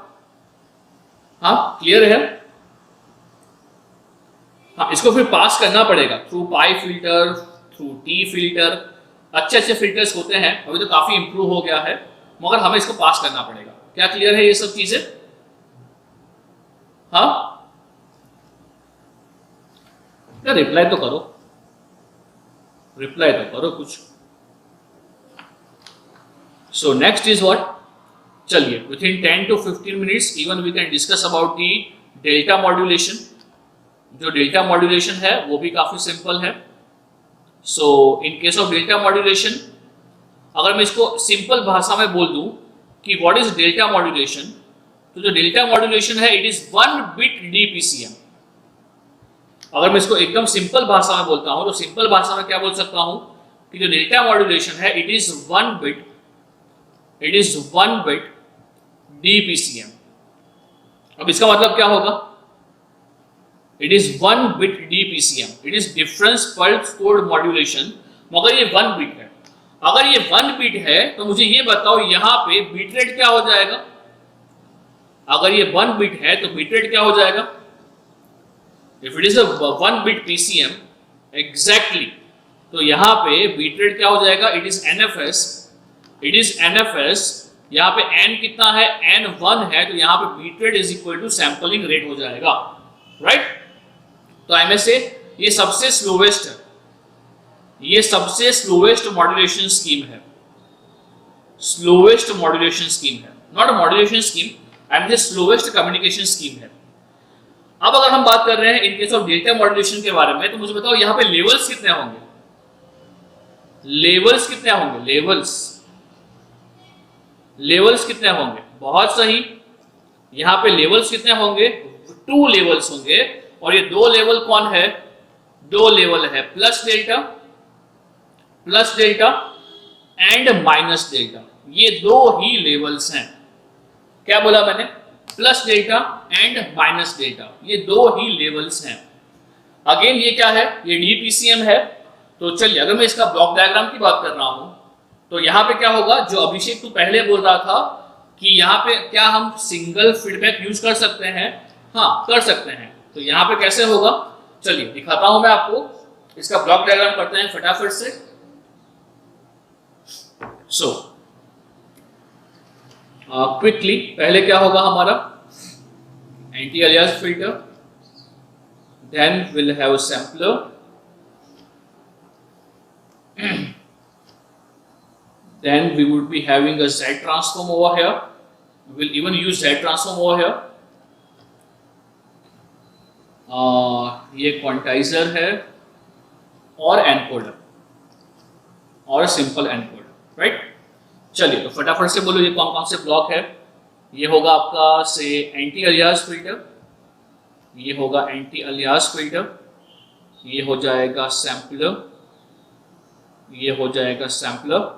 हाँ क्लियर है। हाँ, इसको फिर पास करना पड़ेगा थ्रू पाई फिल्टर, थ्रू टी फिल्टर, अच्छे अच्छे फिल्टर्स होते हैं, अभी तो काफी इंप्रूव हो गया है, मगर हमें इसको पास करना पड़ेगा। क्या क्लियर है ये सब चीजें? हाँ, क्या रिप्लाई तो करो, रिप्लाई तो करो कुछ। सो नेक्स्ट इज व्हाट, चलिए within 10 to 15 minutes even we can discuss about the delta modulation. जो डेल्टा मॉड्यूलेशन है वो भी काफी सिंपल है। So in case of delta modulation, अगर मैं इसको सिंपल भाषा में बोल दूं कि व्हाट इज डेल्टा मॉड्यूलेशन, तो जो डेल्टा मॉड्यूलेशन है इट इज 1 बिट डीपीसीएम। अगर मैं इसको एकदम सिंपल भाषा में बोलता हूं तो सिंपल भाषा में क्या बोल सकता हूं कि जो डेल्टा मॉड्यूलेशन है it is 1 bit, it is 1 bit DPCM. अब इसका मतलब क्या होगा, it is 1 bit DPCM, it is difference pulse code modulation, मगर ये 1 बिट है। अगर ये 1 बिट है तो मुझे ये बताओ यहां पे बिट रेट क्या हो जाएगा। अगर ये 1 बिट है तो बिट रेट क्या हो जाएगा, if it is a 1 bit PCM exactly, तो यहां पे बिट रेट क्या हो जाएगा, it is NFS, it is NFS. यहाँ पे n कितना है, n1 है, तो यहाँ पे bit rate is equal to sampling rate हो जाएगा, राइट। तो एमएसए ये सबसे स्लोवेस्ट है, ये सबसे स्लोवेस्ट मॉड्यूलेशन स्कीम है, स्लोवेस्ट मॉड्यूलेशन स्कीम है, not modulation scheme, I am the slowest communication scheme है। अब अगर हम बात कर रहे हैं इन केस ऑफ डेल्टा मॉड्यूलेशन के बारे में, तो मुझे बताओ यहाँ पे लेवल्स कितने होंगे, लेवल्स कितने होंगे, लेवल्स कितने होंगे, बहुत सही। यहाँ पे लेवल्स कितने होंगे, 2 लेवल्स होंगे, और ये 2 लेवल कौन है, 2 लेवल है plus delta and minus delta, ये 2 ही लेवल्स हैं। क्या बोला मैंने, plus delta and minus delta, ये 2 ही लेवल्स हैं। अगेन ये क्या है, ये डीपीसीएम है। तो चलिए अगर मैं इसका ब्लॉक डायग्राम की बात कर रहा हूं, तो यहाँ पे क्या होगा, जो अभिषेक तू पहले बोल रहा था कि यहाँ पे क्या हम सिंगल फीडबैक यूज कर सकते हैं, हाँ कर सकते हैं। तो यहाँ पे कैसे होगा, चलिए दिखाता हूं मैं आपको, इसका ब्लॉक डायग्राम करते हैं फटाफट से। सो क्विकली पहले क्या होगा हमारा, anti alias filter, then will have sampler, then we would be having a Z transform over here, we will even use Z transform over here। ये क्वांटाइजर है और एनकोडर और सिंपल एनकोडर, राइट। चलिए तो फटाफट से बोलो ये कौन कौन से ब्लॉक है। ये होगा आपका से एंटी अलियास फिल्टर, ये होगा एंटी अलियास फिल्टर, ये हो जाएगा सैंपलर, ये हो जाएगा सैंपलर,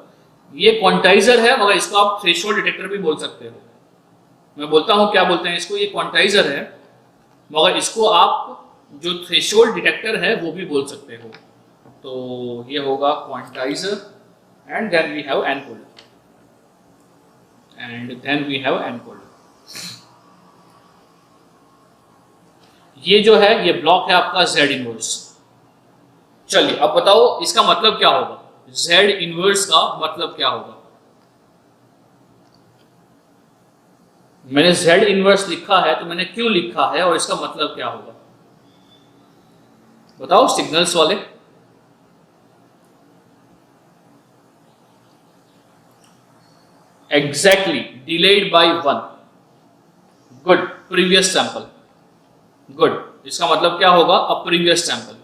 ये क्वांटाइजर है, मगर इसको आप थ्रेशोल्ड डिटेक्टर भी बोल सकते हो। मैं बोलता हूं क्या बोलते हैं इसको, ये क्वांटाइजर है मगर इसको आप जो थ्रेशोल्ड डिटेक्टर है वो भी बोल सकते हो। तो ये होगा quantizer and then we have encoder, ये जो है ये ब्लॉक है आपका Z इनवर्स। चलिए अब बताओ इसका मतलब क्या होगा, Z इनवर्स का मतलब क्या होगा। मैंने Z इनवर्स लिखा है तो मैंने क्यों लिखा है और इसका मतलब क्या होगा, बताओ सिग्नल्स वाले। Exactly, delayed by 1। Good, previous sample. Good, इसका मतलब क्या होगा, अ प्रीवियस सैंपल,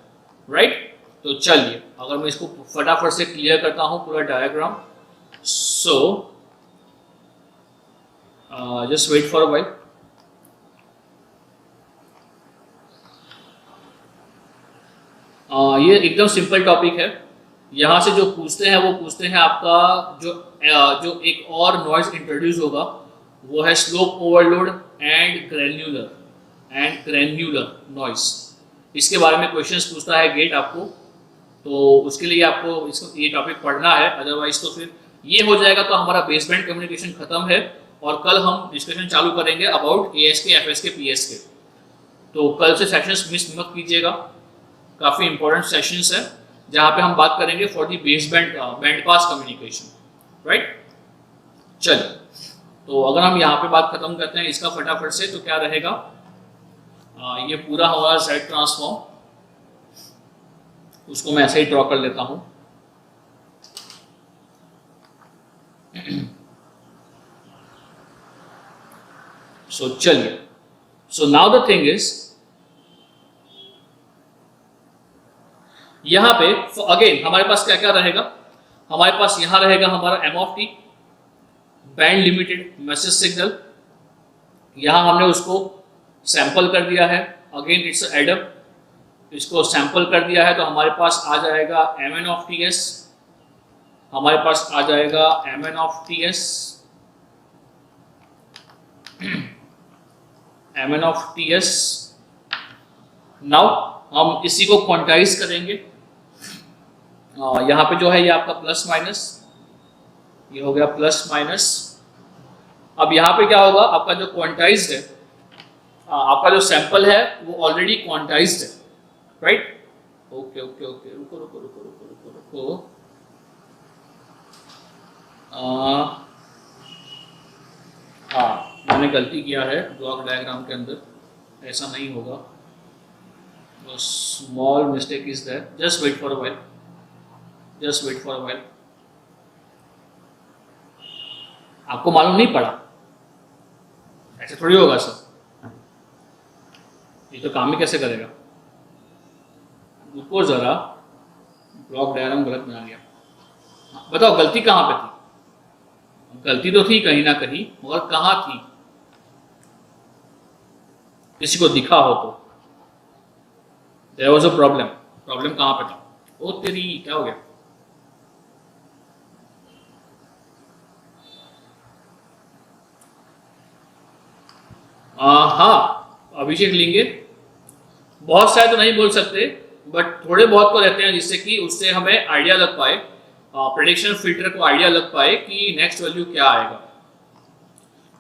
राइट। तो चलिए अगर मैं इसको फटाफट से क्लियर करता हूं पूरा diagram. So just wait for a while. ये एकदम सिंपल टॉपिक है। यहाँ से जो पूछते हैं वो पूछते हैं आपका जो एक और नॉइज इंट्रोड्यूस होगा वो है slope overload and granular noise. इसके बारे में क्वेश्चंस पूछता है गेट आपको, तो उसके लिए आपको इसको ये टॉपिक पढ़ना है, अदरवाइज तो फिर ये हो जाएगा तो हमारा बेसबैंड कम्युनिकेशन खत्म है और कल हम डिस्कशन चालू करेंगे अबाउट ASK, FSK, PSK। तो कल से सेशंस मिस मत कीजिएगा, काफ़ी इंपॉर्टेंट सेशंस है जहाँ पे हम बात करेंगे for the base band pass communication, right. चलिए तो अगर हम यहाँ पे बात खत्म करते हैं इसका फटाफट से, तो क्या रहेगा, ये पूरा हमारा Z ट्रांसफॉर्म, उसको मैं ऐसे ही ड्रॉ कर लेता हूँ। सो चलिए, so now the thing is यहां पे अगेन हमारे पास क्या क्या रहेगा, हमारे पास यहां रहेगा हमारा m of T, band limited message signal. यहां हमने उसको सैंपल कर दिया है, अगेन इट्स एडर, इसको सैंपल कर दिया है तो हमारे पास आ जाएगा mn ऑफ ts, हमारे पास आ जाएगा mn of ts, mn of ts। Now हम इसी को क्वांटाइज करेंगे। यहाँ पे जो है ये आपका प्लस माइनस, ये हो गया प्लस माइनस। अब यहाँ पे क्या होगा, आपका जो क्वांटाइज्ड है, आपका जो सैंपल है वो ऑलरेडी क्वांटाइज्ड है, राइट। ओके ओके ओके, रुको रुको रुको रुको रुको रुको, हाँ मैंने गलती किया है ब्लॉक डायग्राम के अंदर, ऐसा नहीं होगा, small mistake is there, just wait for a while, just wait for a while. आपको मालूम नहीं पड़ा, ऐसे थोड़ी होगा सर, ये तो काम ही कैसे करेगा। रुको जरा, ब्लॉक डायग्राम गलत बना लिया। बताओ गलती कहाँ पे थी, गलती तो थी कहीं ना कहीं, मगर कहाँ थी, किसी को दिखा हो तो। There was a problem, problem कहाँ पे था, ओ तेरी क्या हो गया। हाँ अभिषेक लेंगे, बहुत सारे तो नहीं बोल सकते बट थोड़े बहुत तो रहते हैं जिससे कि उससे हमें आइडिया लग पाए, प्रेडिक्शन फिल्टर को आइडिया लग पाए कि नेक्स्ट वैल्यू क्या आएगा,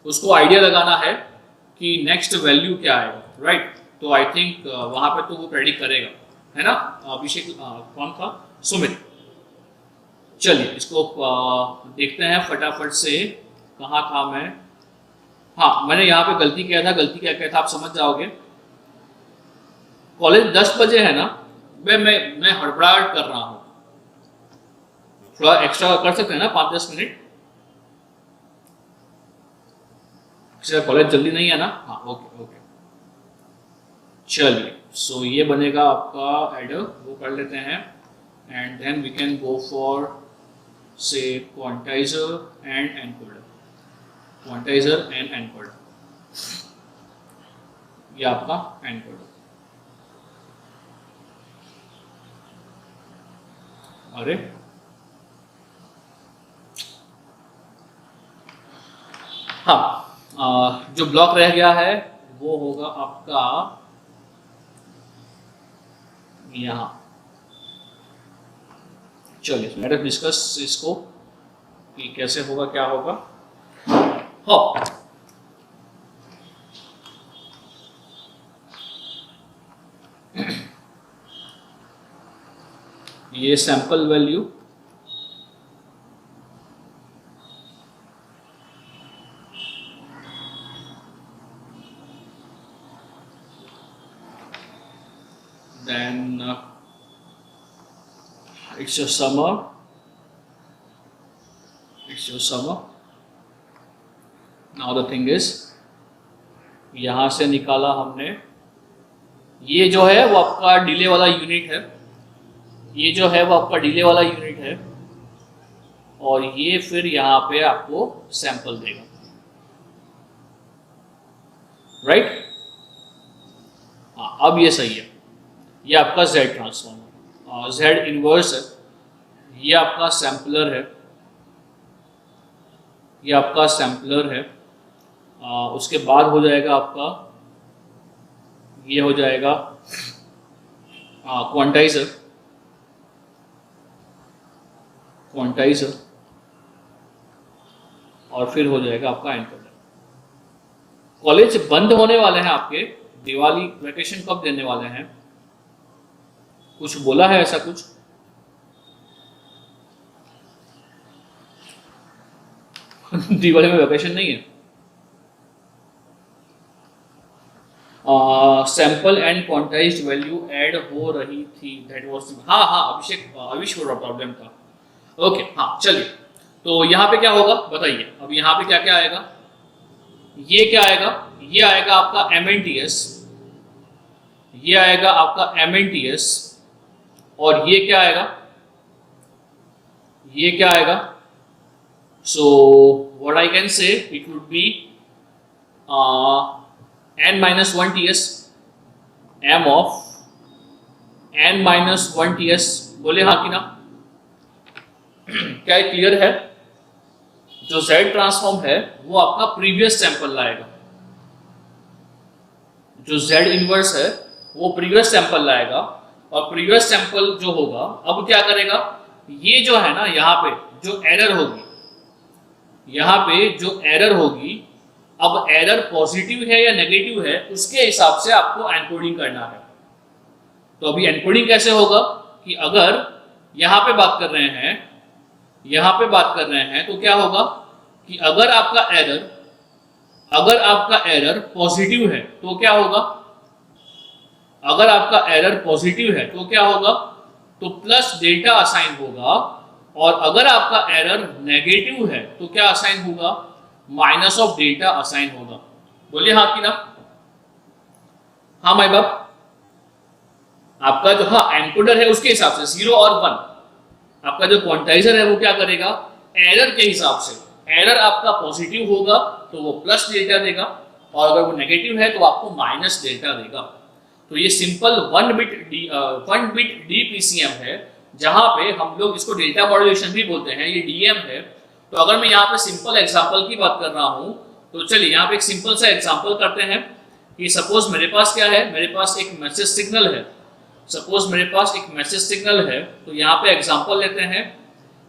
उसको आइडिया लगाना है कि नेक्स्ट वैल्यू क्या आएगा, राइट। तो आई थिंक वहां पे तो वो प्रेडिक्ट करेगा, है ना। अभिषेक कौन था, सुमित। चलिए इसको देखते हैं फटाफट से, कहाँ था मैं, हाँ मैंने यहाँ पे गलती किया था, गलती क्या किया था आप समझ जाओगे। कॉलेज 10 बजे है ना, मैं हड़बड़ाहट कर रहा हूँ, थोड़ा एक्स्ट्रा कर सकते हैं ना 5-10 मिनट, कॉलेज जल्दी नहीं है ना, हाँ ओके ओके। चलिए सो ये बनेगा आपका एडर, वो कर लेते हैं and then we can go for say quantiser and encoder, quantiser and encoder, ये आपका एनकोडर। अरे हाँ, जो ब्लॉक रह गया है वो होगा आपका यहाँ। चलिए लेट अस डिस्कस इसको कि कैसे होगा, क्या होगा। हाँ, ये sample value then it's your summer, now the thing is यहाँ से निकाला हमने, ये जो है वो आपका डिले वाला यूनिट है, ये जो है वो आपका डिले वाला यूनिट है, और ये फिर यहाँ पे आपको सैंपल देगा, राइट। हाँ, अब ये सही है, ये आपका Z ट्रांसफॉर्म है, Z इनवर्स है, ये आपका सैम्पलर है, ये आपका सैम्पलर है। उसके बाद हो जाएगा आपका, ये हो जाएगा क्वांटाइजर, और फिर हो जाएगा आपका एनकोडर। कॉलेज बंद होने वाले हैं आपके, दिवाली वैकेशन कब देने वाले हैं, कुछ बोला है ऐसा कुछ? दिवाली में वैकेशन नहीं है। Sample and quantized value add हो रही थी, दैट वाज, हाँ अभिषेक, अविश को प्रॉब्लम था। ओके, हाँ चलिए, तो यहाँ पे क्या होगा बताइए। अब यहाँ पे क्या क्या आएगा, ये क्या आएगा, ये आएगा आपका MNTS, ये आएगा आपका MNTS, और ये क्या आएगा, ये क्या आएगा। So what I can say, it would B n-1 TS, m of n-1 TS, बोले हाँ कि ना? क्या क्लियर है? जो Z ट्रांसफॉर्म है वो आपका प्रीवियस सैंपल लाएगा, जो Z इनवर्स है वो प्रीवियस सैंपल लाएगा, और प्रीवियस सैंपल जो होगा अब क्या करेगा, ये जो है ना यहाँ पे जो एरर होगी, यहाँ पे जो एरर होगी, अब एरर पॉजिटिव है या नेगेटिव है उसके हिसाब से आपको एनकोडिंग करना है। तो अभी एनकोडिंग कैसे होगा कि अगर यहाँ पे बात कर रहे हैं, यहाँ पे बात कर रहे हैं, तो क्या होगा कि अगर आपका एरर पॉजिटिव है तो क्या होगा, अगर आपका एरर पॉजिटिव है तो क्या होगा, तो प्लस डेटा असाइन होगा, और अगर आपका एरर नेगेटिव है तो क्या असाइन होगा, माइनस ऑफ डेटा असाइन होगा। बोलिए हाँ कि ना? हाँ माई बाप, आपका जो एनकोडर है उसके हिसाब से 0 और 1, आपका जो क्वांटाइजर है वो क्या करेगा, एरर के हिसाब से, एरर आपका पॉजिटिव होगा तो वो प्लस डेटा देगा, और अगर वो नेगेटिव है तो आपको माइनस डेटा देगा। तो ये सिंपल 1 बिट DPCM है, जहां पे हम लोग इसको डेटा मॉड्यूलेशन भी बोलते हैं, ये DM है। तो अगर मैं यहाँ पे सिंपल एग्जांपल की बात कर रहा हूँ, तो चलिए यहाँ पे एक सिंपल सा एग्जांपल करते हैं कि सपोज मेरे पास क्या है, मेरे पास एक मैसेज सिग्नल है, सपोज मेरे पास एक मैसेज सिग्नल है। तो यहाँ पे एग्जांपल लेते हैं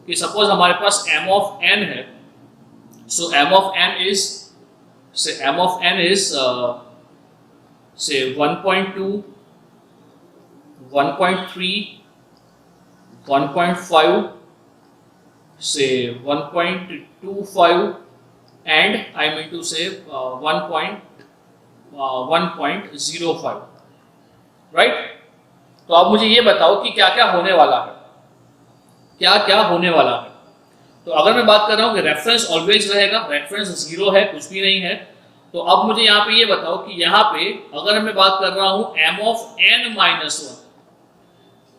कि सपोज हमारे पास m of n है, सो m of n is say 1.2, 1.3, 1.5, say 1.25, and I mean to say 1.05, right. तो आप मुझे ये बताओ कि क्या क्या होने वाला है, क्या क्या होने वाला है। तो अगर मैं बात कर रहा हूँ कि रेफरेंस ऑलवेज रहेगा, रेफरेंस 0 है, कुछ भी नहीं है, तो अब मुझे यहाँ पे ये बताओ कि यहाँ पे अगर मैं बात कर रहा हूँ m of n-1,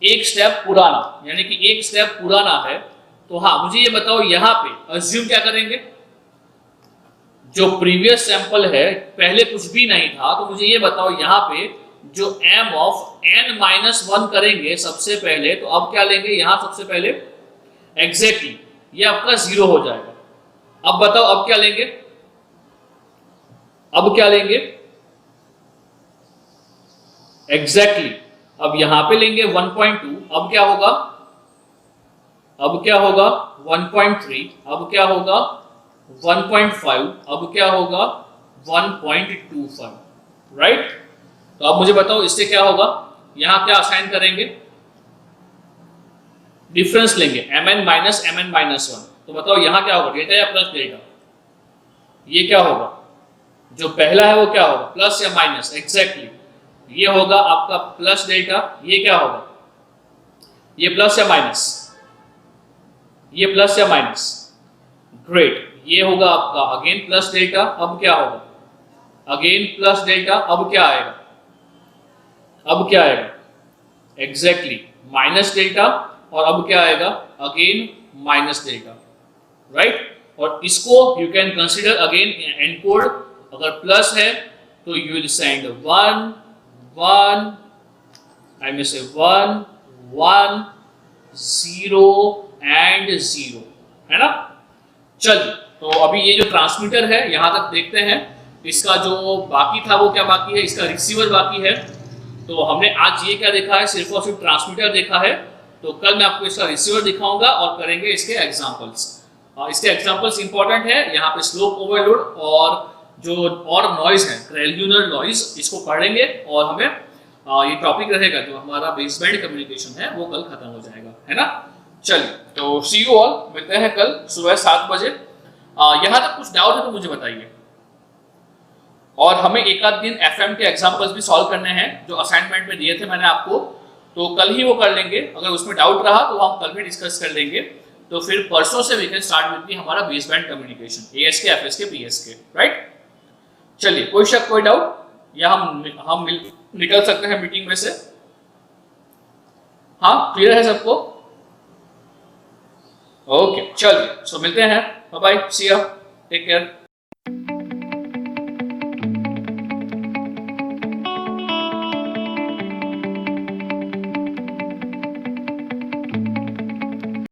एक स्टेप पुराना, यानी कि एक स्टेप पुराना है, तो हाँ मुझे ये बताओ यहाँ पे अज्यूम क्या करेंगे, जो प्रीवियस सैंपल है पहले कुछ भी नहीं था, तो मुझे ये बताओ यहाँ पे जो m of n-1 करेंगे सबसे पहले, तो अब क्या लेंगे यहाँ सबसे पहले, एग्जैक्टली ये आपका 0 हो जाएगा। अब बताओ अब क्या लेंगे, अब क्या लेंगे, एग्जैक्टली अब यहां पे लेंगे 1.2, अब क्या होगा, 1.3, अब क्या होगा 1.5, अब क्या होगा 1.25, राइट। तो अब मुझे बताओ इससे क्या होगा, यहां क्या असाइन करेंगे, डिफरेंस लेंगे mn माइनस mn माइनस 1। तो बताओ यहां क्या होगा, डेटा या प्लस डेटा, ये क्या होगा, जो पहला है वो क्या होगा, प्लस या माइनस, एग्जैक्टली ये होगा आपका प्लस डेटा, ये क्या होगा, ये प्लस या माइनस, ये प्लस या माइनस, ग्रेट, ये होगा आपका अगेन प्लस डेटा, अब क्या होगा, अगेन प्लस डेटा, अब क्या आएगा, एग्जैक्टली माइनस डेटा, और अब क्या आएगा, अगेन माइनस डेटा, राइट। और इसको you can consider again encode, अगर प्लस है तो यू विल सेंड 1 1, आई में से 1 1 0 एंड 0, है ना। चलिए, तो अभी ये जो ट्रांसमीटर है यहां तक देखते हैं, इसका जो बाकी था वो क्या बाकी है, इसका रिसीवर बाकी है। तो हमने आज ये क्या देखा है, सिर्फ और सिर्फ ट्रांसमीटर देखा है। तो कल मैं आपको इसका रिसीवर दिखाऊंगा और करेंगे इसके एग्जांपल्स। इसके एग्जांपल्स इंपॉर्टेंट है, यहाँ पे स्लोप ओवरलोड और जो और नॉइज है, ग्रेन्युलर नॉइज, इसको पढ़ेंगे और हमें ये टॉपिक रहेगा जो हमारा बेसबैंड कम्युनिकेशन है वो कल खत्म हो जाएगा, है ना। चलिए, तो सी यू ऑल, मिलते हैं कल सुबह 7 बजे। यहाँ तक कुछ डाउट है तो मुझे बताइए। और हमें एक आध दिन एफएम के एग्जांपल्स भी सॉल्व करने हैं जो असाइनमेंट में दिए थे मैंने आपको, तो कल ही वो कर लेंगे। अगर उसमें डाउट रहा तो हम कल भी डिस्कस कर लेंगे। तो फिर परसों से वी कैन स्टार्ट विद हमारा baseband communication, ASK, FSK, PSK, right. चलिए, कोई शक, कोई डाउट, या हम निकल सकते हैं मीटिंग में से। हाँ, क्लियर है सबको? ओके, चलिए, सो मिलते हैं, bye bye, see you, take care.